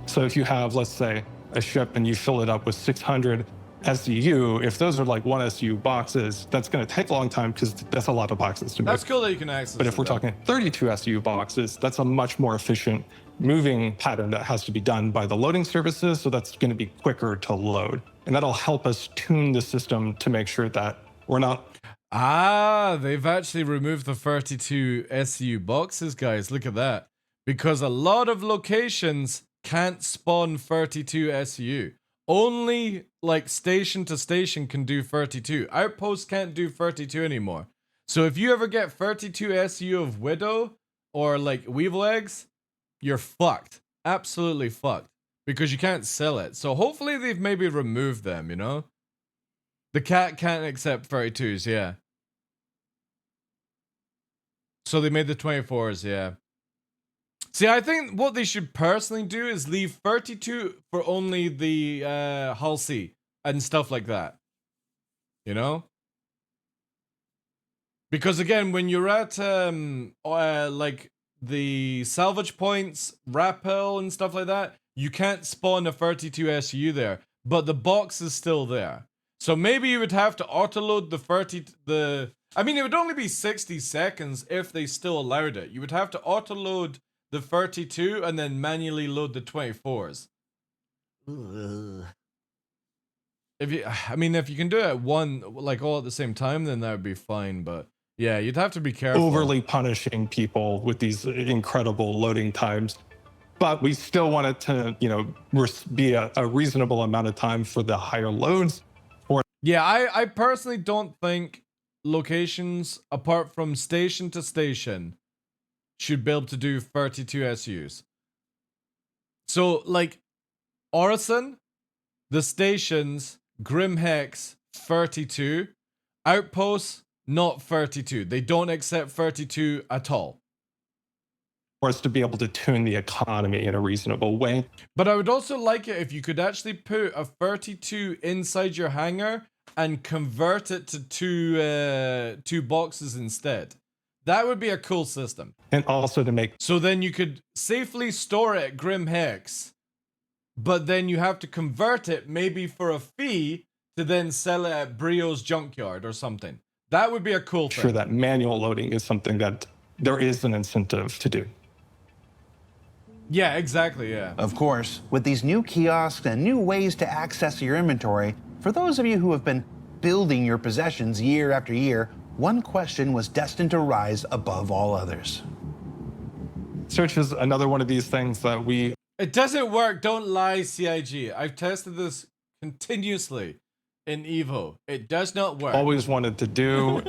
[SPEAKER 6] So if you have, let's say, a ship and you fill it up with 600 SU, if those are like 1 SU boxes, that's going to take a long time because that's a lot of boxes to move.
[SPEAKER 1] That's cool that you can access.
[SPEAKER 6] But if we're talking 32 SU boxes, that's a much more efficient moving pattern that has to be done by the loading services. So that's going to be quicker to load. And that'll help us tune the system to make sure that we're not...
[SPEAKER 1] Ah, they've actually removed the 32 SU boxes, guys. Look at that. Because a lot of locations can't spawn 32 SU. Only, like, station to station can do 32. Outposts can't do 32 anymore. So if you ever get 32 SU of Widow or, like, Weevil Eggs, you're fucked. Absolutely fucked. Because you can't sell it. So hopefully they've maybe removed them, you know? The cat can't accept 32s, yeah. So they made the 24s, yeah. See, I think what they should personally do is leave 32 for only the hull C and stuff like that. You know? Because again, when you're at like the salvage points, rappel and stuff like that, you can't spawn a 32 SU there, but the box is still there. So maybe you would have to auto-load I mean, it would only be 60 seconds if they still allowed it. You would have to auto-load the 32 and then manually load the 24s. Ugh. If you can do it all at the same time, then that would be fine. But yeah, you'd have to be careful.
[SPEAKER 6] Overly punishing people with these incredible loading times. But we still want it to, you know, be a reasonable amount of time for the higher loads.
[SPEAKER 1] Yeah, I personally don't think locations, apart from station to station, should be able to do 32 SUs. So, like, Orison, the stations, Grim Hex, 32. Outposts, not 32. They don't accept 32 at all.
[SPEAKER 6] For us to be able to tune the economy in a reasonable way.
[SPEAKER 1] But I would also like it if you could actually put a 32 inside your hangar and convert it to two boxes instead. That would be a cool system.
[SPEAKER 6] And also to make...
[SPEAKER 1] So then you could safely store it at Grim Hex, but then you have to convert it maybe for a fee to then sell it at Brio's junkyard or something. That would be a cool thing.
[SPEAKER 6] Sure, that manual loading is something that there is an incentive to do.
[SPEAKER 1] Yeah, exactly, yeah.
[SPEAKER 5] Of course, with these new kiosks and new ways to access your inventory, for those of you who have been building your possessions year after year, one question was destined to rise above all others.
[SPEAKER 6] Search is another one of these things that we...
[SPEAKER 1] It doesn't work, don't lie, CIG. I've tested this continuously in Evo. It does not work.
[SPEAKER 6] Always wanted to do.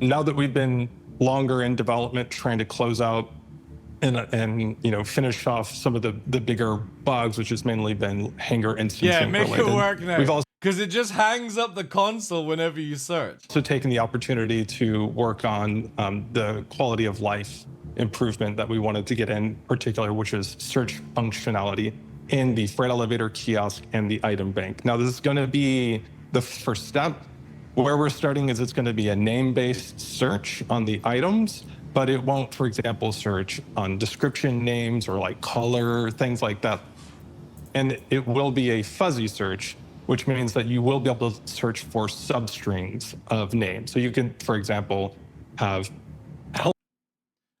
[SPEAKER 6] Now that we've been longer in development, trying to close out and you know, finish off some of the bigger bugs, which has mainly been hangar instancing
[SPEAKER 1] Yeah, make
[SPEAKER 6] related.
[SPEAKER 1] it work now.
[SPEAKER 6] We've also
[SPEAKER 1] because it just hangs up the console whenever you search.
[SPEAKER 6] taken the opportunity to work on the quality of life improvement that we wanted to get in particular, which is search functionality in the freight elevator kiosk and the item bank. Now, this is going to be the first step. Where we're starting is it's going to be a name-based search on the items, but it won't, for example, search on description names or like color, things like that. And it will be a fuzzy search, which means that you will be able to search for substrings of names. So you can, for example, have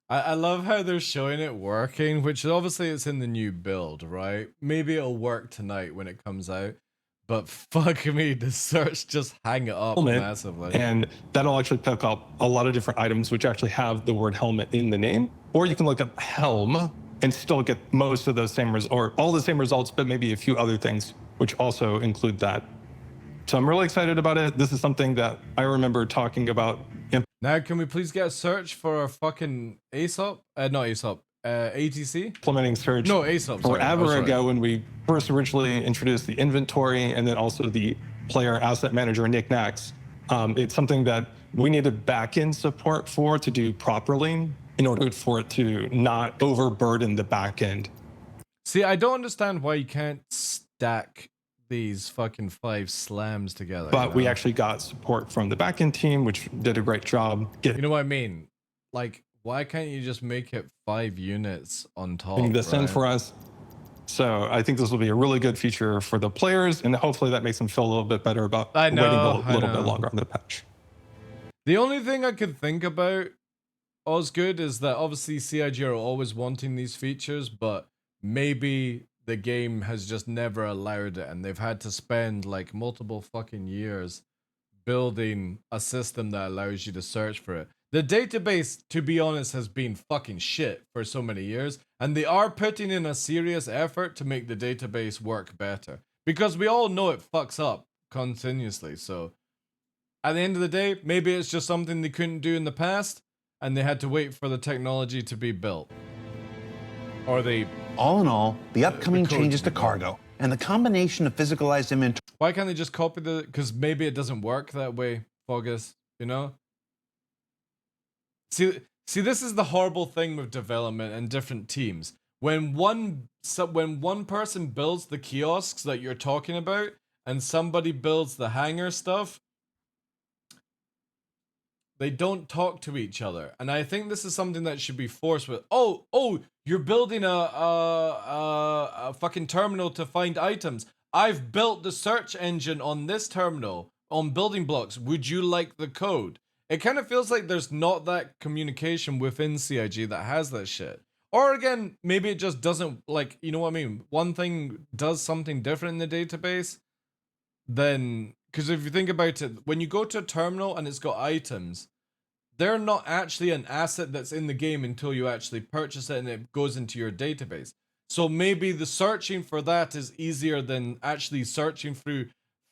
[SPEAKER 1] I love how they're showing it working, which obviously it's in the new build, right? Maybe it'll work tonight when it comes out, but fuck me, the search just hang it up massively.
[SPEAKER 6] And that'll actually pick up a lot of different items which actually have the word helmet in the name. Or you can look up helm and still get most of those same results, or all the same results, but maybe a few other things which also include that. So I'm really excited about it. This is something that I remember talking about.
[SPEAKER 1] Now, can we please get a search for a fucking ASOP? Not ASOP, ATC?
[SPEAKER 6] Implementing search
[SPEAKER 1] No, ASOP,
[SPEAKER 6] forever ago when we first originally introduced the inventory and then also the player asset manager knickknacks. It's something that we needed backend support for to do properly in order for it to not overburden the backend.
[SPEAKER 1] See, I don't understand why you can't stack these fucking 5 slams together.
[SPEAKER 6] But we actually got support from the backend team, which did a great job.
[SPEAKER 1] You know what I mean? Like, why can't you just make it 5 units on top?
[SPEAKER 6] Getting this in for us. So I think this will be a really good feature for the players, and hopefully that makes them feel a little bit better about waiting a little bit longer on the patch.
[SPEAKER 1] The only thing I could think about Osgood is that obviously CIG are always wanting these features, but maybe the game has just never allowed it, and they've had to spend like multiple fucking years building a system that allows you to search for it. The database, to be honest, has been fucking shit for so many years, and they are putting in a serious effort to make the database work better, because we all know it fucks up continuously. So at the end of the day, maybe it's just something they couldn't do in the past, and they had to wait for the technology to be built. Or they...
[SPEAKER 5] All in all, the upcoming changes to cargo and the combination of physicalized inventory...
[SPEAKER 1] Why can't they just copy the... Because maybe it doesn't work that way, Fogus, you know? See, this is the horrible thing with development and different teams. When one person builds the kiosks that you're talking about, and somebody builds the hangar stuff, they don't talk to each other. And I think this is something that should be forced with, oh, you're building a fucking terminal to find items. I've built the search engine on this terminal, on building blocks. Would you like the code? It kind of feels like there's not that communication within CIG that has that shit. Or again, maybe it just doesn't, like, you know what I mean? One thing does something different in the database, then... Because if you think about it, when you go to a terminal and it's got items, they're not actually an asset that's in the game until you actually purchase it and it goes into your database. So maybe the searching for that is easier than actually searching through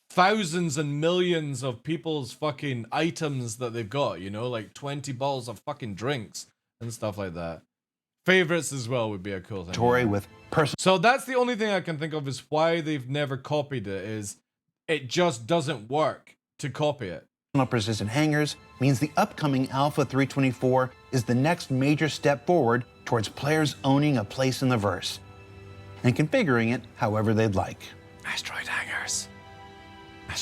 [SPEAKER 1] thousands and millions of people's fucking items that they've got, you know, like 20 bottles of fucking drinks and stuff like that. Favorites as well would be a cool thing.
[SPEAKER 5] Tory with personal
[SPEAKER 1] So that's the only thing I can think of is why they've never copied it, is it just doesn't work to copy it.
[SPEAKER 5] persistent hangers means the upcoming Alpha 324 is the next major step forward towards players owning a place in the verse and configuring it however they'd like.
[SPEAKER 1] Asteroid hangers.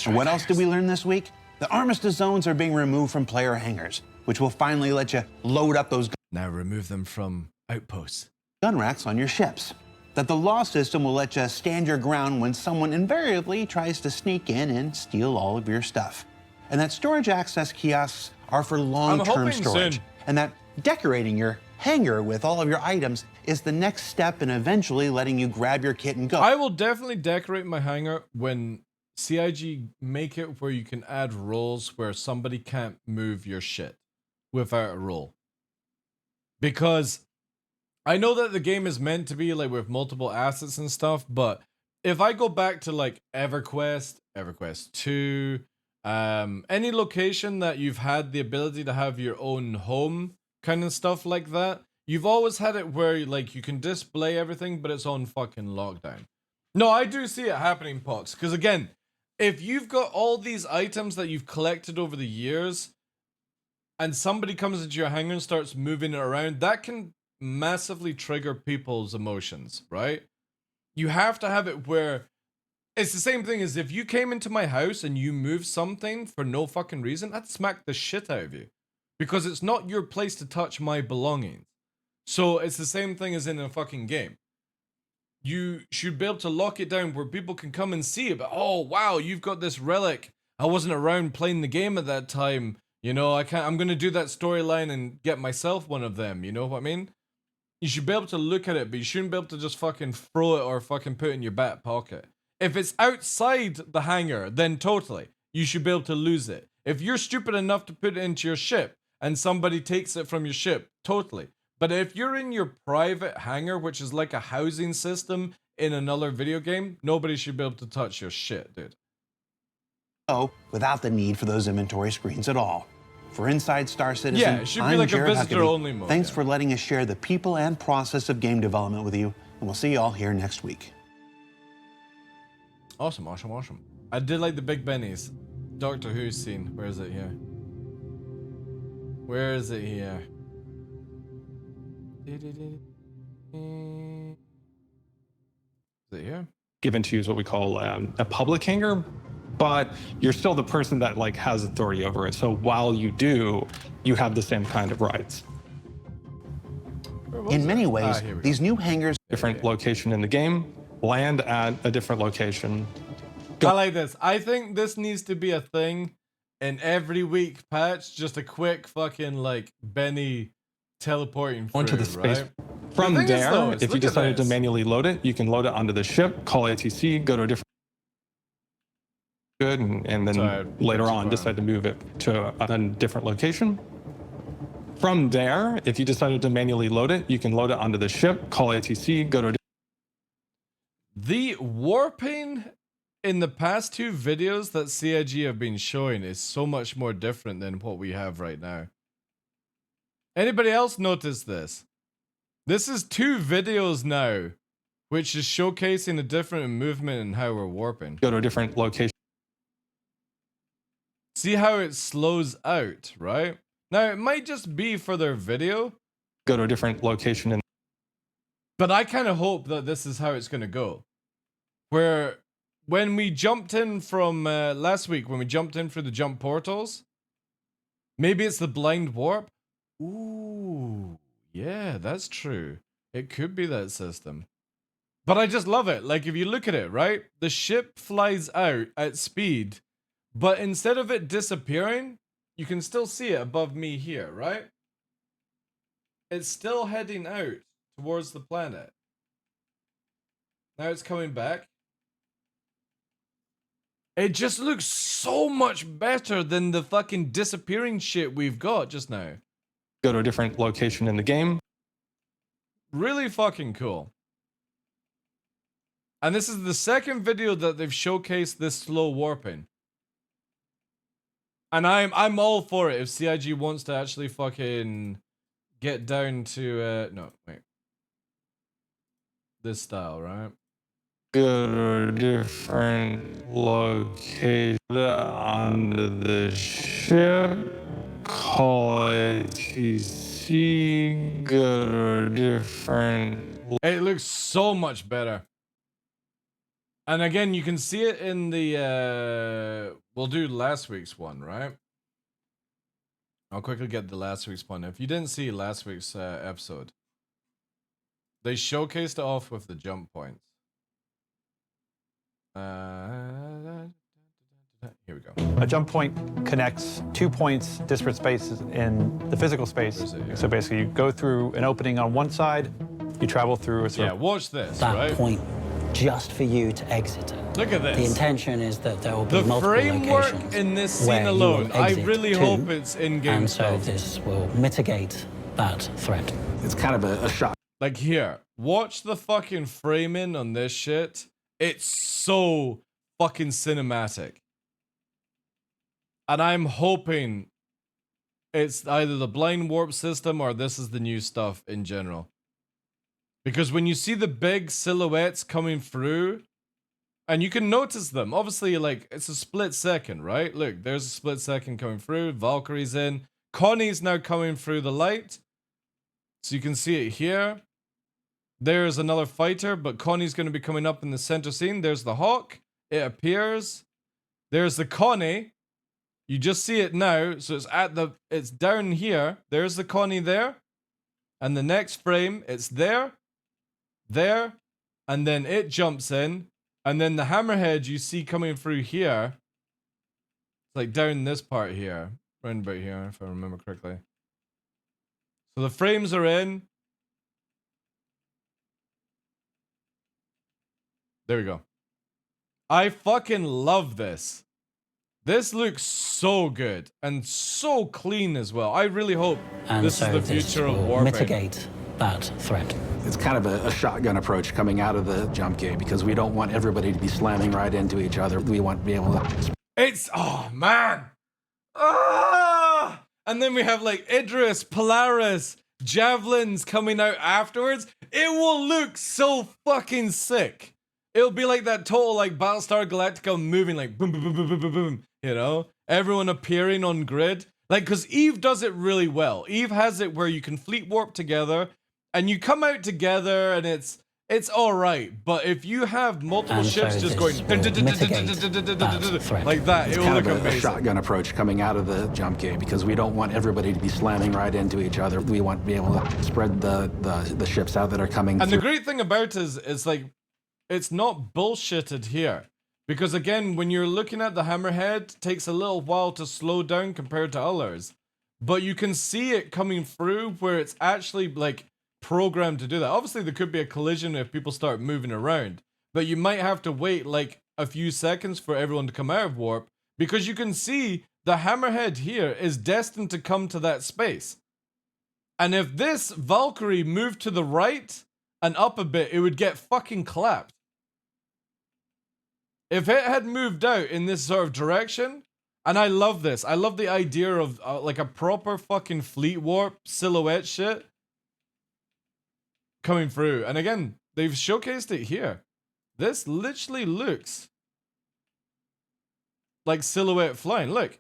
[SPEAKER 5] And what else did we learn this week? The Armistice zones are being removed from player hangars, which will finally let you load up those
[SPEAKER 1] Now remove them from outposts.
[SPEAKER 5] gun racks on your ships. That the law system will let you stand your ground when someone invariably tries to sneak in and steal all of your stuff. And that storage access kiosks are for long-term
[SPEAKER 1] hoping
[SPEAKER 5] storage.
[SPEAKER 1] soon.
[SPEAKER 5] And that decorating your hangar with all of your items is the next step in eventually letting you grab your kit and go.
[SPEAKER 1] I will definitely decorate my hangar when CIG make it where you can add roles where somebody can't move your shit without a role. Because I know that the game is meant to be like with multiple assets and stuff, but if I go back to like EverQuest, EverQuest 2, any location that you've had the ability to have your own home kind of stuff like that, you've always had it where like you can display everything, but it's on fucking lockdown. No, I do see it happening, Pox, because again, if you've got all these items that you've collected over the years and somebody comes into your hangar and starts moving it around, that can massively trigger people's emotions, right? You have to have it where it's the same thing as if you came into my house and you moved something for no fucking reason, I'd smack the shit out of you because it's not your place to touch my belongings. So it's the same thing as in a fucking game. You should be able to lock it down where people can come and see it. But oh wow, you've got this relic. I wasn't around playing the game at that time. You know, I'm gonna do that storyline and get myself one of them. You know what I mean? You should be able to look at it, but you shouldn't be able to just fucking throw it or fucking put it in your back pocket. If it's outside the hangar, then totally, you should be able to lose it. If you're stupid enough to put it into your ship and somebody takes it from your ship, totally. But if you're in your private hangar, which is like a housing system in another video game, nobody should be able to touch your shit, dude.
[SPEAKER 5] Without the need for those inventory screens at all. For Inside Star Citizen,
[SPEAKER 1] Yeah, it should be
[SPEAKER 5] I'm
[SPEAKER 1] like a
[SPEAKER 5] Jared
[SPEAKER 1] visitor-only
[SPEAKER 5] Huckabee.
[SPEAKER 1] mode,
[SPEAKER 5] Thanks
[SPEAKER 1] yeah.
[SPEAKER 5] for letting us share the people and process of game development with you, and we'll see you all here next week.
[SPEAKER 1] Awesome, awesome, awesome. I did like the Big Bennies. Doctor Who scene. Where is it here? Where is it here? Is it here?
[SPEAKER 6] Given to you is what we call a public hangar, but you're still the person that like has authority over it. So while you do, you have the same kind of rights.
[SPEAKER 5] In many ways,
[SPEAKER 1] here we
[SPEAKER 5] these new hangars
[SPEAKER 6] Different location in the game, land at a different location.
[SPEAKER 1] I like this. I think this needs to be a thing in every week patch. Just a quick fucking like Benny teleporting through,
[SPEAKER 6] Onto the space.
[SPEAKER 1] right?
[SPEAKER 6] From
[SPEAKER 1] The thing is,
[SPEAKER 6] there,
[SPEAKER 1] though, is
[SPEAKER 6] if you
[SPEAKER 1] look at
[SPEAKER 6] decided to
[SPEAKER 1] this.
[SPEAKER 6] manually load it, you can load it onto the ship, call ATC, go to a different good, and then
[SPEAKER 1] Sorry,
[SPEAKER 6] later on
[SPEAKER 1] that's
[SPEAKER 6] decide to move it to a different location. From there, if you decided to manually load it, you can load it onto the ship, call ATC, go to a
[SPEAKER 1] The warping in the past two videos that CIG have been showing is so much more different than what we have right now. Anybody else notice this? This is 2 videos now, which is showcasing a different movement in how we're warping.
[SPEAKER 6] go to a different location.
[SPEAKER 1] See how it slows out, right? Now, it might just be for their video,
[SPEAKER 6] Go to a different location and
[SPEAKER 1] but I kind of hope that this is how it's going to go. Where when we jumped in from last week, when we jumped in through the jump portals, maybe it's the blind warp. Ooh, yeah, that's true. It could be that system. But I just love it. Like, if you look at it, right? The ship flies out at speed, but instead of it disappearing, you can still see it above me here, right? It's still heading out towards the planet. Now it's coming back. It just looks so much better than the fucking disappearing shit we've got just now.
[SPEAKER 6] go to a different location in the game.
[SPEAKER 1] Really fucking cool. And this is the second video that they've showcased this slow warping. And I'm all for it if CIG wants to actually fucking get down to no, wait. this style, right?
[SPEAKER 6] Go to different location on the ship. Call it TC. Go to different.
[SPEAKER 1] It looks so much better. And again, you can see it in the, we'll do last week's one, right? I'll quickly get the last week's one. If you didn't see last week's episode, they showcased it off with the jump points. Here we go.
[SPEAKER 7] A jump point connects 2 points, disparate spaces in the physical space. So basically, you go through an opening on one side, you travel through a sort
[SPEAKER 1] Yeah, watch this,
[SPEAKER 8] that
[SPEAKER 1] right?
[SPEAKER 8] point just for you to exit it.
[SPEAKER 1] Look at this.
[SPEAKER 8] The intention is that there will be
[SPEAKER 1] The
[SPEAKER 8] multiple
[SPEAKER 1] framework
[SPEAKER 8] locations
[SPEAKER 1] in this scene
[SPEAKER 8] where you
[SPEAKER 1] alone,
[SPEAKER 8] will
[SPEAKER 1] I
[SPEAKER 8] exit
[SPEAKER 1] really
[SPEAKER 8] to,
[SPEAKER 1] hope it's in-game
[SPEAKER 8] and so
[SPEAKER 1] stuff.
[SPEAKER 8] this will mitigate that threat.
[SPEAKER 9] It's kind of a shot.
[SPEAKER 1] Like here, watch the fucking framing on this shit. It's so fucking cinematic. And I'm hoping it's either the blind warp system or this is the new stuff in general. Because when you see the big silhouettes coming through, and you can notice them, obviously, like, it's a split second, right? Look, there's a split second coming through. Valkyrie's in. Connie's now coming through the light. So you can see it here. There's another fighter, but Connie's going to be coming up in the center scene. There's the Hawk. It appears. There's the Connie. You just see it now. So it's down here. There's the Connie there. And the next frame, it's there, and then it jumps in. And then the hammerhead you see coming through here. It's like down this part here. Round about here, if I remember correctly. So the frames are in. There we go. I fucking love this. This looks so good and so clean as well. I really hope this is the future of warfare.
[SPEAKER 8] Mitigate that threat.
[SPEAKER 9] It's kind of a shotgun approach coming out of the jump gate because we don't want everybody to be slamming right into each other. We want to be able to...
[SPEAKER 1] It's, oh man. Ah! And then we have like Idris, Polaris, javelins coming out afterwards. It will look so fucking sick. It'll be like that total like Battlestar Galactica moving like boom, boom, boom, boom, boom, boom, boom. You know? Everyone appearing on grid. Like, because Eve does it really well. Eve has it where you can fleet warp together and you come out together and it's alright. But if you have multiple ships just going like that, it will look amazing.
[SPEAKER 9] A shotgun approach coming out of the jump gate because we don't want everybody to be slamming right into each other. We want to be able to spread the ships out that are coming
[SPEAKER 1] And
[SPEAKER 9] through.
[SPEAKER 1] the great thing about it is like, it's not bullshitted here. Because again, when you're looking at the hammerhead, it takes a little while to slow down compared to others. But you can see it coming through where it's actually like programmed to do that. Obviously, there could be a collision if people start moving around. But you might have to wait like a few seconds for everyone to come out of warp. Because you can see the hammerhead here is destined to come to that space. And if this Valkyrie moved to the right and up a bit, it would get fucking clapped. If it had moved out in this sort of direction, and I love this. I love the idea of like a proper fucking fleet warp silhouette shit coming through. And again, they've showcased it here. This literally looks like silhouette flying. Look.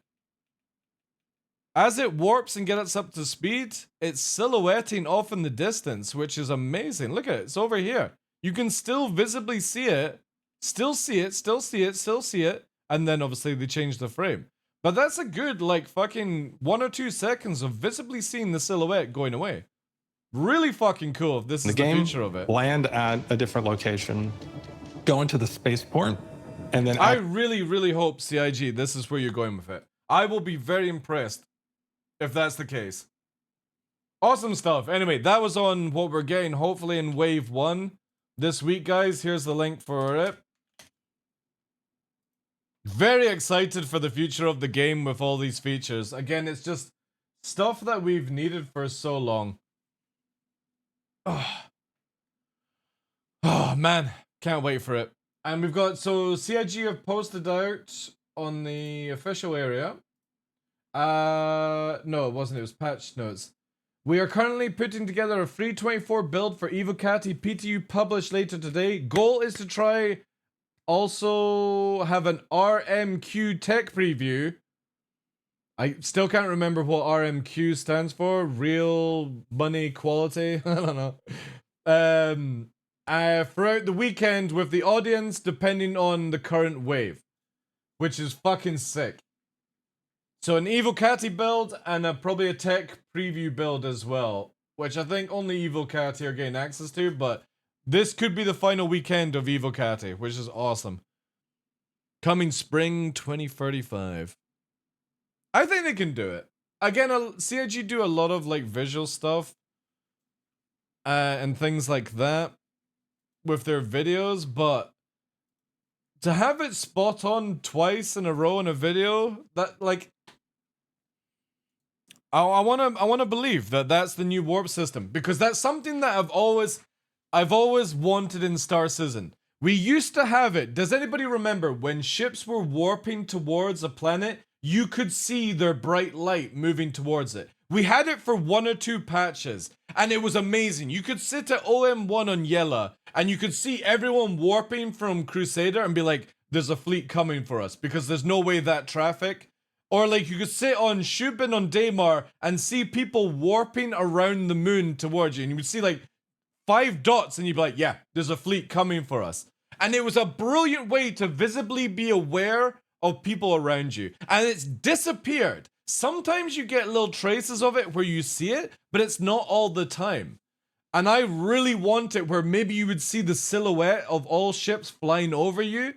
[SPEAKER 1] As it warps and gets up to speed, it's silhouetting off in the distance, which is amazing. Look at it. It's over here. You can still visibly see it. Still see it, still see it, still see it. And then obviously they changed the frame. But that's a good like fucking 1 or 2 seconds of visibly seeing the silhouette going away. Really fucking cool if this is the future of it.
[SPEAKER 6] Land at a different location, go into the spaceport, and then...
[SPEAKER 1] I really, really hope, CIG, this is where you're going with it. I will be very impressed if that's the case. Awesome stuff. Anyway, that was on what we're getting hopefully in Wave 1 this week, guys. Here's the link for it. Very excited for the future of the game with all these features. Again, it's just stuff that we've needed for so long. Oh man, can't wait for it. And we've got, so CIG have posted out on the official area. No, it wasn't. It was patch notes. We are currently putting together a free 24 build for EvoCati PTU published later today. Goal is to try also have an RMQ tech preview. I still can't remember what RMQ stands for. Real money quality. I don't know. Throughout the weekend with the audience, depending on the current wave, which is fucking sick. So an EvoCati build and probably a tech preview build as well, which I think only EvoCati are getting access to, but this could be the final weekend of EvoCati, which is awesome. Coming spring 2035. I think they can do it. Again, CIG do a lot of like visual stuff and things like that with their videos, but to have it spot on twice in a row in a video, that like I want to believe that that's the new warp system, because that's something that I've always wanted in Star Citizen. We used to have it. Does anybody remember when ships were warping towards a planet, you could see their bright light moving towards it? We had it for 1 or 2 patches, and it was amazing. You could sit at OM1 on Yella, and you could see everyone warping from Crusader and be like, there's a fleet coming for us, because there's no way that traffic. Or like you could sit on Shubin on Daymar and see people warping around the moon towards you, and you would see like 5 dots, and you'd be like, yeah, there's a fleet coming for us. And it was a brilliant way to visibly be aware of people around you. And it's disappeared. Sometimes you get little traces of it where you see it, but it's not all the time. And I really want it where maybe you would see the silhouette of all ships flying over you,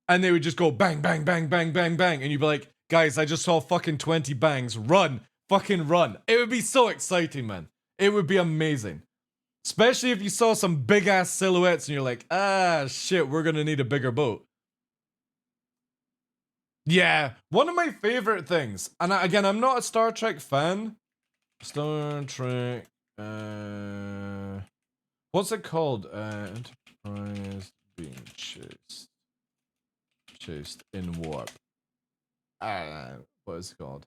[SPEAKER 1] and they would just go bang, bang, bang, bang, bang, bang. And you'd be like, guys, I just saw fucking 20 bangs. Run. Fucking run. It would be so exciting, man. It would be amazing. Especially if you saw some big ass silhouettes and you're like, ah, shit, we're gonna need a bigger boat. Yeah, one of my favorite things, and again, I'm not a Star Trek fan. Star Trek, what's it called? Enterprise being chased in warp. What is it called?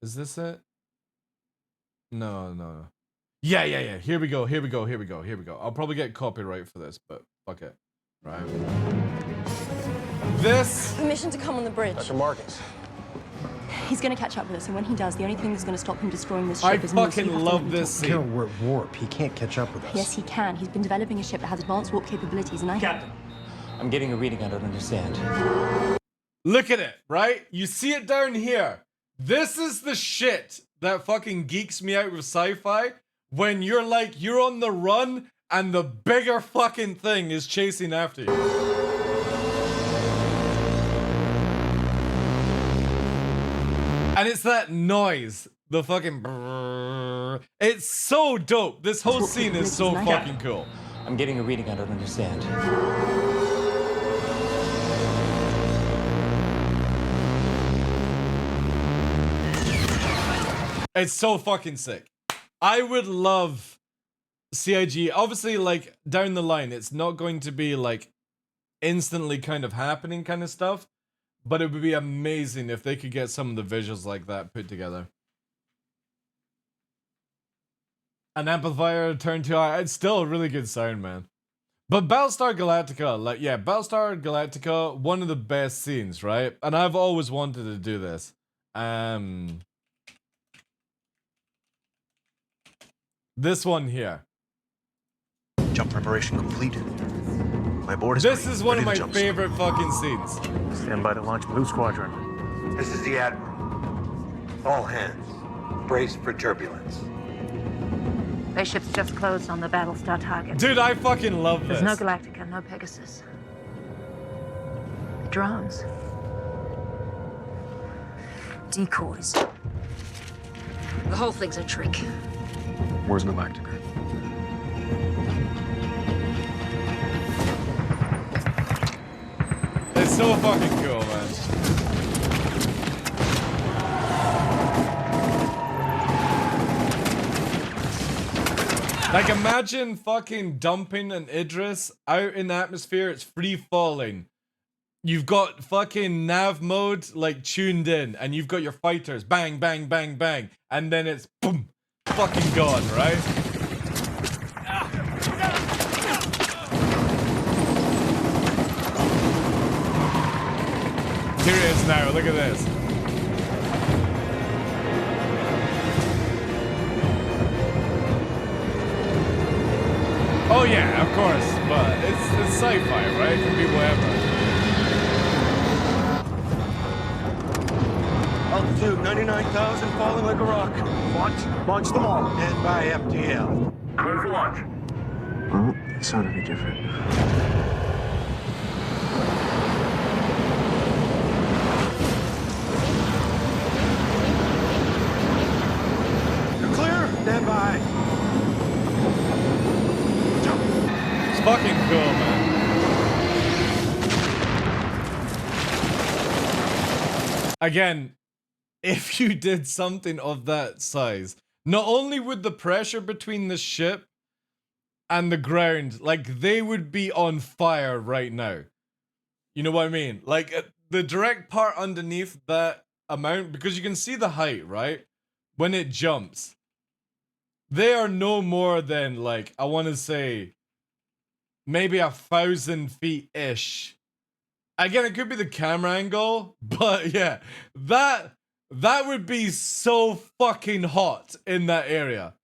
[SPEAKER 1] Is this it? No. Yeah. Here we go. I'll probably get copyright for this, but fuck it. Right. This.
[SPEAKER 10] Permission to come on the bridge.
[SPEAKER 11] Dr. Marcus.
[SPEAKER 10] He's gonna catch up with us, and when he does, the only thing that's gonna stop him destroying this
[SPEAKER 1] I
[SPEAKER 10] ship is
[SPEAKER 1] fucking love this scene.
[SPEAKER 11] Carol, we're at warp. He can't catch up with us.
[SPEAKER 10] Yes, he can. He's been developing a ship that has advanced warp capabilities, and
[SPEAKER 12] Captain, I'm getting a reading I don't understand.
[SPEAKER 1] Look at it, right? You see it down here. This is the shit that fucking geeks me out with sci-fi. When you're like, you're on the run and the bigger fucking thing is chasing after you. And it's that noise. The fucking brrr. It's so dope. This whole scene is so fucking cool.
[SPEAKER 12] I'm getting a reading I don't understand.
[SPEAKER 1] It's so fucking sick. I would love CIG. Obviously, like, down the line, it's not going to be, like, instantly kind of happening kind of stuff. But it would be amazing if they could get some of the visuals like that put together. An amplifier turned too high. It's still a really good sound, man. But Battlestar Galactica, like, yeah, Battlestar Galactica, one of the best scenes, right? And I've always wanted to do this. This one here.
[SPEAKER 13] Jump preparation complete. My board is
[SPEAKER 1] This
[SPEAKER 13] clean,
[SPEAKER 1] is one of
[SPEAKER 13] ready
[SPEAKER 1] my
[SPEAKER 13] to
[SPEAKER 1] favorite fucking scenes.
[SPEAKER 13] Stand by to launch Blue Squadron.
[SPEAKER 14] This is the Admiral. All hands, brace for turbulence.
[SPEAKER 15] Spaceship's just closed on the Battlestar target.
[SPEAKER 1] Dude, I fucking love this.
[SPEAKER 15] There's no Galactica, no Pegasus. The drones. Decoys. The whole thing's a trick.
[SPEAKER 11] Where's Galactica?
[SPEAKER 1] It's so fucking cool, man. Like, imagine fucking dumping an Idris out in the atmosphere. It's free falling. you've got fucking nav mode like tuned in, and you've got your fighters bang, bang, bang, bang, and then it's boom, fucking gone, right? Here it is now, look at this. Oh yeah, of course, but it's sci-fi, right? It can be whatever.
[SPEAKER 14] Altitude 99,000, falling like a rock. Launch them all. And by FTL. Clear for launch.
[SPEAKER 11] Well, it sounded different.
[SPEAKER 14] You're clear? Stand by.
[SPEAKER 1] It's fucking cool, man. Again, if you did something of that size, not only would the pressure between the ship and the ground, like, they would be on fire right now. You know what I mean? Like, the direct part underneath that amount, because you can see the height, right? When it jumps. They are no more than, like, I want to say, maybe 1,000 feet-ish. Again, it could be the camera angle, but yeah, that would be so fucking hot in that area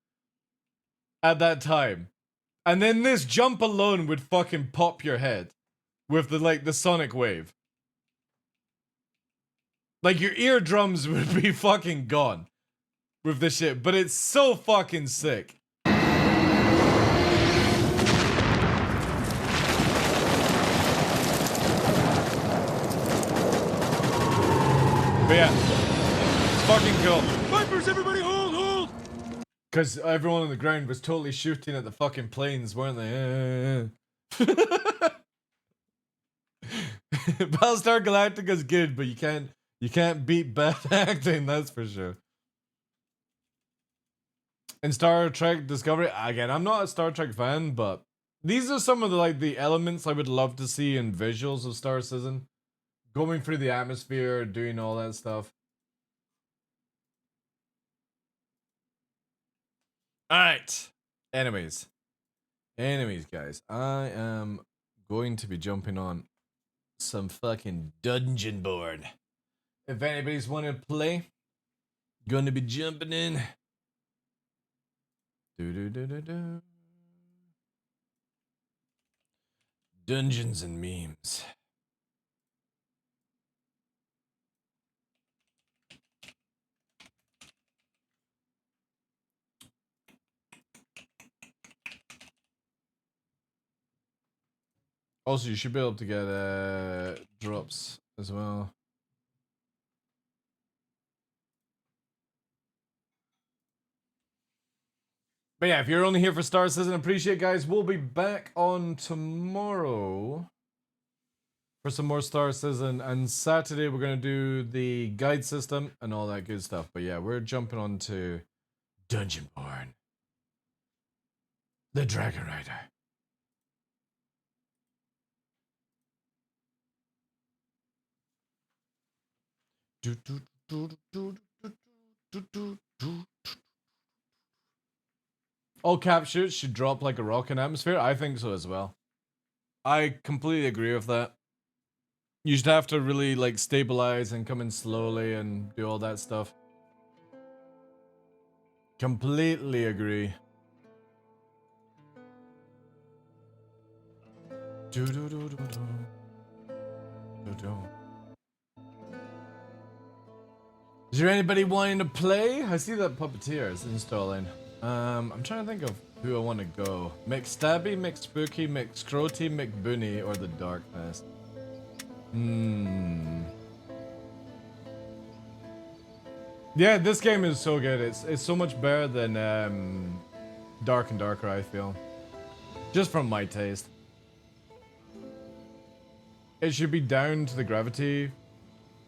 [SPEAKER 1] at that time. And then this jump alone would fucking pop your head with the sonic wave. Like, your eardrums would be fucking gone with this shit, but it's so fucking sick. But yeah, it's fucking cool.
[SPEAKER 14] Vipers, everybody hold!
[SPEAKER 1] Because everyone on the ground was totally shooting at the fucking planes, weren't they? Battlestar Galactica's good, but you can't beat bad acting, that's for sure. In Star Trek Discovery, again, I'm not a Star Trek fan, but these are some of the elements I would love to see in visuals of Star Citizen. Going through the atmosphere, doing all that stuff. Alright. Anyways, guys. I am going to be jumping on some fucking Dungeon Board. If anybody's want to play, gonna be jumping in. Dungeons and memes. Also, you should be able to get drops as well. But yeah, if you're only here for Star Citizen, appreciate it, guys. We'll be back on tomorrow for some more Star Citizen, and Saturday we're gonna do the guide system and all that good stuff. But yeah, we're jumping on to Dungeonborn, the Dragon Rider. All captures should drop like a rock in atmosphere. I think so as well. I completely agree with that. You should have to really stabilize and come in slowly and do all that stuff. Completely agree. Is there anybody wanting to play? I see that Puppeteer is installing. I'm trying to think of who I want to go. McStabby, McSpooky, McScroty, McBooney, or the Darkness. Yeah, this game is so good. It's so much better than Dark and Darker, I feel. Just from my taste. It should be down to the gravity.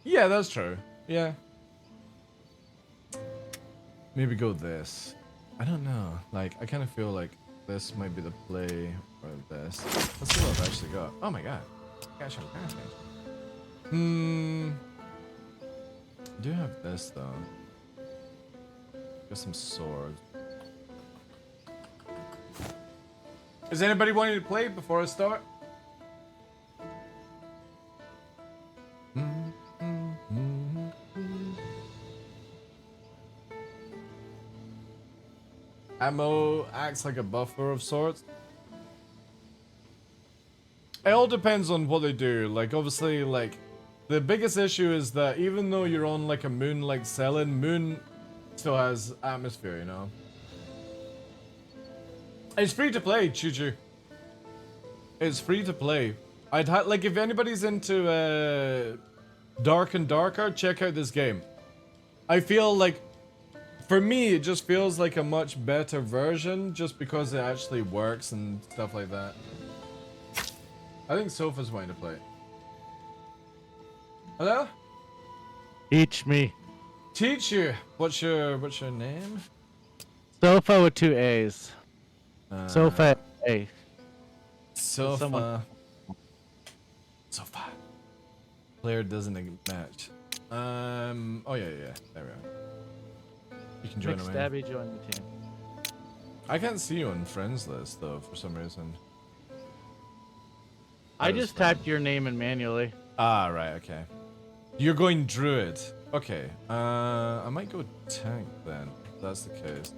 [SPEAKER 1] Yeah, that's true. Yeah. Maybe go this. I don't know. I kind of feel like this might be the play or this. Let's see what I've actually got. Oh my god. Gosh, I'm I do have this though. Got some swords. Is anybody wanting to play before I start? Ammo acts like a buffer of sorts. It all depends on what they do. Like, obviously, like, the biggest issue is that even though you're on, like, a moon-like Selin, Moon still has atmosphere, you know? It's free to play, Choo-Choo. It's free to play. Like, if anybody's into, Dark and Darker, check out this game. I feel like, for me, it just feels like a much better version, just because it actually works and stuff like that. I think Sofa's wanting to play. Hello?
[SPEAKER 16] Teach me.
[SPEAKER 1] Teach you. What's your name?
[SPEAKER 16] Sofa with 2 A's. Sofa A.
[SPEAKER 1] Sofa. Sofa. Player doesn't match. Oh yeah. There we are. You can join away.
[SPEAKER 16] McStabby joined the team.
[SPEAKER 1] I can't see you on friends list though for some reason.
[SPEAKER 16] I just typed your name in manually.
[SPEAKER 1] Ah, right, okay. You're going druid. Okay. I might go tank then. If that's the case.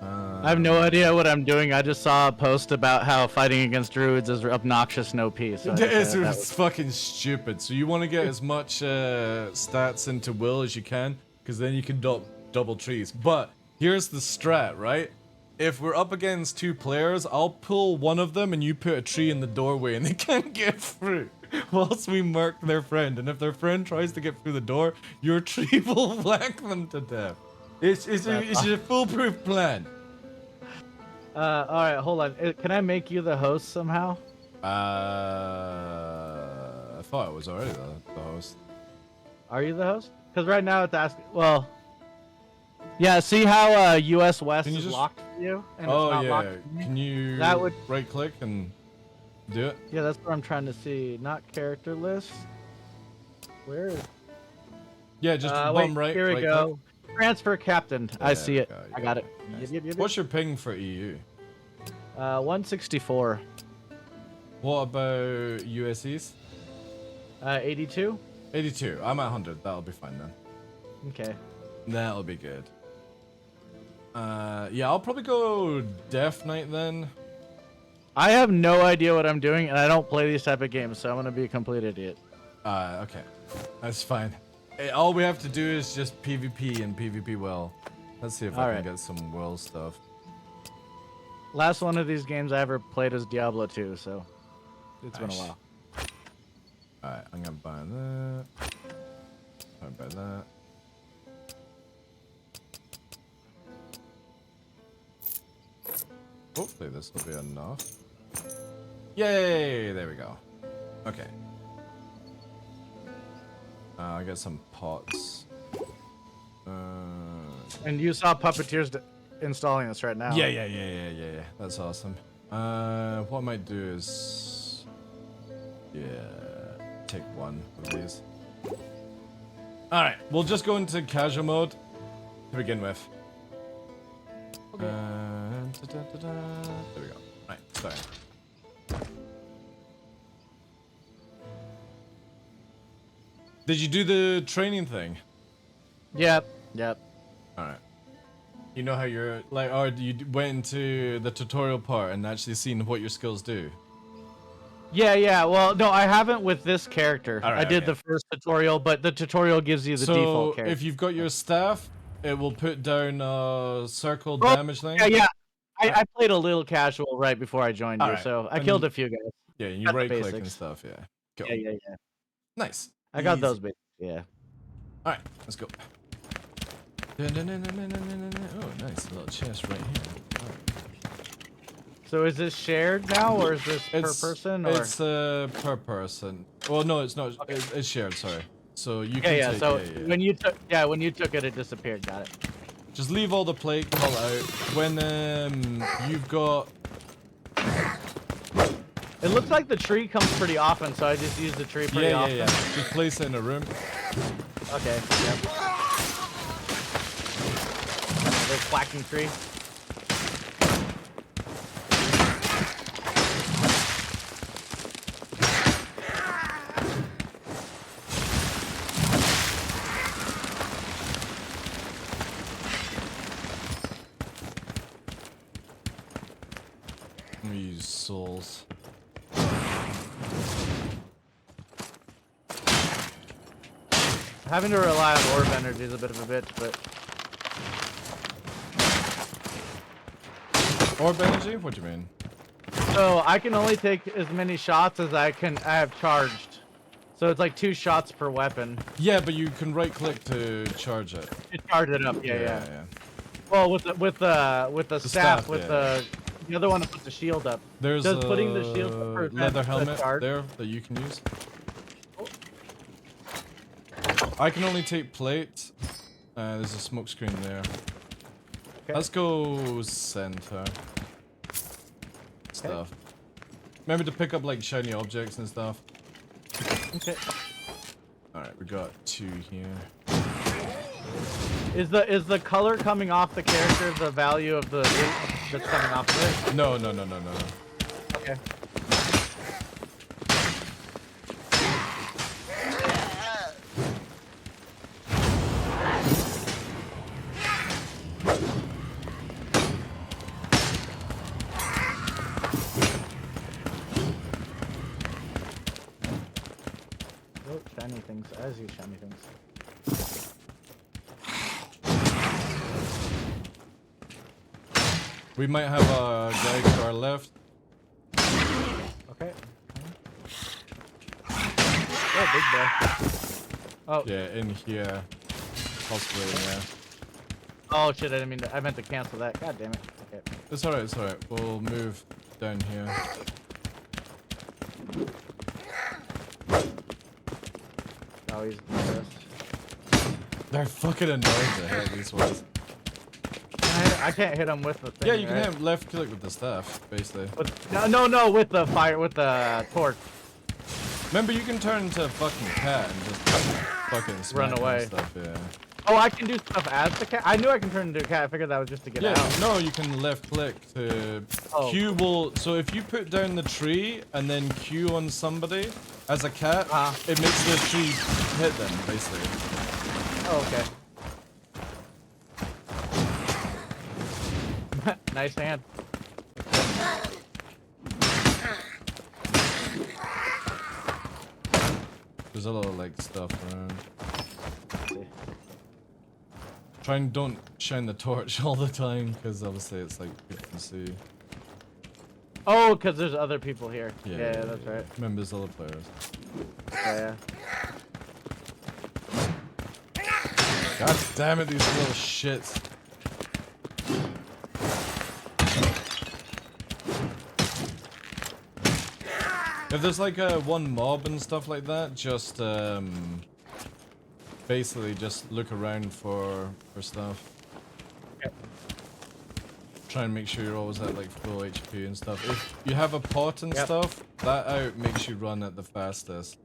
[SPEAKER 16] I have no idea what I'm doing. I just saw a post about how fighting against druids is obnoxious and OP. So
[SPEAKER 1] it's fucking stupid. So you want to get as much stats into will as you can, because then you can double trees. But here's the strat, right? If we're up against 2 players, I'll pull one of them and you put a tree in the doorway and they can't get through whilst we murk their friend. And if their friend tries to get through the door, your tree will whack them to death. It's a foolproof plan.
[SPEAKER 16] Alright, hold on. Can I make you the host somehow?
[SPEAKER 1] I thought it was already the host.
[SPEAKER 16] Are you the host? Because right now it's asking. Well, yeah. See how US West is locked for you, and it's not locked for me?
[SPEAKER 1] Can you right click and do it?
[SPEAKER 16] Yeah, that's what I'm trying to see. Not character list. Where is?
[SPEAKER 1] Yeah, just bum right.
[SPEAKER 16] Here we go.
[SPEAKER 1] Click.
[SPEAKER 16] Transfer captain. I see it. I got it.
[SPEAKER 1] Nice. What's your ping for EU?
[SPEAKER 16] 164.
[SPEAKER 1] What about USEs?
[SPEAKER 16] 82.
[SPEAKER 1] 82. I'm at 100. That'll be fine then.
[SPEAKER 16] Okay.
[SPEAKER 1] That'll be good. Yeah, I'll probably go Death Knight then.
[SPEAKER 16] I have no idea what I'm doing, and I don't play these type of games, so I'm gonna be a complete idiot.
[SPEAKER 1] Okay. That's fine. All we have to do is just PvP and PvP well. Let's see if I can get some well stuff.
[SPEAKER 16] Last one of these games I ever played was Diablo 2, so it's been a while.
[SPEAKER 1] Alright, I'm gonna buy that. I'll buy that. Hopefully this will be enough. Yay! There we go. Okay. I got some pots.
[SPEAKER 16] And you saw Puppeteers installing this right now.
[SPEAKER 1] Yeah. That's awesome. What I might do is... take one of these. Alright, we'll just go into casual mode to begin with. Okay. There we go. Right, sorry. Did you do the training thing?
[SPEAKER 16] Yep.
[SPEAKER 1] Alright. You know how you're like, or you went into the tutorial part and actually seen what your skills do?
[SPEAKER 16] Yeah. Well, no, I haven't with this character.
[SPEAKER 1] Right,
[SPEAKER 16] I did the first tutorial, but the tutorial gives you the default character.
[SPEAKER 1] If you've got your staff, it will put down a circle damage thing.
[SPEAKER 16] Yeah. I played a little casual right before I joined you, so I killed a few guys.
[SPEAKER 1] Yeah, you right click and stuff, yeah. Cool.
[SPEAKER 16] Yeah.
[SPEAKER 1] Nice.
[SPEAKER 16] I got those bits, yeah.
[SPEAKER 1] Alright, let's go. Oh, nice little chest right here. Right.
[SPEAKER 16] So is this shared now, or is this per person? Or?
[SPEAKER 1] It's per person. Well, no, it's not. Okay. It's shared. Sorry. So you can take.
[SPEAKER 16] So when you took it, it disappeared. Got it.
[SPEAKER 1] Just leave all the plate. Call it out when you've got
[SPEAKER 16] It looks like the tree comes pretty often, so I just use the tree pretty often.
[SPEAKER 1] Yeah. Just place it in a room.
[SPEAKER 16] Okay. Yep. There's quacking tree.
[SPEAKER 1] I'm gonna use souls.
[SPEAKER 16] Having to rely on orb energy is a bit of a bitch, but...
[SPEAKER 1] Orb energy? What do you mean?
[SPEAKER 16] So I can only take as many shots as I have charged. So it's like 2 shots per weapon.
[SPEAKER 1] Yeah, but you can right click to charge it.
[SPEAKER 16] You charge it up, yeah. Well, with the staff, with the other one to put the shield up.
[SPEAKER 1] There's
[SPEAKER 16] Does putting the shield up for
[SPEAKER 1] leather helmet there that you can use. I can only take plates. There's a smoke screen there.
[SPEAKER 16] Okay.
[SPEAKER 1] Let's go center. Stuff. Remember to pick up like shiny objects and stuff.
[SPEAKER 16] Okay.
[SPEAKER 1] Alright, we got 2 here.
[SPEAKER 16] Is the color coming off the character the value of the loot that's coming off of it?
[SPEAKER 1] No.
[SPEAKER 16] Okay. Oh, shiny things. As you shiny things.
[SPEAKER 1] We might have a guy to our left.
[SPEAKER 16] Okay. Oh, big boy. Oh.
[SPEAKER 1] Yeah, in here. Possibly, yeah.
[SPEAKER 16] Oh shit! I didn't mean to. I meant to cancel that. God damn it. Okay.
[SPEAKER 1] It's alright. We'll move down here.
[SPEAKER 16] Oh, he's nervous.
[SPEAKER 1] They're fucking annoying to hit these ones.
[SPEAKER 16] I can't hit him with the thing.
[SPEAKER 1] Yeah, you can
[SPEAKER 16] right?
[SPEAKER 1] hit him left click with the staff, basically.
[SPEAKER 16] No, with the fire, with the torch.
[SPEAKER 1] Remember, you can turn into a fucking cat and just fucking smack
[SPEAKER 16] Run away.
[SPEAKER 1] and stuff, yeah.
[SPEAKER 16] Oh, I can do stuff as the cat? I knew I can turn into a cat. I figured that was just to get out.
[SPEAKER 1] No, you can left click to... Q will... So if you put down the tree and then Q on somebody as a cat, it makes the tree hit them, basically.
[SPEAKER 16] Oh, okay. Nice hand.
[SPEAKER 1] There's a lot of like stuff around. Try and don't shine the torch all the time, because obviously it's like you can see.
[SPEAKER 16] Oh, because there's other people here. Yeah, that's right.
[SPEAKER 1] Remember, there's other players.
[SPEAKER 16] Yeah.
[SPEAKER 1] God damn it, these little shits. If there's like one mob and stuff like that, just basically just look around for stuff.
[SPEAKER 16] Okay.
[SPEAKER 1] Try and make sure you're always at like full HP and stuff. If you have a pot and stuff, that out makes you run at the fastest.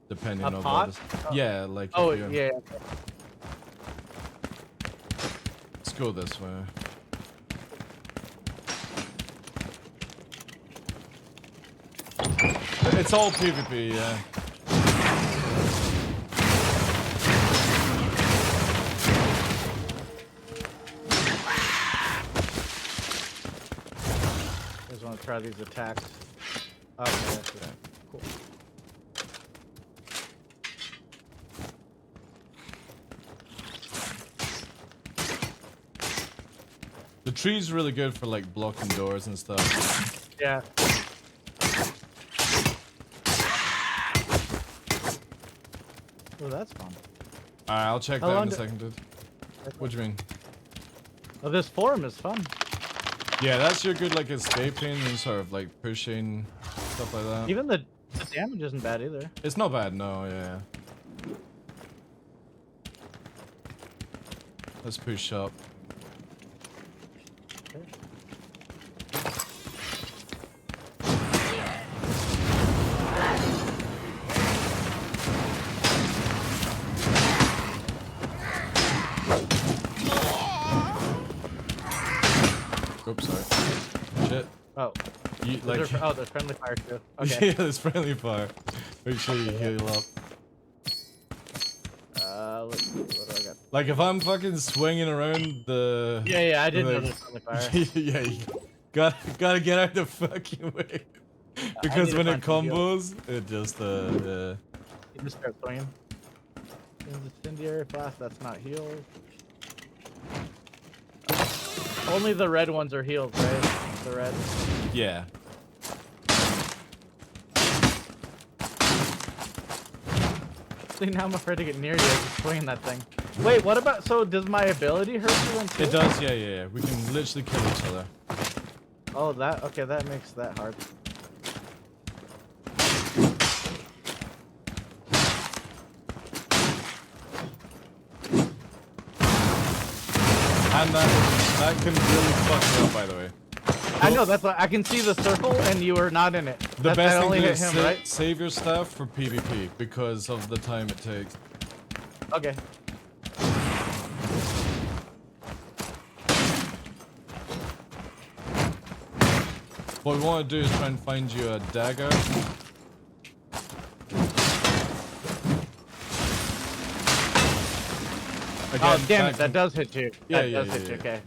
[SPEAKER 1] Depending on
[SPEAKER 16] pot?
[SPEAKER 1] what yeah, like
[SPEAKER 16] Oh,
[SPEAKER 1] if you...
[SPEAKER 16] yeah.
[SPEAKER 1] Let's go this way. It's all PvP, yeah.
[SPEAKER 16] Just want to try these attacks. Okay, cool.
[SPEAKER 1] The tree's really good for like blocking doors and stuff.
[SPEAKER 16] Yeah. Oh, that's fun.
[SPEAKER 1] Alright, I'll check that in a second, dude. What do you mean?
[SPEAKER 16] Oh, this forum is fun.
[SPEAKER 1] Yeah, that's your good like escaping and sort of like pushing, stuff like that.
[SPEAKER 16] Even the damage isn't bad either.
[SPEAKER 1] It's not bad, no, yeah. Let's push up. Oops, sorry. Shit.
[SPEAKER 16] Oh.
[SPEAKER 1] You, like,
[SPEAKER 16] there's friendly fire too. Okay.
[SPEAKER 1] Yeah, there's friendly fire. Make sure you heal up.
[SPEAKER 16] Let's see, what do I got?
[SPEAKER 1] Like if I'm fucking swinging around the...
[SPEAKER 16] Yeah, I didn't know there's friendly fire.
[SPEAKER 1] Yeah, you gotta get out the fucking way. Because when it combos, it just,
[SPEAKER 16] You just start swinging. Incendiary blast, that's not healed. Only the red ones are healed, right? The red.
[SPEAKER 1] Yeah.
[SPEAKER 16] See, now I'm afraid to get near you just swinging that thing. Wait, what about, so does my ability hurt you then too?
[SPEAKER 1] It does, yeah. We can literally kill each other.
[SPEAKER 16] Oh, that, okay, that makes that hard.
[SPEAKER 1] And that can really fuck me up, by the way.
[SPEAKER 16] I know, that's why I can see the circle and you are not in it.
[SPEAKER 1] The best thing to do is
[SPEAKER 16] him, right?
[SPEAKER 1] save your stuff for PvP because of the time it takes.
[SPEAKER 16] Okay.
[SPEAKER 1] What we want to do is try and find you a dagger. Again,
[SPEAKER 16] oh, damn it, that does hit you.
[SPEAKER 1] Yeah,
[SPEAKER 16] that does hit you, okay.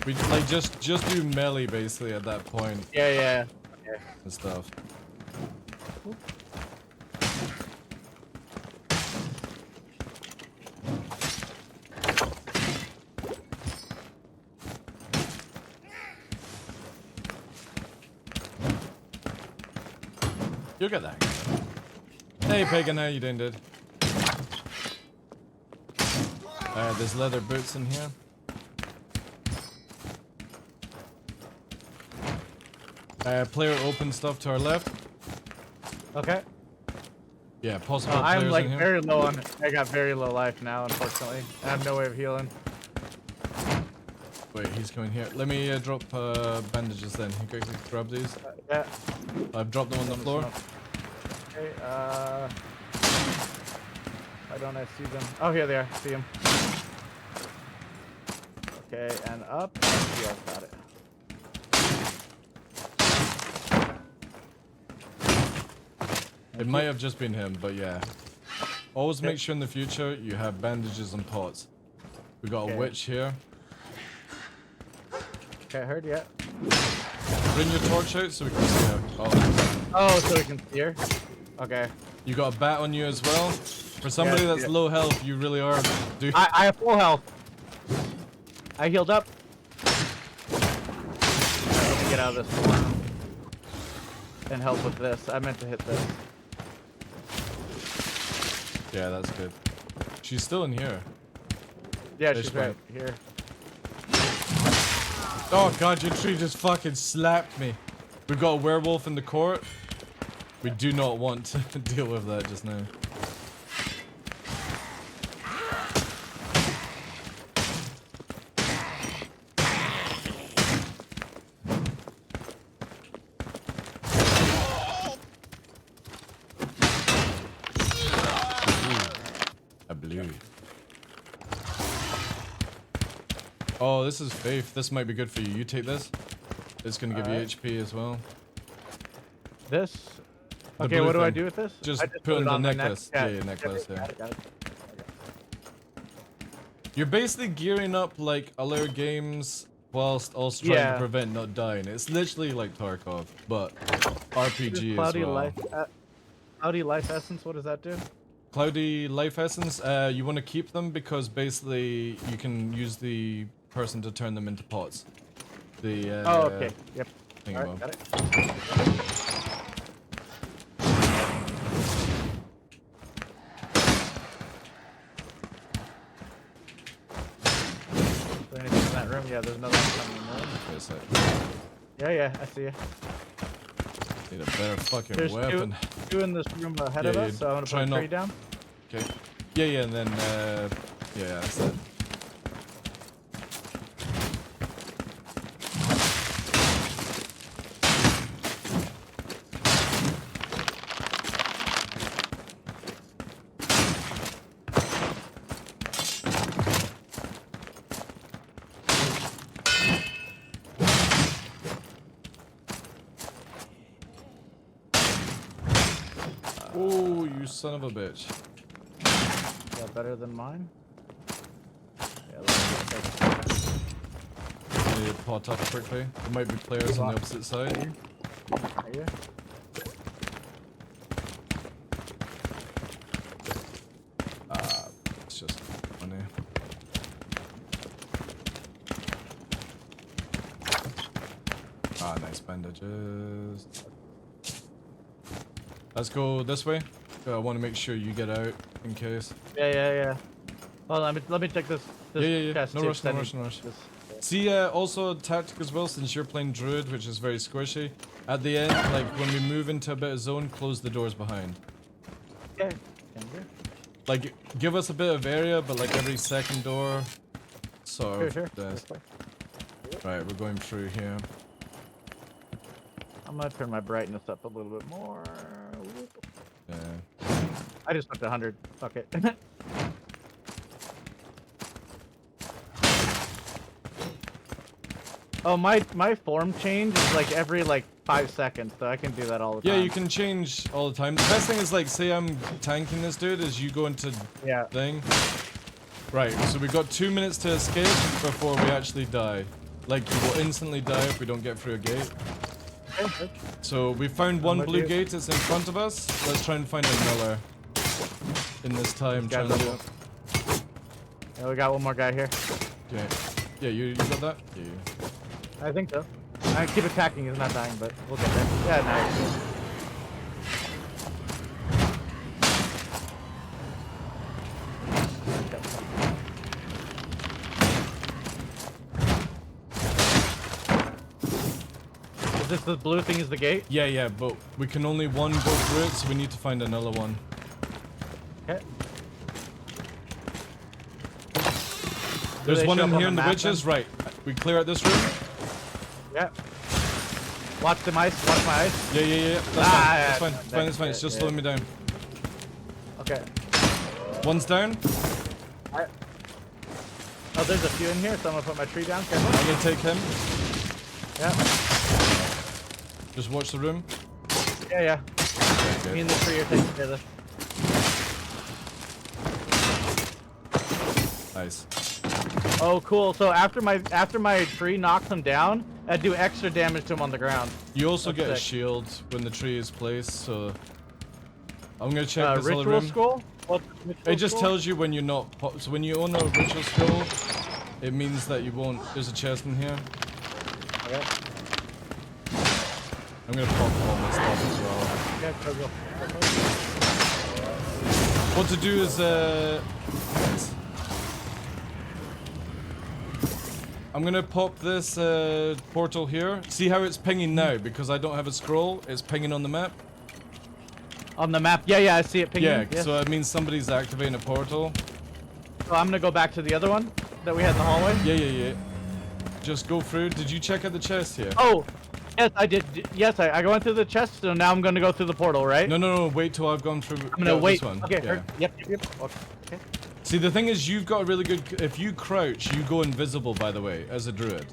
[SPEAKER 1] We like just do melee basically at that point.
[SPEAKER 16] Yeah. Okay.
[SPEAKER 1] And stuff. You get that. Hey, Pagan, how you doing, dude? There's leather boots in here. Player open stuff to our left.
[SPEAKER 16] Okay.
[SPEAKER 1] Yeah, possible
[SPEAKER 16] I'm
[SPEAKER 1] players
[SPEAKER 16] like
[SPEAKER 1] in here.
[SPEAKER 16] very low on it. I got very low life now, unfortunately. I have no way of healing.
[SPEAKER 1] Wait, he's coming here. Let me drop bandages then. You quickly grab these.
[SPEAKER 16] Yeah.
[SPEAKER 1] I've dropped them on the floor.
[SPEAKER 16] Okay, why don't I see them? Oh, here they are. See them. Okay, and up. Yeah, got it.
[SPEAKER 1] It might have just been him, but yeah. Always make sure in the future you have bandages and pots. We got a witch here.
[SPEAKER 16] Okay, I heard you.
[SPEAKER 1] Bring your torch out so we can see her.
[SPEAKER 16] Oh, so we can see her? Okay.
[SPEAKER 1] You got a bat on you as well. For somebody that's low health, you really are. Dude.
[SPEAKER 16] I have full health. I healed up. Let me get out of this one and help with this. I meant to hit this.
[SPEAKER 1] Yeah, that's good. She's still in here.
[SPEAKER 16] Yeah, she's right here.
[SPEAKER 1] Oh god, your tree just fucking slapped me. We've got a werewolf in the court. We do not want to deal with that just now. I blew. Oh, this is Faith. This might be good for you. You take this. It's gonna give you HP as well.
[SPEAKER 16] This?
[SPEAKER 1] The
[SPEAKER 16] Okay,
[SPEAKER 1] blue
[SPEAKER 16] what do I
[SPEAKER 1] thing.
[SPEAKER 16] do with this?
[SPEAKER 1] Just
[SPEAKER 16] I
[SPEAKER 1] put it on the
[SPEAKER 16] my
[SPEAKER 1] necklace.
[SPEAKER 16] neck.
[SPEAKER 1] Yeah, your necklace, yeah.
[SPEAKER 16] Got it.
[SPEAKER 1] You're basically gearing up like other games whilst also trying to prevent not dying. It's literally like Tarkov, but RPG
[SPEAKER 16] Cloudy
[SPEAKER 1] as well.
[SPEAKER 16] life, Cloudy life essence, what does that do?
[SPEAKER 1] Cloudy life essence, you want to keep them because basically you can use the person to turn them into pots. The
[SPEAKER 16] oh, okay. Yep.
[SPEAKER 1] Alright,
[SPEAKER 16] got it. Is there anything in that room? Yeah, there's another one coming in the room.
[SPEAKER 1] Wait a sec.
[SPEAKER 16] Yeah, I see you.
[SPEAKER 1] Need a better fucking
[SPEAKER 16] There's
[SPEAKER 1] weapon.
[SPEAKER 16] two in this room ahead of us, so I'm gonna put a tree down.
[SPEAKER 1] Okay. Yeah, and then yeah, that's it. son of a bitch.
[SPEAKER 16] Is that better than mine? Yeah,
[SPEAKER 1] Need to pot up quickly. There might be players on the opposite side.
[SPEAKER 16] Right here.
[SPEAKER 1] It's just funny. Nice bandages. Let's go this way. I want to make sure you get out in case.
[SPEAKER 16] Yeah. Well, let me check this.
[SPEAKER 1] Yeah.
[SPEAKER 16] Chest
[SPEAKER 1] No
[SPEAKER 16] too,
[SPEAKER 1] rush, no rush, no rush. See, also tactic as well, since you're playing Druid, which is very squishy. At the end, like when we move into a bit of zone, close the doors behind.
[SPEAKER 16] Okay. Can do.
[SPEAKER 1] Like, give us a bit of area, but like every second door, sort of.
[SPEAKER 16] Sure.
[SPEAKER 1] Does. Right, we're going through here.
[SPEAKER 16] I'm gonna turn my brightness up a little bit more.
[SPEAKER 1] Yeah.
[SPEAKER 16] I just went to 100. Fuck it. Oh, my form change is like every 5 seconds, so I can do that all the time.
[SPEAKER 1] Yeah, you can change all the time. The best thing is like, say I'm tanking this dude, is you go into thing. Right, so we've got 2 minutes to escape before we actually die. Like, you will instantly die if we don't get through a gate.
[SPEAKER 16] Okay.
[SPEAKER 1] So we found one blue gate, it's in front of us. Let's try and find another in this time.
[SPEAKER 16] Yeah, we got one more guy here.
[SPEAKER 1] Okay. Yeah, you got that? Yeah.
[SPEAKER 16] I think so. I keep attacking, he's not dying, but we'll get there. Yeah, nice. Is this the blue thing is the gate?
[SPEAKER 1] Yeah, but we can only one go through it, so we need to find another one.
[SPEAKER 16] Okay.
[SPEAKER 1] There's one in here in the witches, right. We clear out this room?
[SPEAKER 16] Yeah. Watch the mice, watch my ice.
[SPEAKER 1] Yeah. That's fine. It's fine. It's just slowing me down.
[SPEAKER 16] Okay.
[SPEAKER 1] One's down.
[SPEAKER 16] Alright. Oh, there's a few in here, so I'm gonna put my tree down. Careful.
[SPEAKER 1] I'm gonna take him.
[SPEAKER 16] Yeah.
[SPEAKER 1] Just watch the room.
[SPEAKER 16] Yeah.
[SPEAKER 1] Okay,
[SPEAKER 16] Me and the tree are taking together.
[SPEAKER 1] Nice.
[SPEAKER 16] Oh, cool. So after my tree knocks him down, I do extra damage to him on the ground.
[SPEAKER 1] You also get a shield when the tree is placed, so I'm gonna check this
[SPEAKER 16] ritual
[SPEAKER 1] other room.
[SPEAKER 16] Scroll?
[SPEAKER 1] It just tells you when you're not. So when you own a ritual scroll, it means that you won't. There's a chest in here.
[SPEAKER 16] Okay.
[SPEAKER 1] I'm gonna pop all my stuff as well.
[SPEAKER 16] Yeah, go.
[SPEAKER 1] What to do is I'm gonna pop this portal here. See how it's pinging now? Because I don't have a scroll, it's pinging on the map.
[SPEAKER 16] On the map? Yeah, I see it pinging.
[SPEAKER 1] Yeah,
[SPEAKER 16] yes.
[SPEAKER 1] so it means somebody's activating a portal.
[SPEAKER 16] So I'm gonna go back to the other one that we had in the hallway?
[SPEAKER 1] Yeah. Just go through. Did you check out the chest here?
[SPEAKER 16] Oh! Yes, I did. Yes, I went through the chest, so now I'm gonna go through the portal, right?
[SPEAKER 1] No, wait till I've gone through
[SPEAKER 16] I'm gonna wait.
[SPEAKER 1] this one.
[SPEAKER 16] Okay,
[SPEAKER 1] Yeah.
[SPEAKER 16] Yep. Okay.
[SPEAKER 1] See, the thing is, you've got a really good... If you crouch, you go invisible, by the way, as a druid.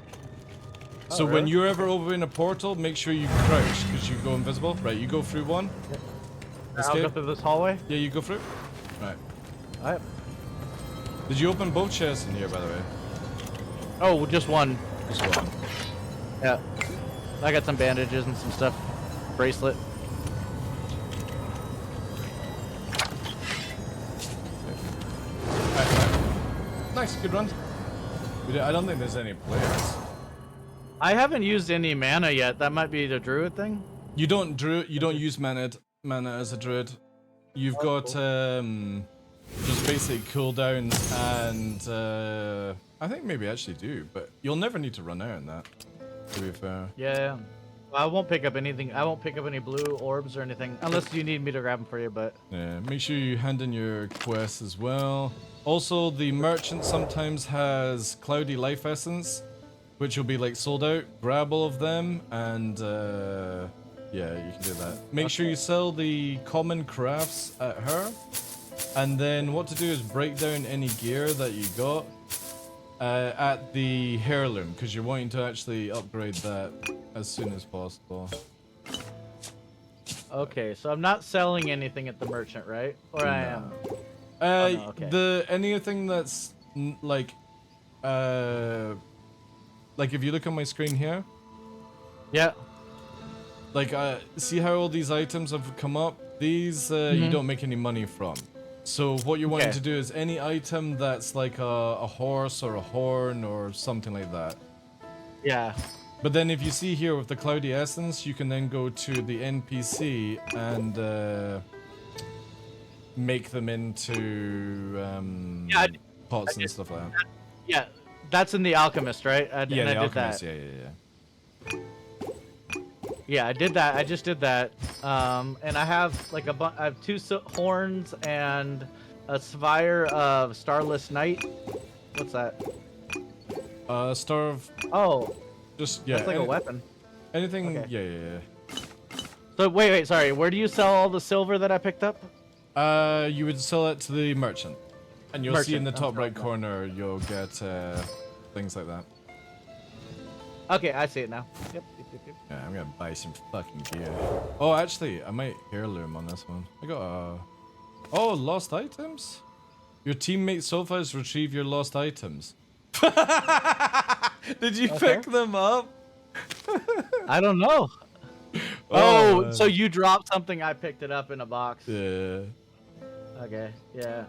[SPEAKER 1] So
[SPEAKER 16] really?
[SPEAKER 1] when you're ever over in a portal, make sure you crouch, because you go invisible. Right, you go through one.
[SPEAKER 16] I'll go through this hallway?
[SPEAKER 1] Yeah, you go through. Right.
[SPEAKER 16] Alright.
[SPEAKER 1] Did you open both chests in here, by the way?
[SPEAKER 16] Oh, just one.
[SPEAKER 1] Just one.
[SPEAKER 16] Yeah. I got some bandages and some stuff. Bracelet.
[SPEAKER 1] Nice, good run. I don't think there's any players.
[SPEAKER 16] I haven't used any mana yet. That might be the druid thing.
[SPEAKER 1] You don't use mana as a druid. You've got just basic cooldowns and I think maybe actually do, but you'll never need to run out in that, to be fair.
[SPEAKER 16] Yeah. I won't pick up anything. I won't pick up any blue orbs or anything unless you need me to grab them for you, but
[SPEAKER 1] Yeah, make sure you hand in your quests as well. Also, the merchant sometimes has cloudy life essence, which will be like sold out. Grab all of them and yeah, you can do that. Make sure you sell the common crafts at her. And then what to do is break down any gear that you got at the heirloom, because you're wanting to actually upgrade that as soon as possible.
[SPEAKER 16] Okay, so I'm not selling anything at the merchant, right? Or I am.
[SPEAKER 1] No,
[SPEAKER 16] okay.
[SPEAKER 1] Anything that's like if you look on my screen here.
[SPEAKER 16] Yeah.
[SPEAKER 1] Like see how all these items have come up? These you don't make any money from. So what you're wanting to do is any item that's like a horse or a horn or something like that.
[SPEAKER 16] Yeah.
[SPEAKER 1] But then if you see here with the cloudy essence, you can then go to the NPC and make them into pots and stuff like that.
[SPEAKER 16] Yeah, that's in the Alchemist, right?
[SPEAKER 1] Yeah, the Alchemist, yeah.
[SPEAKER 16] Yeah, I did that. I just did that. And I have like I have 2 horns and a spire of Starless Night. What's that?
[SPEAKER 1] Star of...
[SPEAKER 16] Oh.
[SPEAKER 1] Just, yeah.
[SPEAKER 16] That's like a weapon.
[SPEAKER 1] Anything...
[SPEAKER 16] Okay.
[SPEAKER 1] Yeah.
[SPEAKER 16] So, wait, sorry. Where do you sell all the silver that I picked up?
[SPEAKER 1] You would sell it to the merchant. And you'll see in the top right corner, you'll get things like that.
[SPEAKER 16] Okay, I see it now. Yep.
[SPEAKER 1] Yeah, I'm gonna buy some fucking gear. Oh, actually, I might heirloom on this one. I got Oh, lost items? Your teammate Sofas retrieve your lost items. Did you pick them up?
[SPEAKER 16] I don't know. Oh, so you dropped something, I picked it up in a box.
[SPEAKER 1] Yeah.
[SPEAKER 16] Okay, yeah.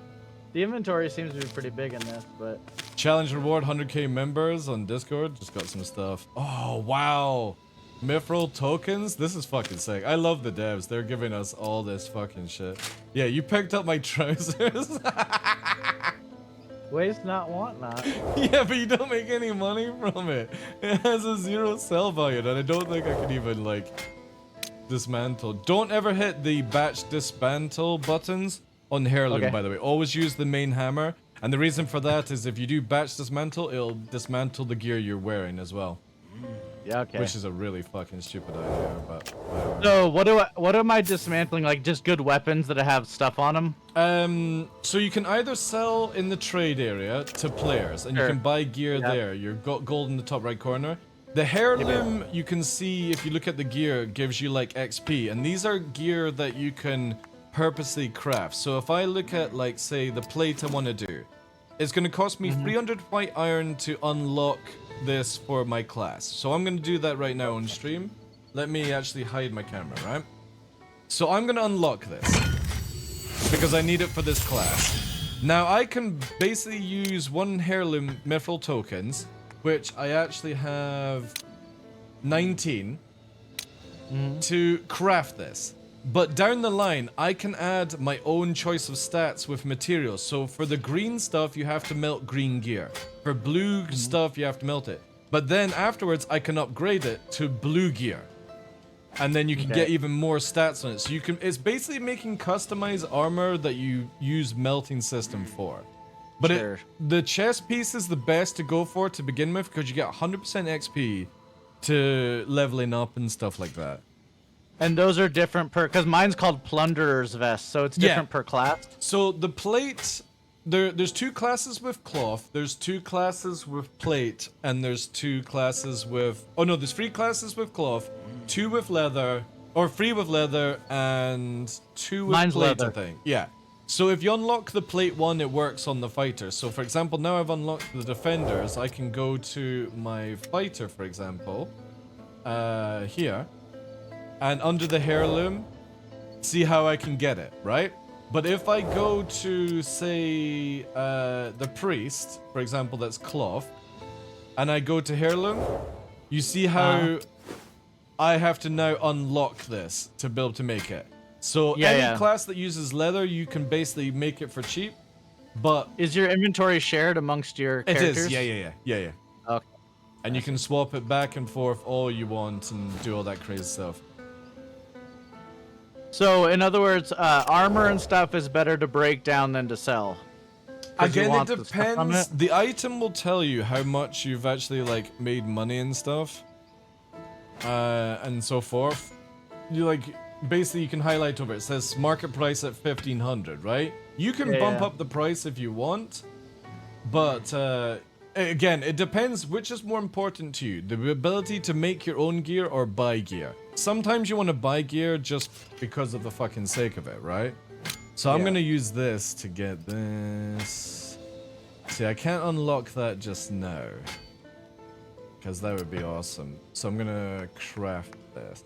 [SPEAKER 16] The inventory seems to be pretty big in this, but...
[SPEAKER 1] Challenge reward 100k members on Discord. Just got some stuff. Oh, wow. Mithril tokens? This is fucking sick. I love the devs. They're giving us all this fucking shit. Yeah, you picked up my trousers.
[SPEAKER 16] Waste not, want not.
[SPEAKER 1] Yeah, but you don't make any money from it. It has a 0 sell value, and I don't think I can even, like, dismantle. Don't ever hit the batch dismantle buttons on heirloom, by the way. Always use the main hammer. And the reason for that is if you do batch dismantle, it'll dismantle the gear you're wearing as well.
[SPEAKER 16] Yeah, okay.
[SPEAKER 1] Which is a really fucking stupid idea, but whatever.
[SPEAKER 16] So what am I dismantling? Like just good weapons that have stuff on them?
[SPEAKER 1] So you can either sell in the trade area to players, and you can buy gear there. You've got gold in the top right corner. The heirloom, you can see if you look at the gear, gives you like XP, and these are gear that you can purposely craft. So if I look at, like, say the plate I want to do, it's going to cost me 300 white iron to unlock this for my class. So I'm going to do that right now on stream. Let me actually hide my camera, right? So I'm going to unlock this because I need it for this class. Now I can basically use 1 heirloom mithril tokens, which I actually have 19 to craft this. But down the line, I can add my own choice of stats with materials. So for the green stuff, you have to melt green gear. For blue stuff, you have to melt it. But then afterwards, I can upgrade it to blue gear. And then you can get even more stats on it. So you can, it's basically making customized armor that you use melting system for. But the chest piece is the best to go for to begin with because you get 100% XP to leveling up and stuff like that.
[SPEAKER 16] And those are different per, because mine's called Plunderer's Vest, so it's different per class.
[SPEAKER 1] So the plate, there's 2 classes with cloth, there's 2 classes with plate, and there's 2 classes with, oh no, there's 3 classes with cloth, 2 with leather, or 3 with leather, and 2 with
[SPEAKER 16] mine's
[SPEAKER 1] plate,
[SPEAKER 16] leather.
[SPEAKER 1] I think. Yeah. So if you unlock the plate one, it works on the fighter. So for example, now I've unlocked the defenders, I can go to my fighter, for example, here. And under the heirloom, see how I can get it, right? But if I go to, say, the priest, for example, that's cloth, and I go to heirloom, you see how I have to now unlock this to be able to make it. So any class that uses leather, you can basically make it for cheap, but...
[SPEAKER 16] Is your inventory shared amongst your characters?
[SPEAKER 1] It is, yeah.
[SPEAKER 16] Okay.
[SPEAKER 1] And you can swap it back and forth all you want and do all that crazy stuff.
[SPEAKER 16] So, in other words, armor and stuff is better to break down than to sell.
[SPEAKER 1] Again, it depends. The item will tell you how much you've actually, like, made money and stuff. And so forth. You, like, basically you can highlight over it. It says market price at 1500, right? You can bump up the price if you want. But, again, it depends which is more important to you. The ability to make your own gear or buy gear. sometimes you want to buy gear just because of the fucking sake of it, right? So I'm gonna use this to get this. See, I can't unlock that just now, because that would be awesome. So I'm gonna craft this.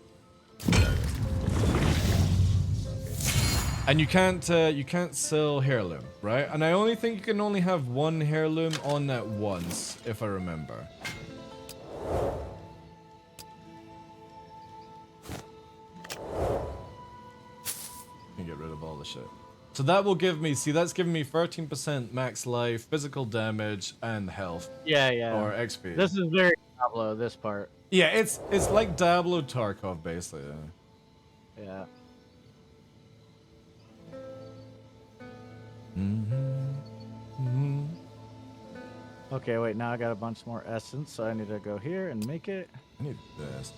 [SPEAKER 1] And you can't sell heirloom, right? And I only think you can only have one heirloom on at once, if I remember. Can get rid of all the shit. So that will give me, see, that's giving me 13% max life, physical damage, and health.
[SPEAKER 16] Yeah, yeah.
[SPEAKER 1] Or XP.
[SPEAKER 16] This is very Diablo, this part.
[SPEAKER 1] Yeah, it's like Diablo Tarkov, basically.
[SPEAKER 16] Yeah. Okay, wait, now I got a bunch more essence, so I need to go here and make it.
[SPEAKER 1] I need this.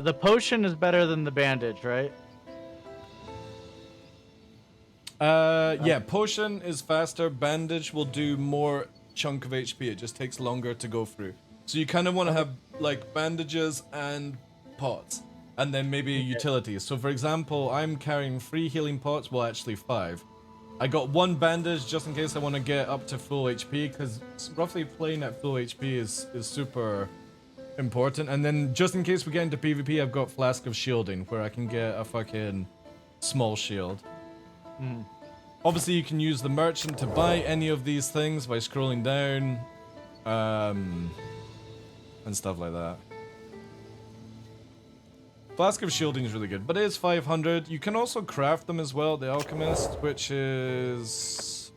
[SPEAKER 16] The potion is better than the bandage, right?
[SPEAKER 1] Yeah, potion is faster. Bandage will do more chunk of HP. It just takes longer to go through. So you kind of want to have like bandages and pots, and then maybe utilities. So for example, I'm carrying 3 healing pots. Well, actually 5. I got 1 bandage just in case I want to get up to full HP, because roughly playing at full HP is super important. And then just in case we get into PvP, I've got Flask of Shielding, where I can get a fucking small shield. Obviously, you can use the merchant to buy any of these things by scrolling down, and stuff like that. Flask of Shielding is really good, but it is 500. You can also craft them as well, the Alchemist, which is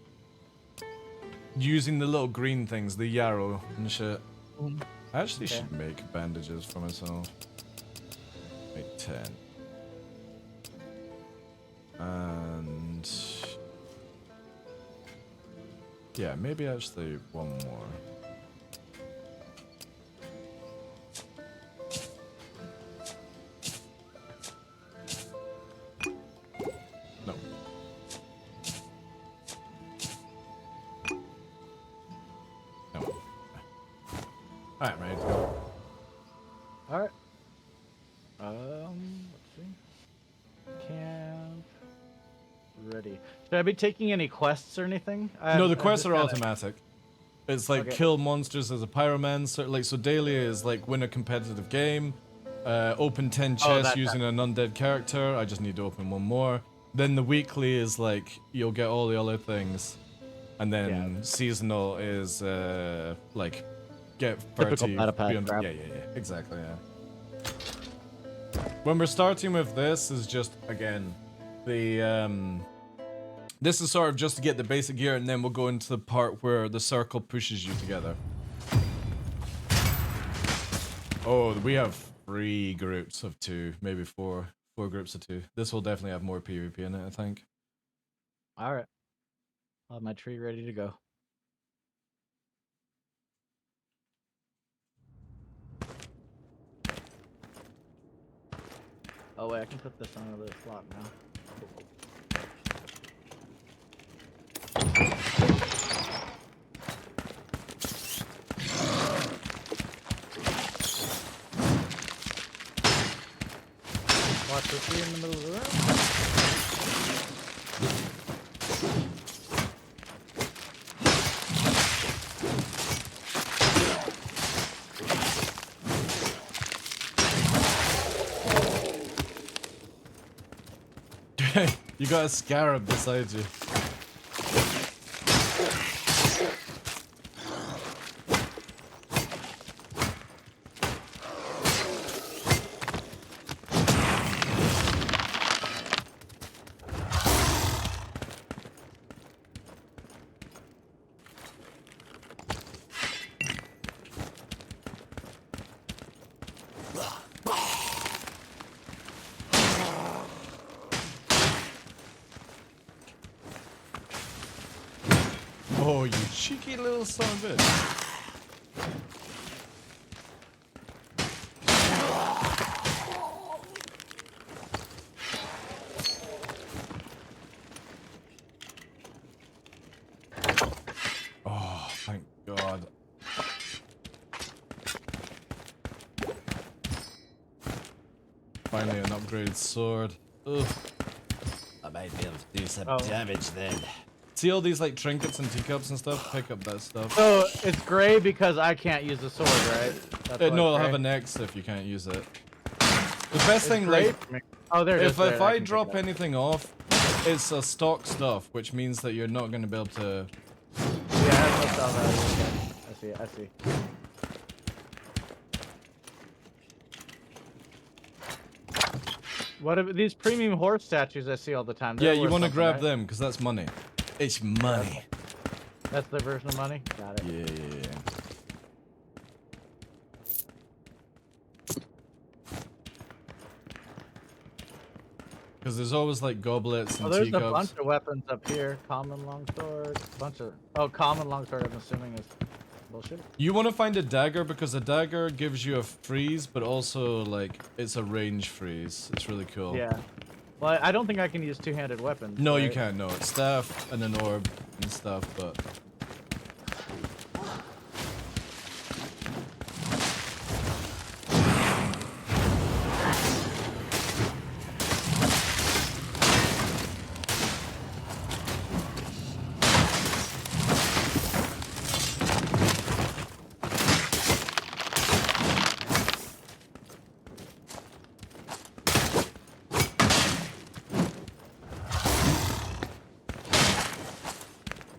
[SPEAKER 1] using the little green things, the yarrow and shit. I actually should make bandages for myself. Make 10. And yeah, maybe actually 1 more. No. No. Alright, ready to go.
[SPEAKER 16] Alright. Let's see. Camp. Ready. Should I be taking any quests or anything?
[SPEAKER 1] No, the quests are automatic. It's like kill monsters as a pyroman. So daily is like win a competitive game, open 10 chests using an undead character. I just need to open 1 more. Then the weekly is like you'll get all the other things, and then seasonal is like get 30. Yeah, exactly. Yeah. When we're starting with this is just again the this is sort of just to get the basic gear, and then we'll go into the part where the circle pushes you together. Oh, we have 3 groups of 2, maybe 4 groups of 2. This will definitely have more PvP in it, I think.
[SPEAKER 16] All right. I'll have my tree ready to go. Oh wait, I can put this on another slot now. Watch the tree in the middle of the room.
[SPEAKER 1] You got a scarab beside you. Oh, you cheeky little son of a bitch. finally an upgraded sword. Ugh. I might be able to do some damage then. See all these like trinkets and teacups and stuff? Pick up that stuff.
[SPEAKER 16] So it's gray because I can't use the sword, right? That's why
[SPEAKER 1] No,
[SPEAKER 16] it's
[SPEAKER 1] it'll have
[SPEAKER 16] gray.
[SPEAKER 1] an X if you can't use it. The best thing,
[SPEAKER 16] gray
[SPEAKER 1] like,
[SPEAKER 16] for me. Oh, there it is.
[SPEAKER 1] if I
[SPEAKER 16] can
[SPEAKER 1] drop
[SPEAKER 16] pick it up.
[SPEAKER 1] anything off, it's a stock stuff, which means that you're not going to be able to.
[SPEAKER 16] Yeah, that's no stuff. I see it. I see. What are these premium horse statues I see all the time?
[SPEAKER 1] Yeah,
[SPEAKER 16] They're
[SPEAKER 1] you
[SPEAKER 16] worth
[SPEAKER 1] want to
[SPEAKER 16] something,
[SPEAKER 1] grab
[SPEAKER 16] right?
[SPEAKER 1] them because that's money. It's money.
[SPEAKER 16] That's their version of money? Got it.
[SPEAKER 1] Yeah. Because there's always like goblets and
[SPEAKER 16] Oh, there's
[SPEAKER 1] teacups.
[SPEAKER 16] a bunch of weapons up here. Common longsword. Bunch of. Oh, common longsword. I'm assuming is bullshit.
[SPEAKER 1] You want to find a dagger because a dagger gives you a freeze, but also like it's a range freeze. It's really cool.
[SPEAKER 16] Yeah. Well, I don't think I can use two-handed weapons.
[SPEAKER 1] No, you
[SPEAKER 16] right?
[SPEAKER 1] can't. No, it's staff and an orb and stuff, but.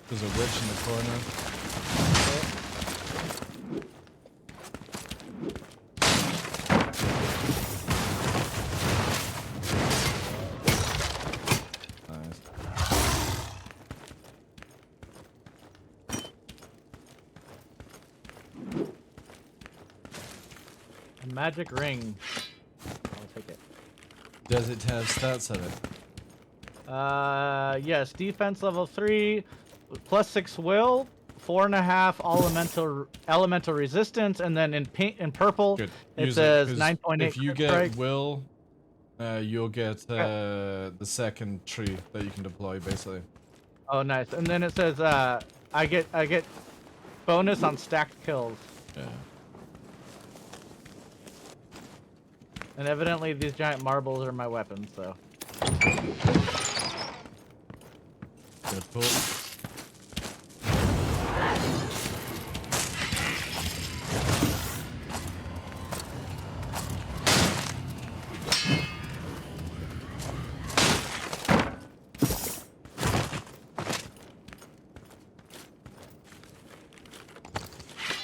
[SPEAKER 1] There's a witch in the corner. Nice.
[SPEAKER 16] A magic ring. I'll take it.
[SPEAKER 1] Does it have stats on it?
[SPEAKER 16] Yes. Defense level 3, +6 will, 4.5 elemental resistance, and then in pink and purple
[SPEAKER 1] Good.
[SPEAKER 16] it
[SPEAKER 1] Use
[SPEAKER 16] says
[SPEAKER 1] 'cause
[SPEAKER 16] 9.8.
[SPEAKER 1] If you
[SPEAKER 16] crit
[SPEAKER 1] get
[SPEAKER 16] strike.
[SPEAKER 1] will, you'll get the second tree that you can deploy, basically.
[SPEAKER 16] Oh, nice. And then it says I get bonus on stacked kills.
[SPEAKER 1] Yeah.
[SPEAKER 16] And evidently these giant marbles are my weapons, so.
[SPEAKER 1] Good pull.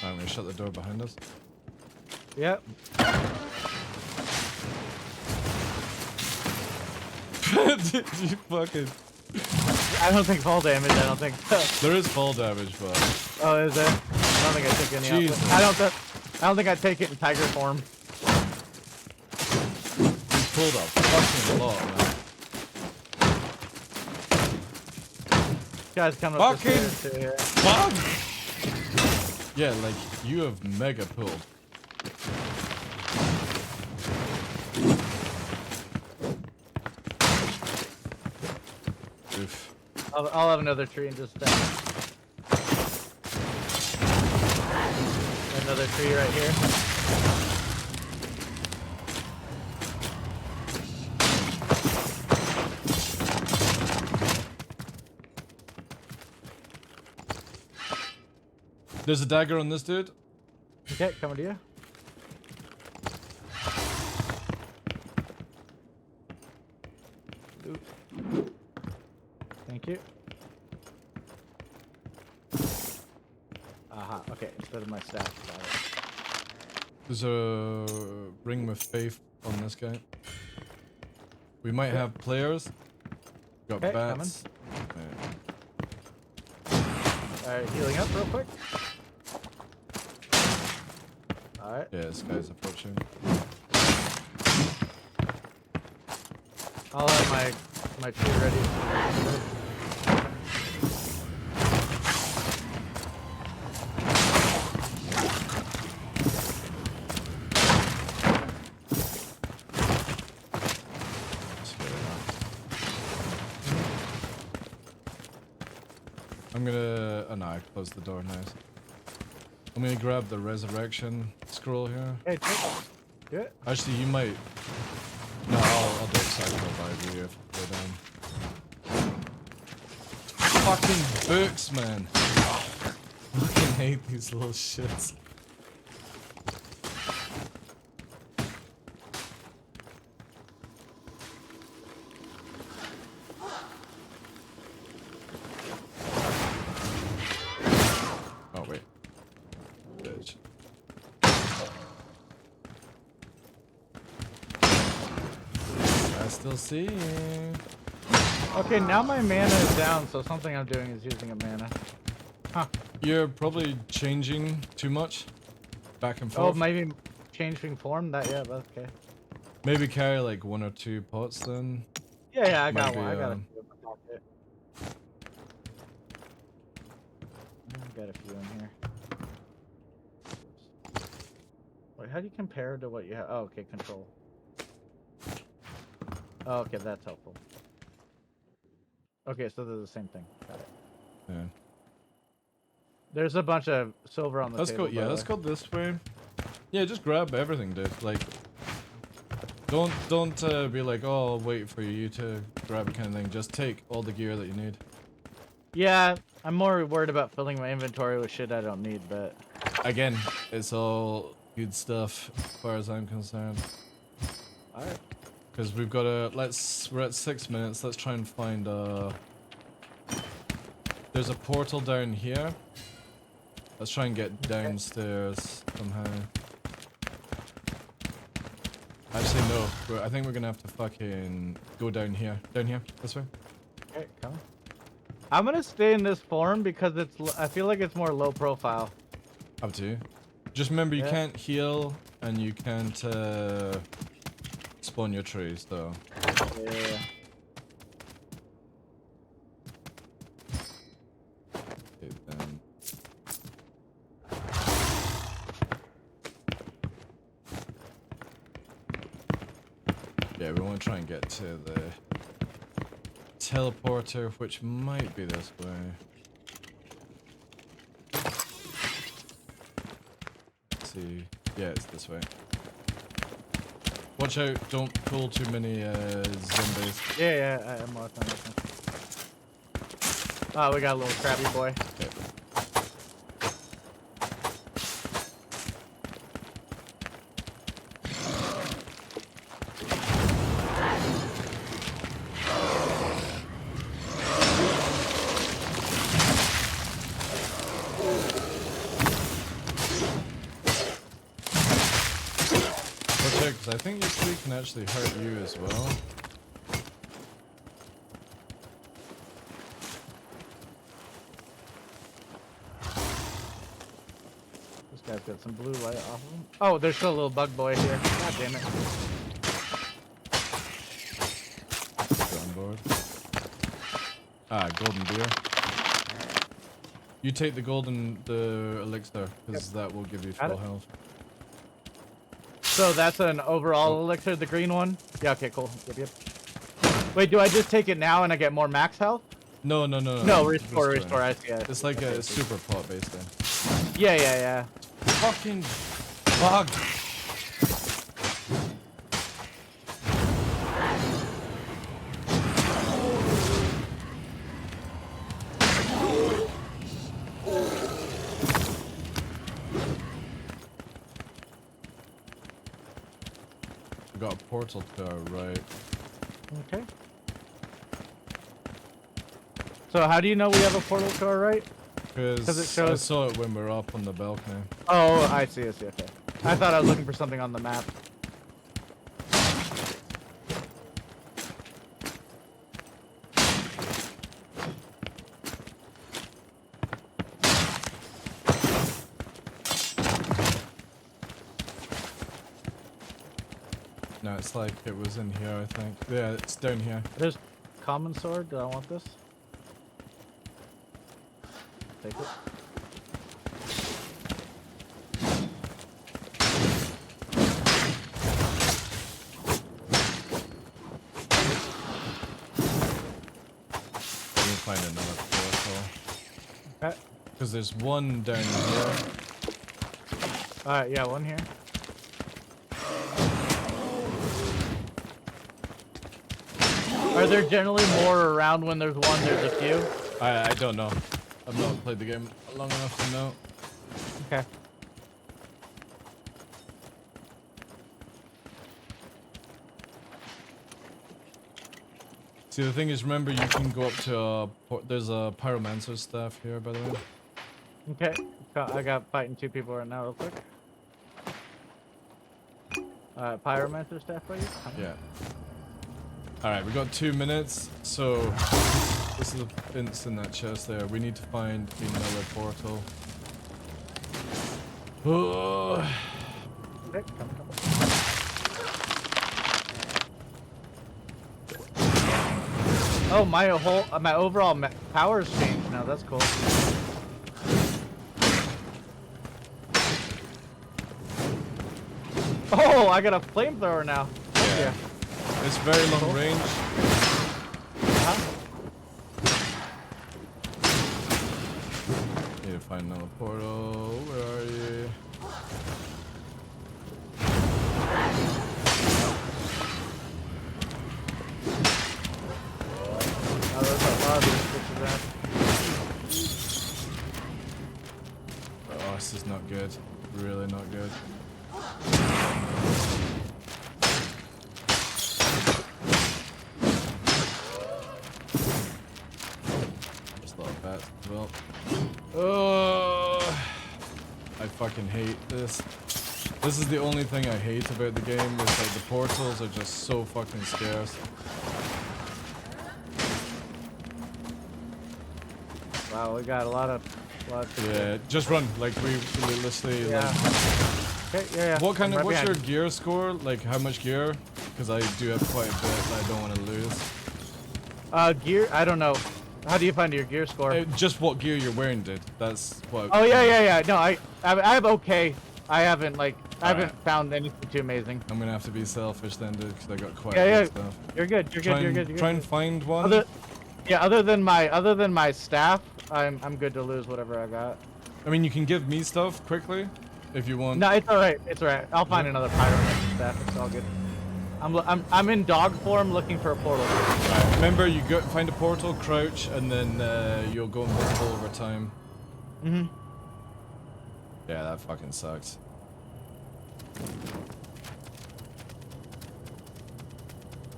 [SPEAKER 1] I'm gonna shut the door behind us.
[SPEAKER 16] Yep.
[SPEAKER 1] Did you fucking...
[SPEAKER 16] I don't think fall damage. I don't think so.
[SPEAKER 1] There is fall damage, but...
[SPEAKER 16] Oh, is there? I don't think I took any.
[SPEAKER 1] Jesus.
[SPEAKER 16] I don't think I take it in tiger form.
[SPEAKER 1] You pulled a fucking lot, man.
[SPEAKER 16] This guy's coming up the
[SPEAKER 1] Fucking
[SPEAKER 16] stairs too here.
[SPEAKER 1] fuck! Yeah, like, you have mega pulled. Oof.
[SPEAKER 16] I'll have another tree in just a second. Another tree right here.
[SPEAKER 1] There's a dagger on this dude.
[SPEAKER 16] Okay, coming to you. Ooh. Thank you. Aha, okay, instead of my staff. Got it.
[SPEAKER 1] There's a ring with faith on this guy. We might
[SPEAKER 16] Okay.
[SPEAKER 1] have players. Got
[SPEAKER 16] Okay,
[SPEAKER 1] bats.
[SPEAKER 16] Alright, healing up real quick. Alright.
[SPEAKER 1] Yeah, this guy's approaching.
[SPEAKER 16] I'll have my tree ready.
[SPEAKER 1] I'm gonna... Oh no, I closed the door, nice. I'm gonna grab the resurrection scroll here.
[SPEAKER 16] Hey, take it. Do it.
[SPEAKER 1] Actually, you might... No, I'll do exactly by you if we're done. Fucking books, man. I fucking hate these little shits. Oh wait. Bitch. I still see you.
[SPEAKER 16] Okay, now my mana is down, so something I'm doing is using a mana. Huh.
[SPEAKER 1] You're probably changing too much. Back and
[SPEAKER 16] Oh,
[SPEAKER 1] forth.
[SPEAKER 16] maybe changing form? That, yeah, that's okay.
[SPEAKER 1] Maybe carry like 1 or 2 pots then.
[SPEAKER 16] Yeah, I got
[SPEAKER 1] Maybe,
[SPEAKER 16] one. I got a few in my pocket. I got a few in here. Wait, how do you compare to what you have? Oh, okay, control. Oh, okay, that's helpful. Okay, so they're the same thing. Got it.
[SPEAKER 1] Yeah.
[SPEAKER 16] There's a bunch of silver on the
[SPEAKER 1] Let's
[SPEAKER 16] table.
[SPEAKER 1] go. Yeah, let's go this way. Yeah, just grab everything, dude. Like, don't be like, oh, I'll wait for you to grab it kind of thing. Just take all the gear that you need.
[SPEAKER 16] Yeah, I'm more worried about filling my inventory with shit I don't need, but
[SPEAKER 1] again, it's all good stuff as far as I'm concerned.
[SPEAKER 16] Alright.
[SPEAKER 1] Because we've got we're at 6 minutes. Let's try and find there's a portal down here. Let's try and get downstairs somehow. Actually, no. I think we're gonna have to fucking go down here. Down here. This way.
[SPEAKER 16] Okay, come. I'm gonna stay in this form because I feel like it's more low profile.
[SPEAKER 1] Up to you. Just remember, you
[SPEAKER 16] Yeah.
[SPEAKER 1] can't heal and you can't spawn your trees, though.
[SPEAKER 16] Yeah.
[SPEAKER 1] Okay, then. Yeah, we want to try and get to the teleporter, which might be this way. Let's see. Yeah, it's this way. Watch out, don't pull too many zombies.
[SPEAKER 16] Yeah, I'm watching. Oh, we got a little crabby boy.
[SPEAKER 1] Okay. Because I think your tree can actually hurt you as well.
[SPEAKER 16] This guy's got some blue light off of him. Oh, there's still a little bug boy here. God damn it.
[SPEAKER 1] Get on board. Ah, golden beer. You take the elixir, because that will give you full health.
[SPEAKER 16] So that's an overall elixir, the green one? Yeah, okay, cool. Yep. Wait, do I just take it now and I get more max health?
[SPEAKER 1] No.
[SPEAKER 16] No, restore, I see it.
[SPEAKER 1] It's like a super pot based thing.
[SPEAKER 16] Yeah.
[SPEAKER 1] Fucking bug. We got a portal to our right.
[SPEAKER 16] Okay. So how do you know we have a portal to our right?
[SPEAKER 1] Because
[SPEAKER 16] it shows...
[SPEAKER 1] I saw it when we were up on the balcony.
[SPEAKER 16] Oh, I see, okay. I thought I was looking for something on the map.
[SPEAKER 1] No, it's like it was in here, I think. Yeah, it's down here.
[SPEAKER 16] There's common sword. Do I want this? Take it.
[SPEAKER 1] We'll find another portal.
[SPEAKER 16] Okay.
[SPEAKER 1] Because there's one down here.
[SPEAKER 16] Alright, yeah, one here. Are there generally more around when there's one? There's a few.
[SPEAKER 1] I don't know. I've not played the game long enough to know.
[SPEAKER 16] Okay.
[SPEAKER 1] See, the thing is, remember, you can go up to there's a pyromancer staff here, by the way.
[SPEAKER 16] Okay. I got fighting 2 people right now, real quick. Pyromancer staff for you?
[SPEAKER 1] Yeah. Alright, we got 2 minutes, so this is the hints in that chest there. We need to find another portal. Oh.
[SPEAKER 16] Okay, come. Oh, my overall power's changed now. That's cool. Oh, I got a flamethrower now. Yeah.
[SPEAKER 1] It's very long range. Need to find another portal. Where are you?
[SPEAKER 16] Oh, there's a lot of these bitches
[SPEAKER 1] Oh, this is not good. Really not good. Just a lot of bats as well. Oh, I fucking hate this. This is the only thing I hate about the game. Is like the portals are just so fucking scarce.
[SPEAKER 16] Wow, we got a lot of
[SPEAKER 1] Yeah, just run. Like we literally.
[SPEAKER 16] Yeah.
[SPEAKER 1] Like,
[SPEAKER 16] okay, yeah.
[SPEAKER 1] What kind of?
[SPEAKER 16] Right
[SPEAKER 1] What's your
[SPEAKER 16] behind.
[SPEAKER 1] gear score? Like how much gear? Because I do have quite a bit that I don't want to lose.
[SPEAKER 16] Gear? I don't know. How do you find your gear score?
[SPEAKER 1] Just what gear you're wearing, dude. That's what.
[SPEAKER 16] Oh yeah. No, I have okay. I haven't
[SPEAKER 1] Alright.
[SPEAKER 16] found anything too amazing.
[SPEAKER 1] I'm gonna have to be selfish then, dude, because I got quite
[SPEAKER 16] Yeah,
[SPEAKER 1] good stuff.
[SPEAKER 16] You're good. You're good.
[SPEAKER 1] Try and find one.
[SPEAKER 16] Other than my staff, I'm good to lose whatever I got.
[SPEAKER 1] I mean, you can give me stuff quickly, if you want.
[SPEAKER 16] No, it's alright. It's alright. I'll find another pyromancer staff. It's all good. I'm in dog form looking for a portal.
[SPEAKER 1] Right. Remember, you go find a portal, crouch, and then you'll go invisible over time.
[SPEAKER 16] Mhm.
[SPEAKER 1] Yeah, that fucking sucks.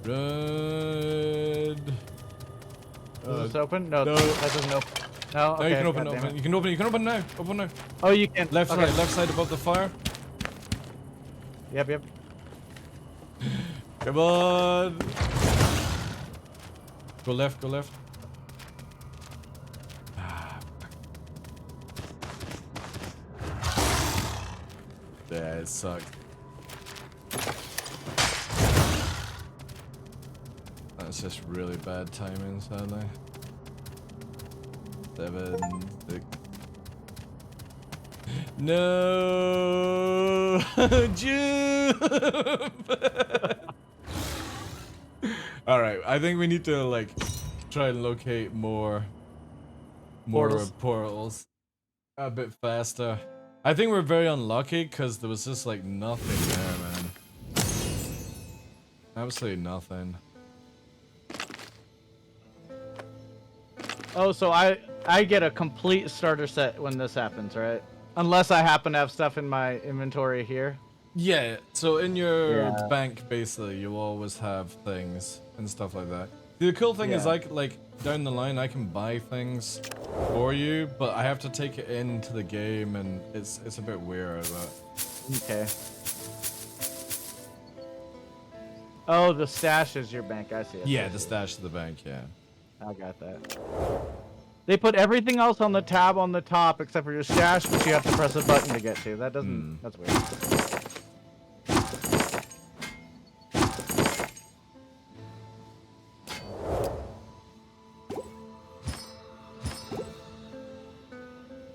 [SPEAKER 1] Red.
[SPEAKER 16] Is this open? No,
[SPEAKER 1] no.
[SPEAKER 16] that doesn't open. No, okay,
[SPEAKER 1] no, you can open,
[SPEAKER 16] God damn it.
[SPEAKER 1] You can open now. Open now.
[SPEAKER 16] Oh, you can.
[SPEAKER 1] Left
[SPEAKER 16] okay.
[SPEAKER 1] side above the fire.
[SPEAKER 16] Yep.
[SPEAKER 1] Come on. Go left. Yeah, it sucked. That's just really bad timing, sadly. 7, 6. No! Jump! Alright, I think we need to, like, try and locate more portals a bit faster. I think we're very unlucky because there was just, like, nothing there, man. Absolutely nothing.
[SPEAKER 16] Oh, so I get a complete starter set when this happens, right? Unless I happen to have stuff in my inventory here.
[SPEAKER 1] Yeah, so in your bank, basically, you'll always have things and stuff like that. The cool thing is, like, down the line, I can buy things for you, but I have to take it into the game, and it's a bit weird, but...
[SPEAKER 16] Okay. Oh, the stash is your bank, I see it.
[SPEAKER 1] Yeah, the stash of the bank, yeah.
[SPEAKER 16] I got that. They put everything else on the tab on the top except for your stash, which you have to press a button to get to. That doesn't... That's weird.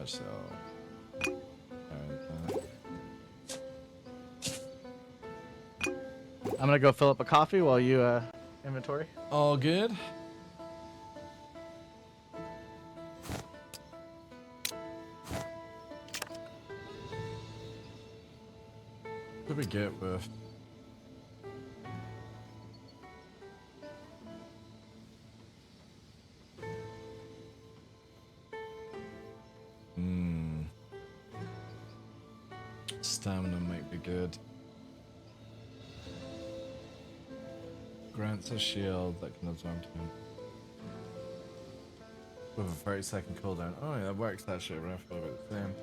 [SPEAKER 1] So...
[SPEAKER 16] I'm gonna go fill up a coffee while you, inventory.
[SPEAKER 1] All good. What do we get with? Stamina might be good. Grants a shield that can absorb him. With a 30-second cooldown. Oh yeah, that works that shit roughly about the same.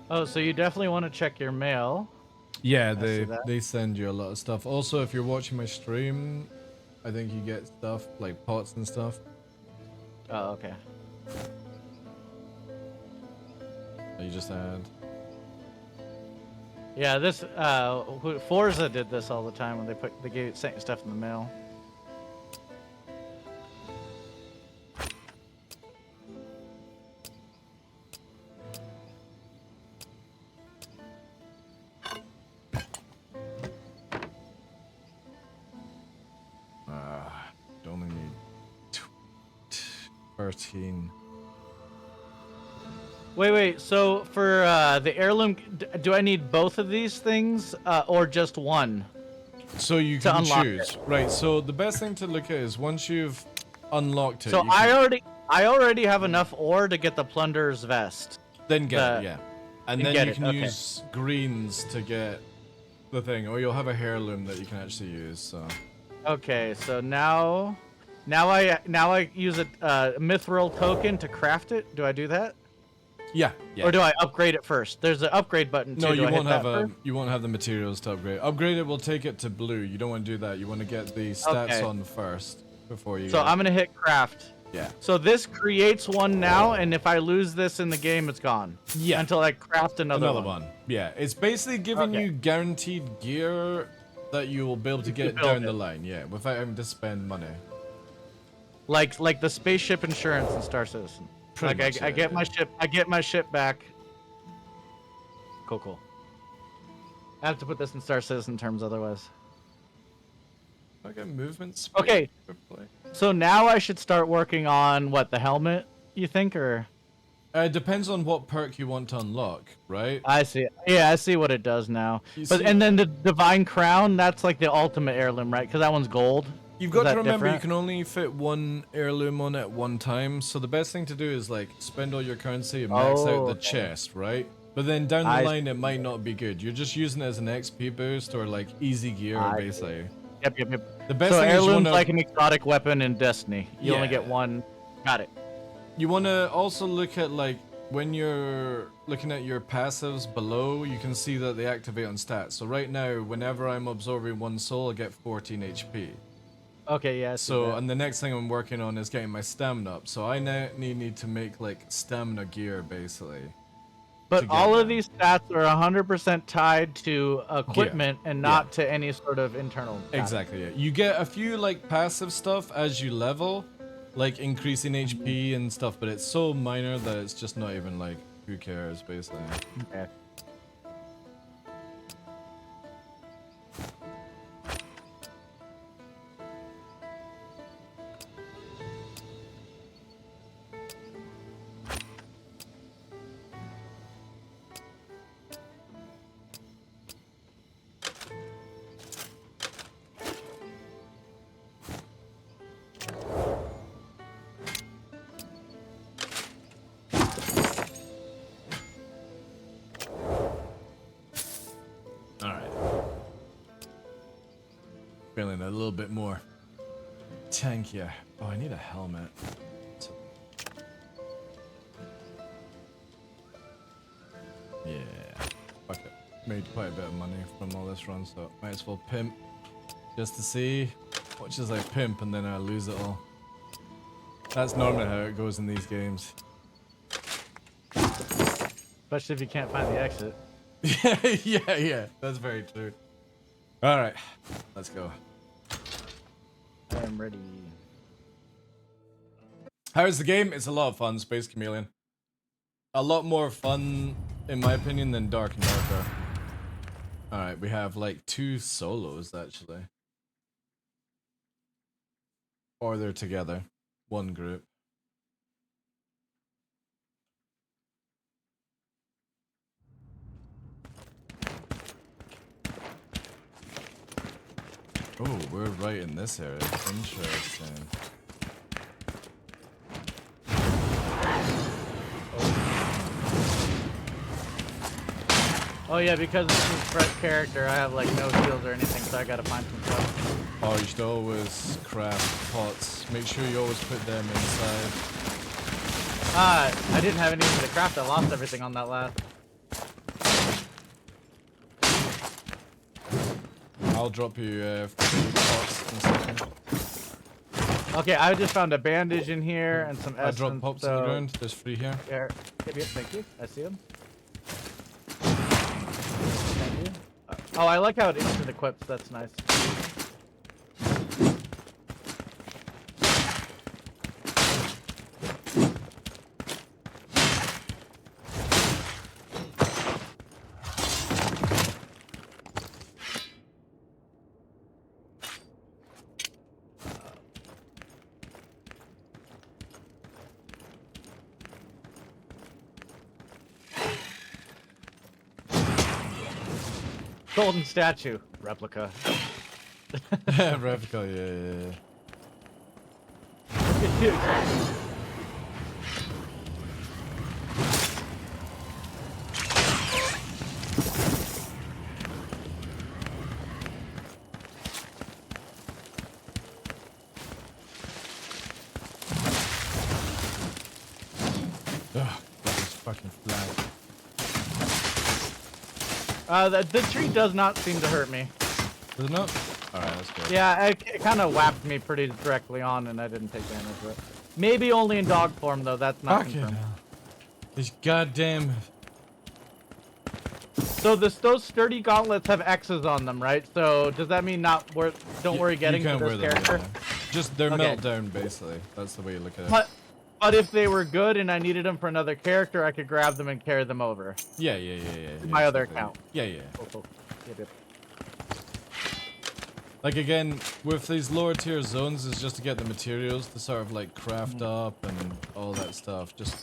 [SPEAKER 16] Oh, so you definitely want to check your mail.
[SPEAKER 1] Yeah, they send you a lot of stuff. Also, if you're watching my stream, I think you get stuff like pots and stuff.
[SPEAKER 16] Oh, okay.
[SPEAKER 1] You just add.
[SPEAKER 16] Yeah, this Forza did this all the time when they sent you stuff in the mail.
[SPEAKER 1] Only need 13.
[SPEAKER 16] Wait. So for the heirloom, do I need both of these things or just one?
[SPEAKER 1] So you can choose. Right. So the best thing to look at is once you've unlocked it.
[SPEAKER 16] So I already have enough ore to get the plunderer's vest.
[SPEAKER 1] Then get it, yeah. And then you can
[SPEAKER 16] Okay.
[SPEAKER 1] use greens to get the thing, or you'll have a heirloom that you can actually use. So.
[SPEAKER 16] Okay, so now I use a mithril token to craft it. Do I do that?
[SPEAKER 1] Yeah.
[SPEAKER 16] Or do I upgrade it first? There's an upgrade button too.
[SPEAKER 1] No,
[SPEAKER 16] Do
[SPEAKER 1] you
[SPEAKER 16] I
[SPEAKER 1] won't
[SPEAKER 16] hit
[SPEAKER 1] have
[SPEAKER 16] that first?
[SPEAKER 1] you won't have the materials to upgrade. Upgrade it will take it to blue. You don't want to do that. You want to get the stats
[SPEAKER 16] Okay.
[SPEAKER 1] on first before you.
[SPEAKER 16] So I'm gonna hit craft.
[SPEAKER 1] Yeah.
[SPEAKER 16] So this creates one now, and if I lose this in the game, it's gone.
[SPEAKER 1] Yeah.
[SPEAKER 16] Until I craft another
[SPEAKER 1] one. Yeah, it's basically giving you guaranteed gear that you will be able to get down the line. Yeah, without having to spend money.
[SPEAKER 16] Like the spaceship insurance in Star Citizen.
[SPEAKER 1] Pretty much,
[SPEAKER 16] I get
[SPEAKER 1] yeah.
[SPEAKER 16] my ship. I get my ship back. Cool. I have to put this in Star Citizen terms, otherwise.
[SPEAKER 1] Okay, movement speed.
[SPEAKER 16] Okay. So now I should start working on what, the helmet? You think, or?
[SPEAKER 1] It depends on what perk you want to unlock, right?
[SPEAKER 16] I see. Yeah, I see what it does now.
[SPEAKER 1] You
[SPEAKER 16] But
[SPEAKER 1] see-
[SPEAKER 16] and then the divine crown, that's like the ultimate heirloom, right? Because that one's gold.
[SPEAKER 1] You've
[SPEAKER 16] Is
[SPEAKER 1] got to
[SPEAKER 16] that
[SPEAKER 1] remember you
[SPEAKER 16] different?
[SPEAKER 1] can only fit one heirloom on at one time, so the best thing to do is like spend all your currency and max out the
[SPEAKER 16] okay.
[SPEAKER 1] chest, right? But then down the
[SPEAKER 16] I
[SPEAKER 1] line it might not be good. You're just using it as an XP boost or like easy gear basically.
[SPEAKER 16] Yep.
[SPEAKER 1] The best
[SPEAKER 16] So
[SPEAKER 1] thing is you
[SPEAKER 16] heirloom's
[SPEAKER 1] wanna-
[SPEAKER 16] like an exotic weapon in Destiny. You only
[SPEAKER 1] Yeah.
[SPEAKER 16] get one. Got it.
[SPEAKER 1] You want to also look at like when you're looking at your passives below, you can see that they activate on stats. So right now, whenever I'm absorbing one soul, I get 14 HP.
[SPEAKER 16] Okay, yeah. I see
[SPEAKER 1] So,
[SPEAKER 16] that.
[SPEAKER 1] and the next thing I'm working on is getting my stamina up. So I now need to make like stamina gear basically.
[SPEAKER 16] But
[SPEAKER 1] to get
[SPEAKER 16] all
[SPEAKER 1] that.
[SPEAKER 16] of these stats are 100% tied to equipment and not to any sort of internal. Got it.
[SPEAKER 1] Exactly, yeah. You get a few like passive stuff as you level, like increasing HP and stuff, but it's so minor that it's just not even like, who cares, basically.
[SPEAKER 16] Okay.
[SPEAKER 1] Alright. Feeling a little bit more tankier. Oh, I need a helmet. Yeah. Fuck it. Made quite a bit of money from all this run, so might as well pimp. Just to see. Watch as I pimp and then I lose it all. That's normally how it goes in these games.
[SPEAKER 16] Especially if you can't find the exit.
[SPEAKER 1] yeah. That's very true. Alright. Let's go.
[SPEAKER 16] I am ready.
[SPEAKER 1] How's the game? It's a lot of fun, Space Chameleon. A lot more fun, in my opinion, than Dark and Darker. Alright, we have like 2 solos, actually. Or they're together. One group. Oh, we're right in this area. Interesting.
[SPEAKER 16] Oh yeah, because this is a fresh character, I have like no shields or anything, so I gotta find some stuff.
[SPEAKER 1] Oh, you should always craft pots. Make sure you always put them inside.
[SPEAKER 16] I didn't have anything to craft. I lost everything on that last.
[SPEAKER 1] I'll drop you pots in a second.
[SPEAKER 16] Okay, I just found a bandage in here and some essence.
[SPEAKER 1] I dropped pops on the ground. There's 3 here.
[SPEAKER 16] Here, thank you. I see them. Thank you. Oh, I like how it instant equips. That's nice. Golden statue. Replica.
[SPEAKER 1] Replica, yeah.
[SPEAKER 16] Look at you.
[SPEAKER 1] Ugh, that is fucking flat.
[SPEAKER 16] The tree does not seem to hurt me.
[SPEAKER 1] Does it not? Alright, that's good.
[SPEAKER 16] Yeah, it kind of whapped me pretty directly on, and I didn't take damage of it. Maybe only in dog form, though. That's not confirmed.
[SPEAKER 1] These goddamn...
[SPEAKER 16] So those sturdy gauntlets have X's on them, right? So does that mean don't worry getting to this character?
[SPEAKER 1] Yeah. Just they're meltdown, basically. That's the way you look at it.
[SPEAKER 16] But if they were good and I needed them for another character, I could grab them and carry them over.
[SPEAKER 1] Yeah.
[SPEAKER 16] My other account.
[SPEAKER 1] Yeah.
[SPEAKER 16] Cool. Yep.
[SPEAKER 1] Like again, with these lower tier zones, is just to get the materials to sort of like craft up and all that stuff. Just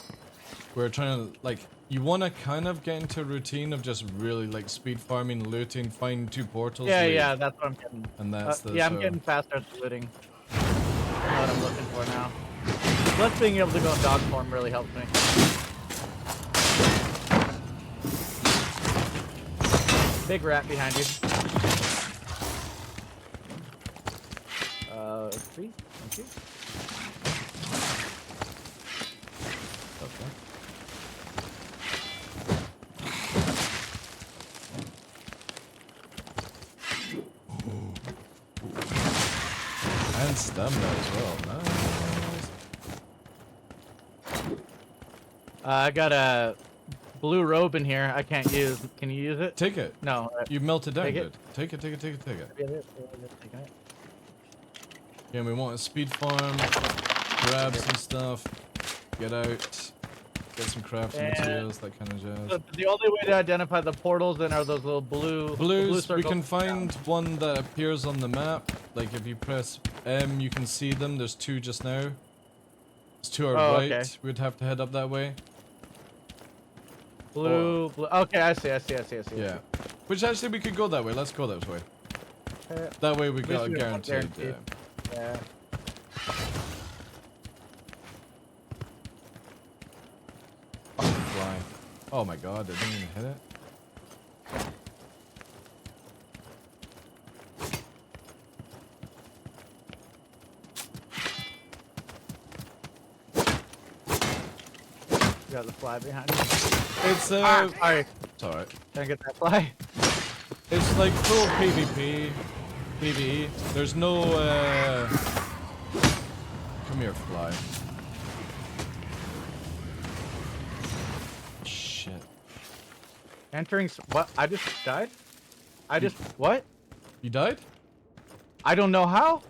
[SPEAKER 1] we're trying to like you want to kind of get into a routine of just really like speed farming, looting, find 2 portals.
[SPEAKER 16] Yeah, that's what I'm getting.
[SPEAKER 1] And that's
[SPEAKER 16] I'm getting faster at the looting. That's what I'm looking for now. Plus being able to go in dog form really helps me. Big rat behind you. 3, thank you. Okay.
[SPEAKER 1] And stamina as well. Nice.
[SPEAKER 16] I got a blue robe in here. I can't use. Can you use it?
[SPEAKER 1] Take it.
[SPEAKER 16] No.
[SPEAKER 1] You melted down,
[SPEAKER 16] take
[SPEAKER 1] dude.
[SPEAKER 16] it.
[SPEAKER 1] Take it.
[SPEAKER 16] It.
[SPEAKER 1] Yeah, we want a speed farm, grab some stuff, get out, get some crafting materials, that kind of jazz.
[SPEAKER 16] The only way to identify the portals then are those little blue
[SPEAKER 1] Blues,
[SPEAKER 16] circles.
[SPEAKER 1] we can find one that appears on the map. Like if you press M, you can see them. There's 2 just now. There's 2 are right.
[SPEAKER 16] Okay.
[SPEAKER 1] We'd have to head up that way.
[SPEAKER 16] Blue. Okay, I see.
[SPEAKER 1] Yeah. Which actually we could go that way. Let's go that way. That way we got a guaranteed.
[SPEAKER 16] Yeah.
[SPEAKER 1] Fly. Oh my god, I didn't even hit it.
[SPEAKER 16] You got the fly behind you.
[SPEAKER 1] It's
[SPEAKER 16] sorry.
[SPEAKER 1] It's alright.
[SPEAKER 16] Can I get that fly?
[SPEAKER 1] It's like full PvP, PvE. There's no come here, fly. Shit.
[SPEAKER 16] Entering. What? I just died? What?
[SPEAKER 1] You died?
[SPEAKER 16] I don't know how.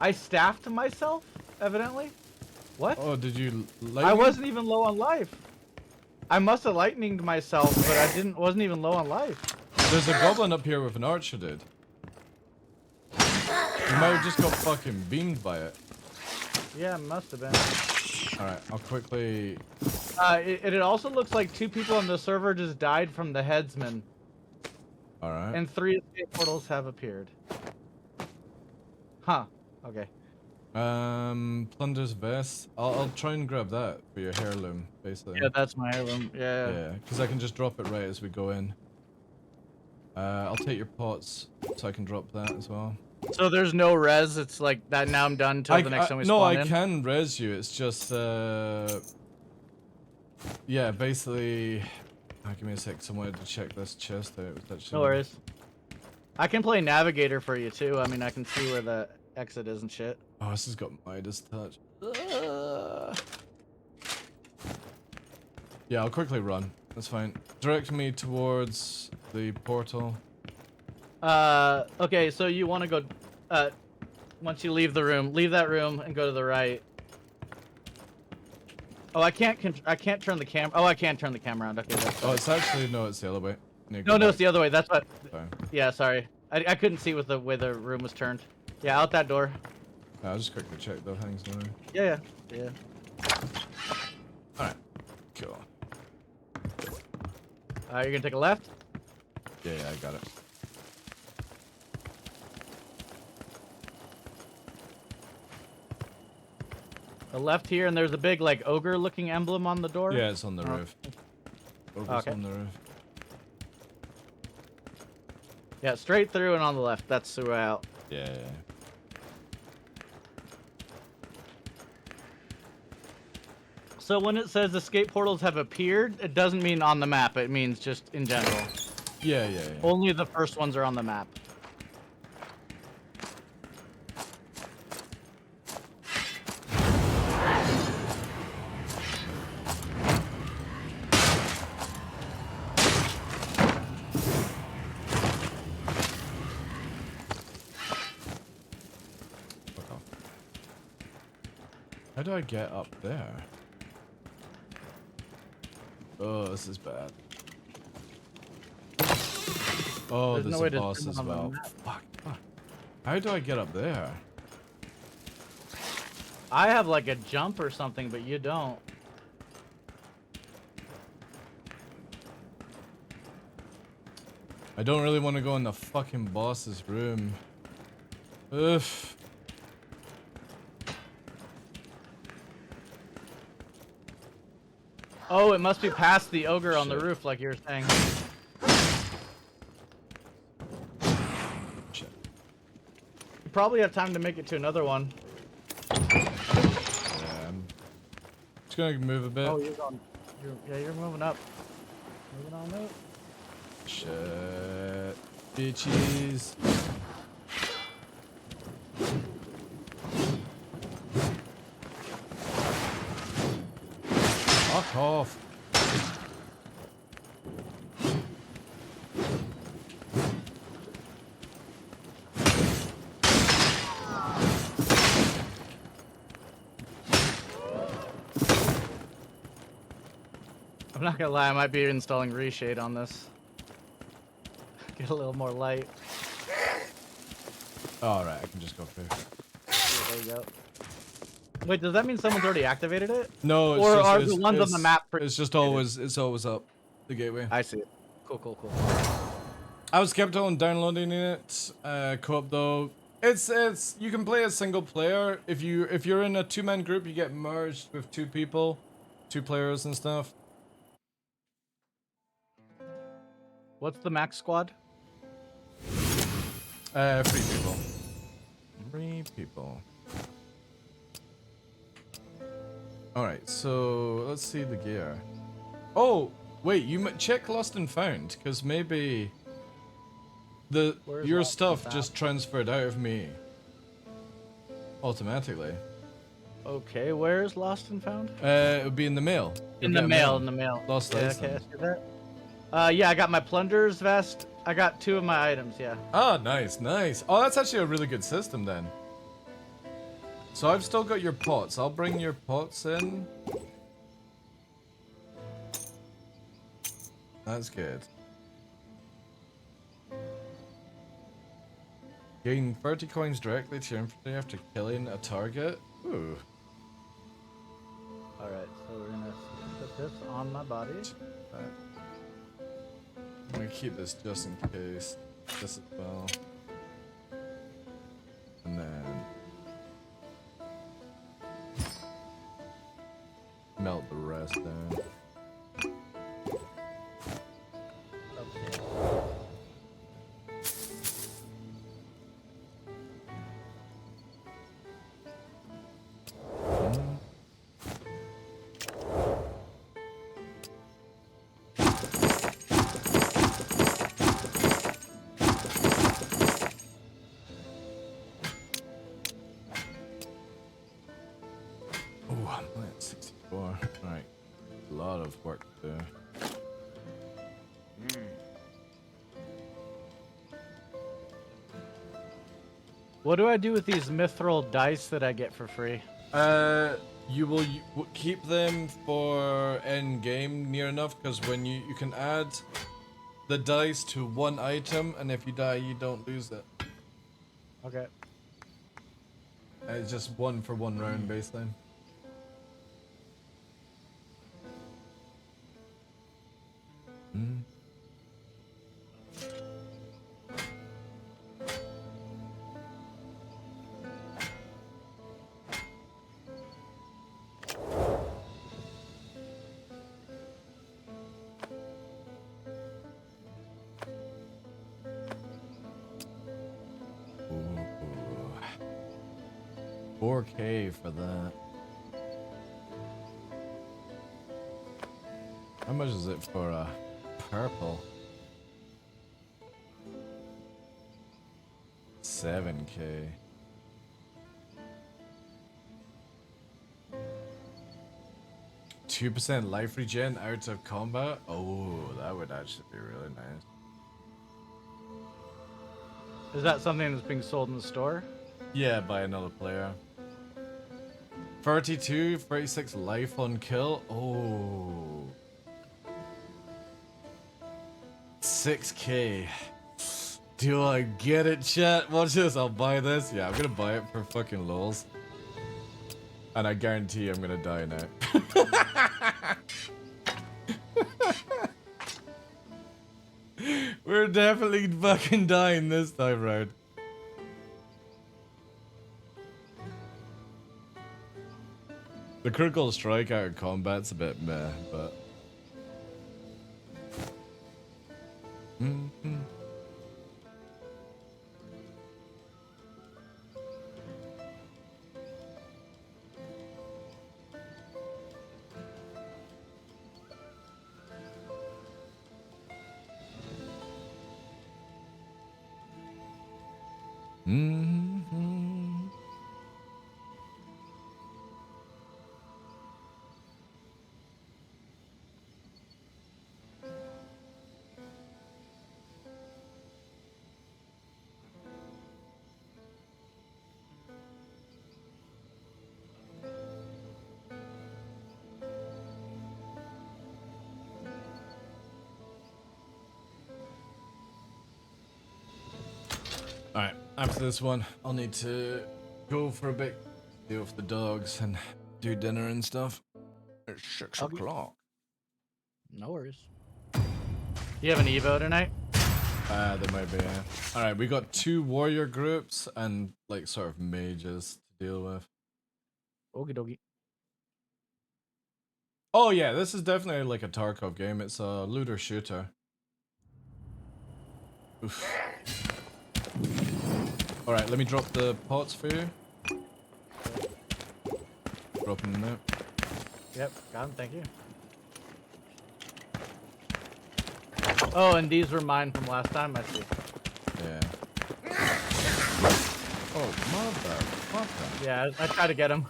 [SPEAKER 16] I staffed myself, evidently. What?
[SPEAKER 1] Oh, did you
[SPEAKER 16] I wasn't even low on life. I must have lightninged myself, but I wasn't even low on life.
[SPEAKER 1] There's a goblin up here with an archer, dude. You might have just got fucking beamed by it.
[SPEAKER 16] Yeah, it must have been.
[SPEAKER 1] Alright, I'll quickly...
[SPEAKER 16] It also looks like 2 people on the server just died from the headsman.
[SPEAKER 1] Alright.
[SPEAKER 16] And 3 escape portals have appeared. Huh. Okay.
[SPEAKER 1] Plunder's vest. I'll try and grab that for your heirloom, basically.
[SPEAKER 16] Yeah, that's my heirloom. Yeah.
[SPEAKER 1] Yeah, because I can just drop it right as we go in. I'll take your pots so I can drop that as well.
[SPEAKER 16] So there's no res. It's like that. Now I'm done until the next time we spawn in.
[SPEAKER 1] No, I can res you. It's just yeah, basically. Give me a sec. I wanted to check this chest out.
[SPEAKER 16] No worries. I can play navigator for you too. I mean, I can see where the exit is and shit.
[SPEAKER 1] Oh, this has got Midas touch. Yeah, I'll quickly run. That's fine. Direct me towards the portal.
[SPEAKER 16] Okay, so you want to go, once you leave the room, leave that room and go to the right. Oh, I can't turn the camera. Oh, I can't turn the camera around. Okay, that's
[SPEAKER 1] Oh, it's actually, no, it's the other way.
[SPEAKER 16] No, it's the other way. That's what.
[SPEAKER 1] Fine.
[SPEAKER 16] Yeah, sorry. I couldn't see with the way the room was turned. Yeah, out that door.
[SPEAKER 1] I'll just quickly check the things now.
[SPEAKER 16] Yeah.
[SPEAKER 1] Alright, cool.
[SPEAKER 16] You're gonna take a left?
[SPEAKER 1] Yeah, I got it.
[SPEAKER 16] A left here, and there's a big, like, ogre-looking emblem on the door?
[SPEAKER 1] Yeah, it's on the roof. Ogre's on the roof.
[SPEAKER 16] Yeah, straight through and on the left. That's throughout.
[SPEAKER 1] Yeah.
[SPEAKER 16] So when it says escape portals have appeared, it doesn't mean on the map. It means just in general.
[SPEAKER 1] Yeah.
[SPEAKER 16] Only the first ones are on the map.
[SPEAKER 1] How do I get up there? Oh, this is bad. Oh, there's a boss as well. Fuck. How do I get up there?
[SPEAKER 16] I have like a jump or something, but you don't.
[SPEAKER 1] I don't really want to go in the fucking boss's room. Ugh.
[SPEAKER 16] Oh, it must be past the ogre on the roof, like you were saying.
[SPEAKER 1] Shit.
[SPEAKER 16] You probably have time to make it to another one.
[SPEAKER 1] Yeah, I'm just gonna move a bit.
[SPEAKER 16] Oh, you're going. You're moving up. Moving on up.
[SPEAKER 1] Shit. Bitches. Fuck off.
[SPEAKER 16] I'm not gonna lie, I might be installing reshade on this. Get a little more light.
[SPEAKER 1] Alright, I can just go through.
[SPEAKER 16] Yeah, there you go. Wait, does that mean someone's already activated it?
[SPEAKER 1] No, it's
[SPEAKER 16] or
[SPEAKER 1] just,
[SPEAKER 16] are the ones on the map?
[SPEAKER 1] It's just always, up the gateway.
[SPEAKER 16] I see it. Cool.
[SPEAKER 1] I was skeptical on downloading it. Co-op though, it's you can play a single player. If you're in a 2-man group, you get merged with 2 people, 2 players and stuff.
[SPEAKER 16] What's the max squad?
[SPEAKER 1] 3 people. 3 people. Alright, so let's see the gear. Oh, wait, you check Lost and Found, because maybe your stuff just transferred out of me automatically.
[SPEAKER 16] Okay, where's Lost and Found?
[SPEAKER 1] It would be in the mail.
[SPEAKER 16] In the mail.
[SPEAKER 1] Lost Iceland.
[SPEAKER 16] Okay, I see that. Yeah, I got my plunder's vest. I got 2 of my items, yeah.
[SPEAKER 1] Ah, nice. Oh, that's actually a really good system then. So I've still got your pots. I'll bring your pots in. That's good. Gain 30 coins directly to your infantry after killing a target. Ooh.
[SPEAKER 16] Alright, so we're gonna put this on my body.
[SPEAKER 1] Right. I'm gonna keep this just in case. This as well. And then melt the rest down.
[SPEAKER 16] Okay.
[SPEAKER 1] Oh, I'm at 64. Right. A lot of work to do.
[SPEAKER 16] What do I do with these mithril dice that I get for free?
[SPEAKER 1] You will keep them for end game near enough, because when you can add the dice to one item, and if you die, you don't lose it.
[SPEAKER 16] Okay.
[SPEAKER 1] It's just 1 for 1 round baseline. Ooh. 4K for that. How much is it for a purple? 7K. %2 life regen out of combat? Oh, that would actually be really nice.
[SPEAKER 16] Is that something that's being sold in the store?
[SPEAKER 1] Yeah, by another player. 32, 36 life on kill. Oh. 6K. Do I get it, chat? Watch this, I'll buy this. Yeah, I'm gonna buy it for fucking lols. And I guarantee I'm gonna die now. We're definitely fucking dying this time round. The critical strike out of combat's a bit meh, but... Alright, after this one, I'll need to go for a bit, deal with the dogs, and do dinner and stuff. It's 6 o'clock.
[SPEAKER 16] No worries. You have an Evo tonight?
[SPEAKER 1] There might be, yeah. Alright, we got 2 warrior groups and, like, sort of mages to deal with.
[SPEAKER 16] Okie dokie.
[SPEAKER 1] Oh yeah, this is definitely like a Tarkov game. It's a looter shooter. Oof. Alright, let me drop the pots for you. Dropping them out.
[SPEAKER 16] Yep, got them, thank you. Oh, and these were mine from last time, I see.
[SPEAKER 1] Yeah. Oh, motherfucker.
[SPEAKER 16] Yeah, I tried to get him.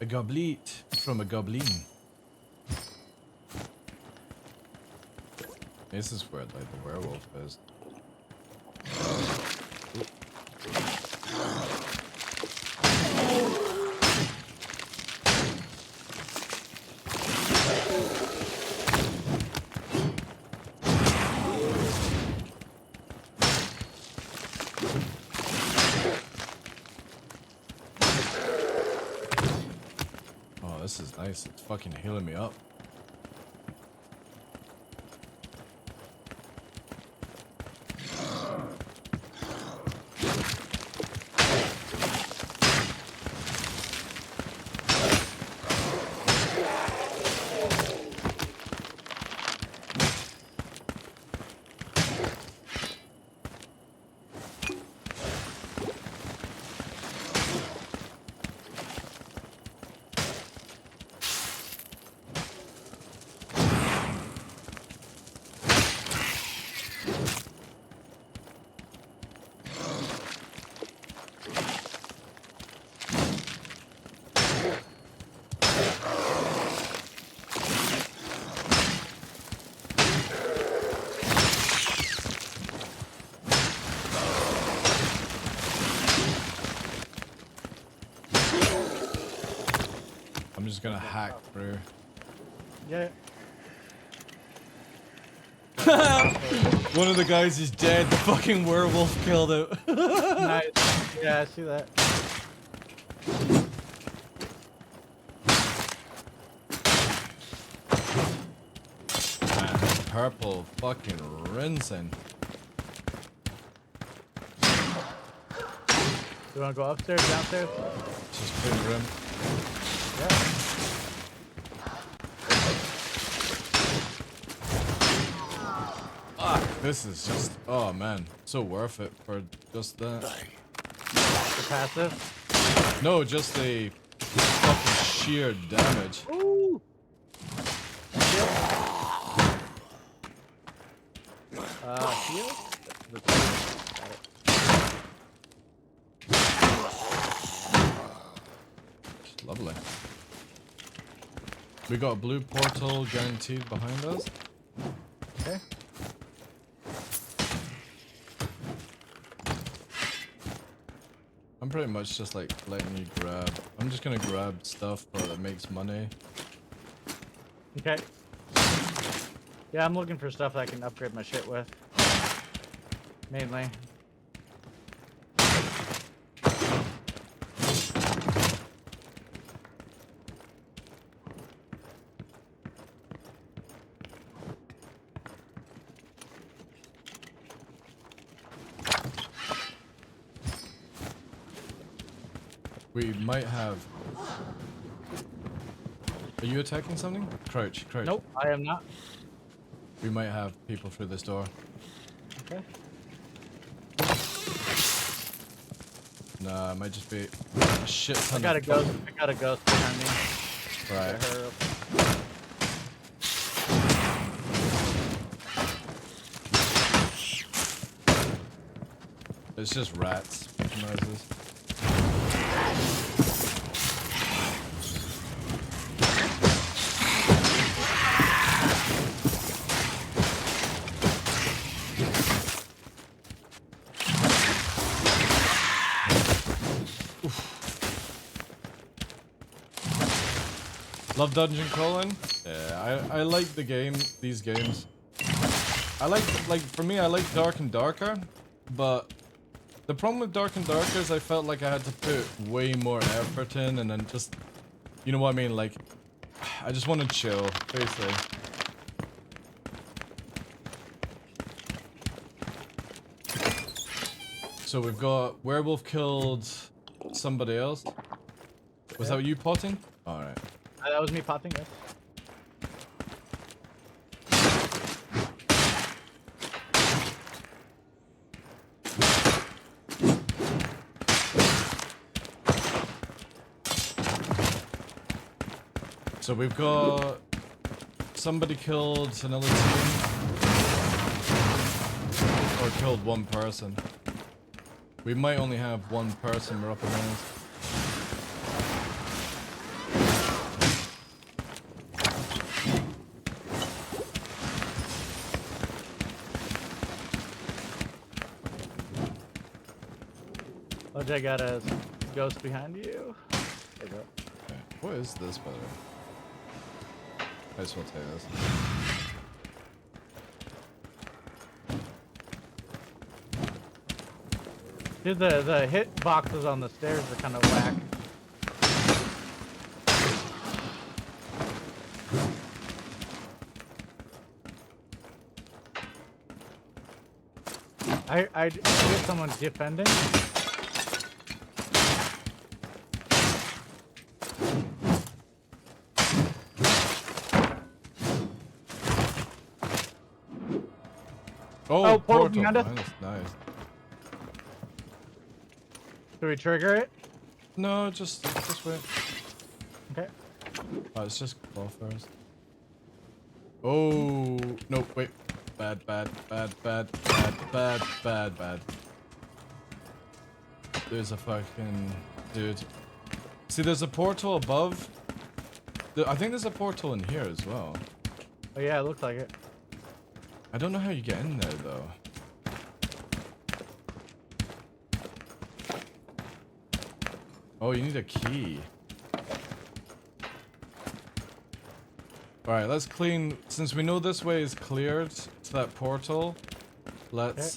[SPEAKER 1] A goblet from a goblin. This is where like the werewolf is. Oh, this is nice. It's fucking healing me up. I'm just gonna hack through.
[SPEAKER 16] Yeah.
[SPEAKER 1] One of the guys is dead. The fucking werewolf killed it.
[SPEAKER 16] Nice. Yeah, I see that.
[SPEAKER 1] Man, this purple fucking rinsing.
[SPEAKER 16] You wanna go upstairs, downstairs?
[SPEAKER 1] Just pretty grim.
[SPEAKER 16] Yeah.
[SPEAKER 1] This is just, oh man, so worth it for just that.
[SPEAKER 16] The passive?
[SPEAKER 1] No, just the fucking sheer damage.
[SPEAKER 16] Ooh. Heal?
[SPEAKER 1] Lovely. We got a blue portal guaranteed behind us.
[SPEAKER 16] Okay.
[SPEAKER 1] I'm pretty much just like letting you grab. I'm just gonna grab stuff that makes money.
[SPEAKER 16] Okay. Yeah, I'm looking for stuff that I can upgrade my shit with. Mainly.
[SPEAKER 1] We might have... Are you attacking something? Crouch, crouch.
[SPEAKER 16] Nope, I am not.
[SPEAKER 1] We might have people through this door.
[SPEAKER 16] Okay.
[SPEAKER 1] Nah, it might just be a shit ton
[SPEAKER 16] I got a
[SPEAKER 1] of...
[SPEAKER 16] ghost. I got a ghost behind me.
[SPEAKER 1] Right.
[SPEAKER 16] Get her up.
[SPEAKER 1] It's just rats. Noises. Love dungeon crawling. Yeah, I like the game. These games. I like for me, I like Dark and Darker, but the problem with Dark and Darker is I felt like I had to put way more effort in, and then just, you know what I mean? Like, I just want to chill, basically. So we've got werewolf killed somebody else. Was that you potting? All right.
[SPEAKER 16] That was me potting, yes.
[SPEAKER 1] So we've got somebody killed another team, or killed one person. We might only have one person we're up against.
[SPEAKER 16] RJ got a ghost behind you. There you go.
[SPEAKER 1] Okay. What is this, by the way? I just want to take this.
[SPEAKER 16] Dude, the hit boxes on the stairs are kind of whack. I get someone defending.
[SPEAKER 1] Oh, portal
[SPEAKER 16] behind us.
[SPEAKER 1] Nice.
[SPEAKER 16] Do we trigger it?
[SPEAKER 1] No, just wait.
[SPEAKER 16] Okay.
[SPEAKER 1] Oh, it's just claw first. Oh no! Wait. Bad. There's a fucking dude. See, there's a portal above. I think there's a portal in here as well.
[SPEAKER 16] Oh yeah, it looks like it.
[SPEAKER 1] I don't know how you get in there though. Oh, you need a key. Alright, let's clean. Since we know this way is cleared to that portal, let's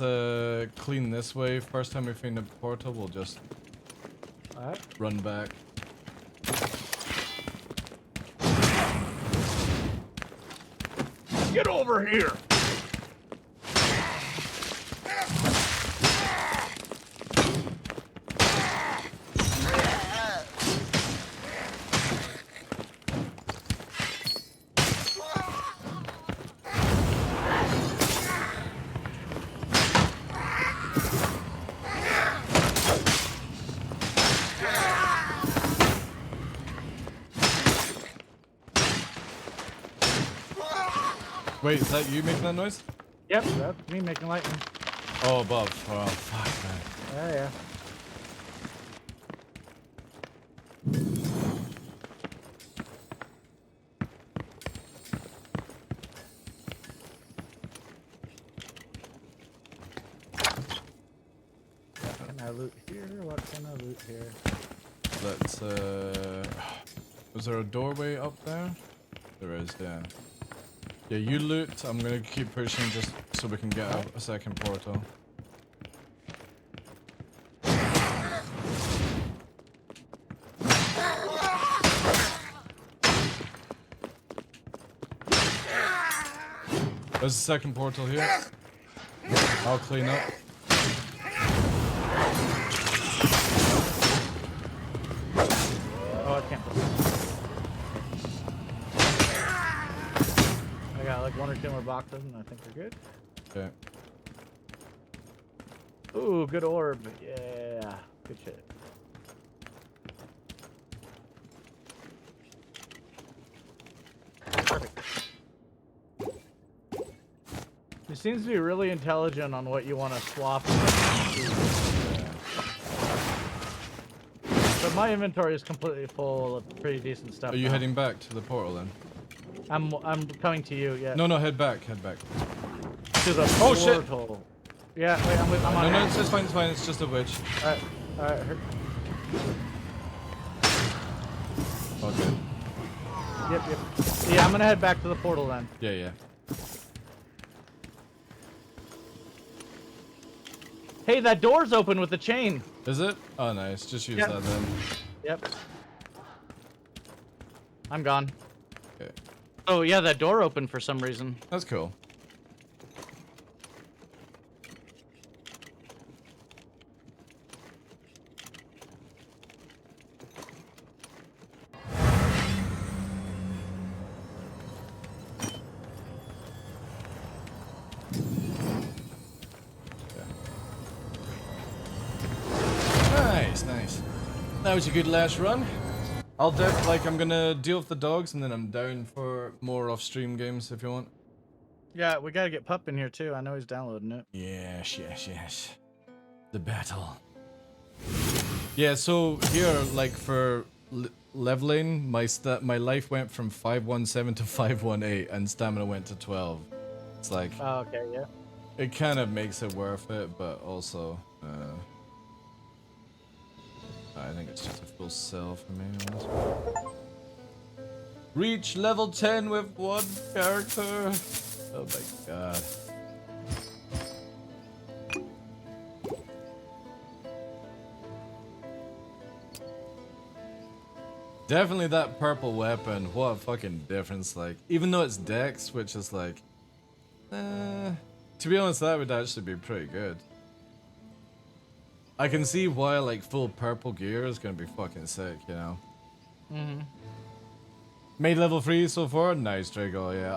[SPEAKER 1] clean this way. First time we find a portal, we'll just run back.
[SPEAKER 16] Get over here!
[SPEAKER 1] Wait, is that you making that noise?
[SPEAKER 16] Yep, that's me making lightning.
[SPEAKER 1] Oh, above. Oh, fuck, man.
[SPEAKER 16] Yeah. What can I loot here? What can I loot here?
[SPEAKER 1] Let's, was there a doorway up there? There is, yeah. Yeah, you loot. I'm gonna keep pushing just so we can get a second portal. There's a second portal here. I'll clean up.
[SPEAKER 16] Oh, I can't. I got like 1 or 2 more boxes and I think we're good.
[SPEAKER 1] Okay.
[SPEAKER 16] Ooh, good orb. Yeah. Good shit. Perfect. He seems to be really intelligent on what you want to swap. But my inventory is completely full of pretty decent stuff.
[SPEAKER 1] Are you
[SPEAKER 16] now.
[SPEAKER 1] heading back to the portal then?
[SPEAKER 16] I'm coming to you. Yeah.
[SPEAKER 1] No, head back. To
[SPEAKER 16] the
[SPEAKER 1] portal.
[SPEAKER 16] Shit. Yeah, wait, I'm on.
[SPEAKER 1] No, it's fine. It's just a witch.
[SPEAKER 16] Alright.
[SPEAKER 1] Okay.
[SPEAKER 16] Yep. Yeah, I'm gonna head back to the portal then.
[SPEAKER 1] Yeah.
[SPEAKER 16] Hey, that door's open with the chain.
[SPEAKER 1] Is it? Oh, nice. Just use that then.
[SPEAKER 16] Yep. I'm gone.
[SPEAKER 1] Okay.
[SPEAKER 16] Oh yeah, that door opened for some reason.
[SPEAKER 1] That's cool. Nice. That was a good last run. I'm gonna deal with the dogs and then I'm down for more off-stream games if you want.
[SPEAKER 16] Yeah, we gotta get Pup in here too. I know he's downloading it.
[SPEAKER 1] Yes. The battle. Yeah, so here, like for leveling, my life went from 517 to 518 and stamina went to 12. It's like...
[SPEAKER 16] Oh, okay, yeah.
[SPEAKER 1] It kind of makes it worth it, but also... I think it's just a full sell for me. Reach level 10 with one character. Oh my god. Definitely that purple weapon. What a fucking difference. Like, even though it's Dex, which is like, to be honest, that would actually be pretty good. I can see why like full purple gear is gonna be fucking sick, you know.
[SPEAKER 16] Mm-hmm.
[SPEAKER 1] Made level 3 so far. Nice, Drago. Yeah,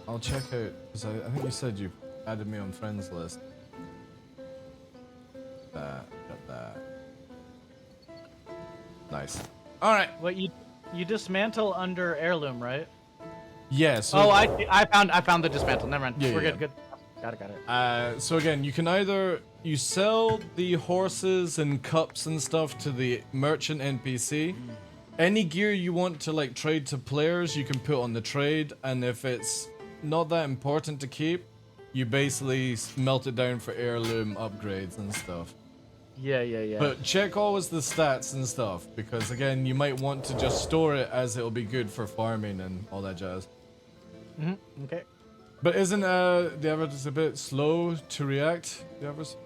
[SPEAKER 1] I'll check out because I think you said you added me on friends list. Got that. Nice. All right.
[SPEAKER 16] What you dismantle under heirloom, right?
[SPEAKER 1] Yeah. So
[SPEAKER 16] oh, I found the dismantle. Never mind.
[SPEAKER 1] Yeah,
[SPEAKER 16] We're
[SPEAKER 1] yeah.
[SPEAKER 16] good. Got it.
[SPEAKER 1] So again, you can either you sell the horses and cups and stuff to the merchant NPC. Any gear you want to like trade to players, you can put on the trade, and if it's not that important to keep, you basically melt it down for heirloom upgrades and stuff.
[SPEAKER 16] Yeah.
[SPEAKER 1] But check always the stats and stuff, because again, you might want to just store it as it'll be good for farming and all that jazz.
[SPEAKER 16] Okay.
[SPEAKER 1] But isn't the Everest a bit slow to react? The Everest?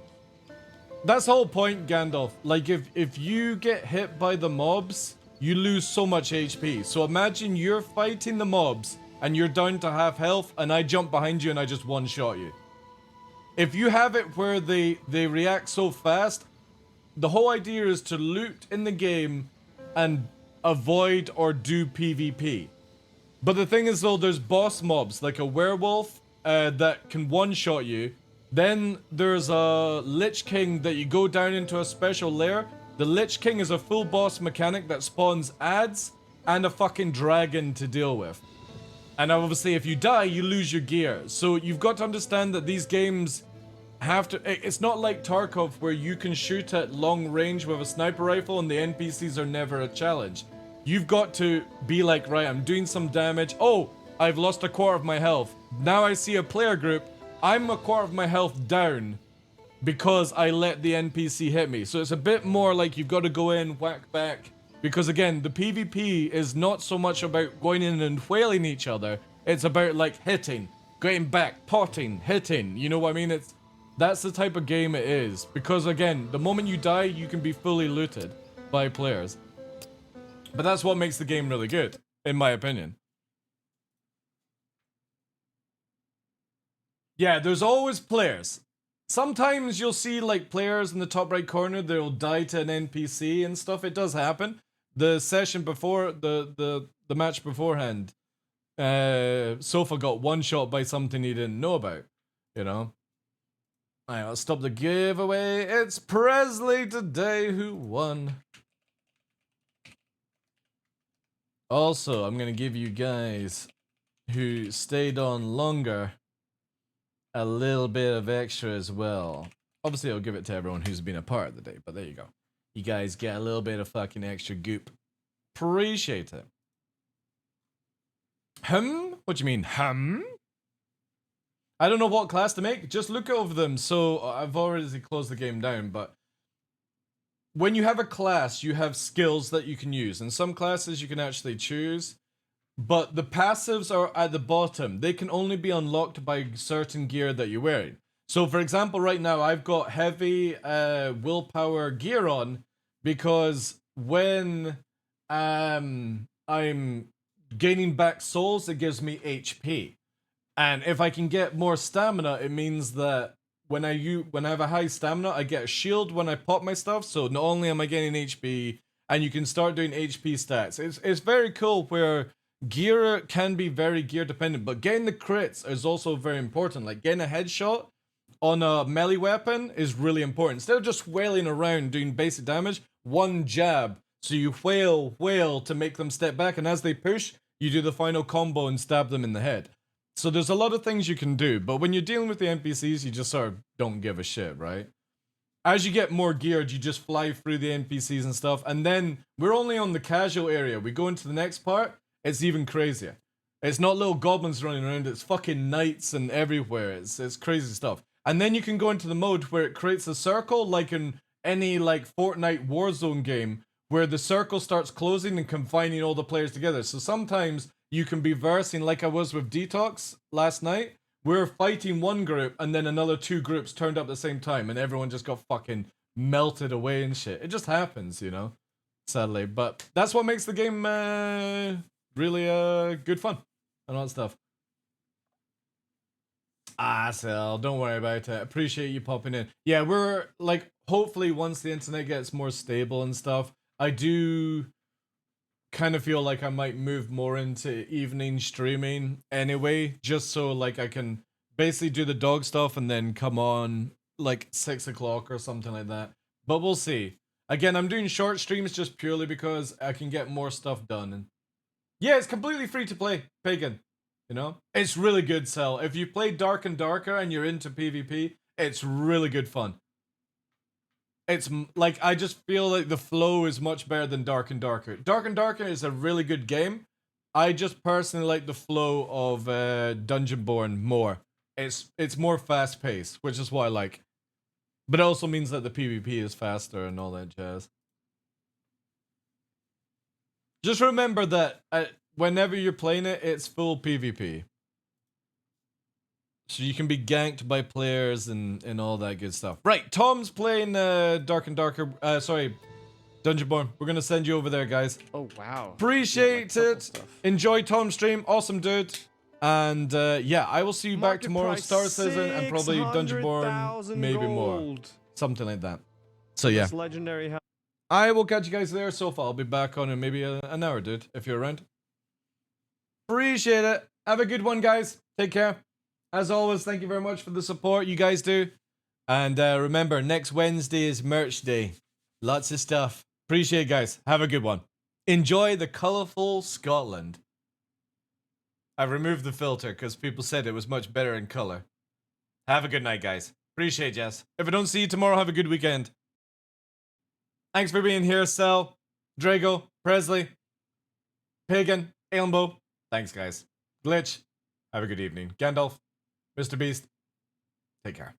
[SPEAKER 1] That's the whole point, Gandalf. Like if you get hit by the mobs, you lose so much HP. So imagine you're fighting the mobs and you're down to half health, and I jump behind you and I just one-shot you. If you have it where they react so fast, the whole idea is to loot in the game and avoid or do PvP. But the thing is though, there's boss mobs like a werewolf that can one-shot you. Then there's a Lich King that you go down into a special lair. The Lich King is a full boss mechanic that spawns ads and a fucking dragon to deal with. And obviously if you die, you lose your gear. So you've got to understand that these games have to... It's not like Tarkov where you can shoot at long range with a sniper rifle and the NPCs are never a challenge. You've got to be like, right, I'm doing some damage. Oh, I've lost a quarter of my health. Now I see a player group. I'm a quarter of my health down because I let the NPC hit me. So it's a bit more like you've got to go in, whack back. Because again, the PvP is not so much about going in and whaling each other. It's about like hitting, going back, potting, hitting. You know what I mean? That's the type of game it is. Because again, the moment you die, you can be fully looted by players. But that's what makes the game really good, in my opinion. Yeah, there's always players. Sometimes you'll see like players in the top right corner, they'll die to an NPC and stuff. It does happen. The session before, the match beforehand, Sofa got one shot by something he didn't know about, you know? Alright, let's stop the giveaway. It's Presley today who won. Also, I'm going to give you guys who stayed on longer a little bit of extra as well. Obviously, I'll give it to everyone who's been a part of the day, but there you go. You guys get a little bit of fucking extra goop. Appreciate it. What do you mean, I don't know what class to make. Just look over them. So, I've already closed the game down, but when you have a class, you have skills that you can use. In some classes, you can actually choose. But the passives are at the bottom. They can only be unlocked by certain gear that you're wearing. So, for example, right now, I've got heavy willpower gear on because when I'm gaining back souls, it gives me HP. And if I can get more stamina, it means that when I have a high stamina, I get a shield when I pop my stuff. So not only am I getting HP, and you can start doing HP stats. It's very cool where gear can be very gear dependent, but getting the crits is also very important. Like getting a headshot on a melee weapon is really important. Instead of just wailing around doing basic damage, one jab. So you wail to make them step back, and as they push, you do the final combo and stab them in the head. So there's a lot of things you can do, but when you're dealing with the NPCs, you just sort of don't give a shit, right? As you get more geared, you just fly through the NPCs and stuff, and then we're only on the casual area. We go into the next part, it's even crazier. It's not little goblins running around, it's fucking knights and everywhere. It's crazy stuff. And then you can go into the mode where it creates a circle, like in any like Fortnite Warzone game where the circle starts closing and confining all the players together. So sometimes you can be versing like I was with Detox last night. We're fighting one group and then another 2 groups turned up at the same time and everyone just got fucking melted away and shit. It just happens, you know, sadly. But that's what makes the game really good fun and all that stuff. Sel, don't worry about it. Appreciate you popping in. Yeah, we're like, hopefully once the internet gets more stable and stuff, I do kind of feel like I might move more into evening streaming anyway, just so like I can basically do the dog stuff and then come on like 6 o'clock or something like that. But we'll see. Again, I'm doing short streams just purely because I can get more stuff done. And yeah, it's completely free to play, Pagan. You know, it's really good, Cell. If you play Dark and Darker and you're into PvP, it's really good fun. It's like, I just feel like the flow is much better than Dark and Darker. Dark and Darker is a really good game. I just personally like the flow of Dungeonborn more. It's more fast paced, which is what I like. But it also means that the PvP is faster and all that jazz. Just remember that whenever you're playing it, it's full PvP. So you can be ganked by players and all that good stuff. Right, Tom's playing Dark and Darker, sorry, Dungeonborn. We're gonna send you over there, guys.
[SPEAKER 17] Oh, wow.
[SPEAKER 1] Appreciate it. Enjoy Tom's stream. Awesome, dude. And yeah, I will see you back tomorrow. Star Citizen and probably Dungeonborn, maybe more. Something like that. So yeah.
[SPEAKER 17] Legendary.
[SPEAKER 1] I will catch you guys there. So far, I'll be back on in maybe an hour, dude, if you're around. Appreciate it. Have a good one, guys. Take care. As always, thank you very much for the support you guys do. And remember, next Wednesday is merch day. Lots of stuff. Appreciate it, guys. Have a good one. Enjoy the colourful Scotland. I removed the filter because people said it was much better in colour. Have a good night, guys. Appreciate it, Jess. If I don't see you tomorrow, have a good weekend. Thanks for being here, Cell, Drago, Presley, Pagan, Ailmbo. Thanks, guys. Glitch. Have a good evening. Gandalf, Mr. Beast. Take care.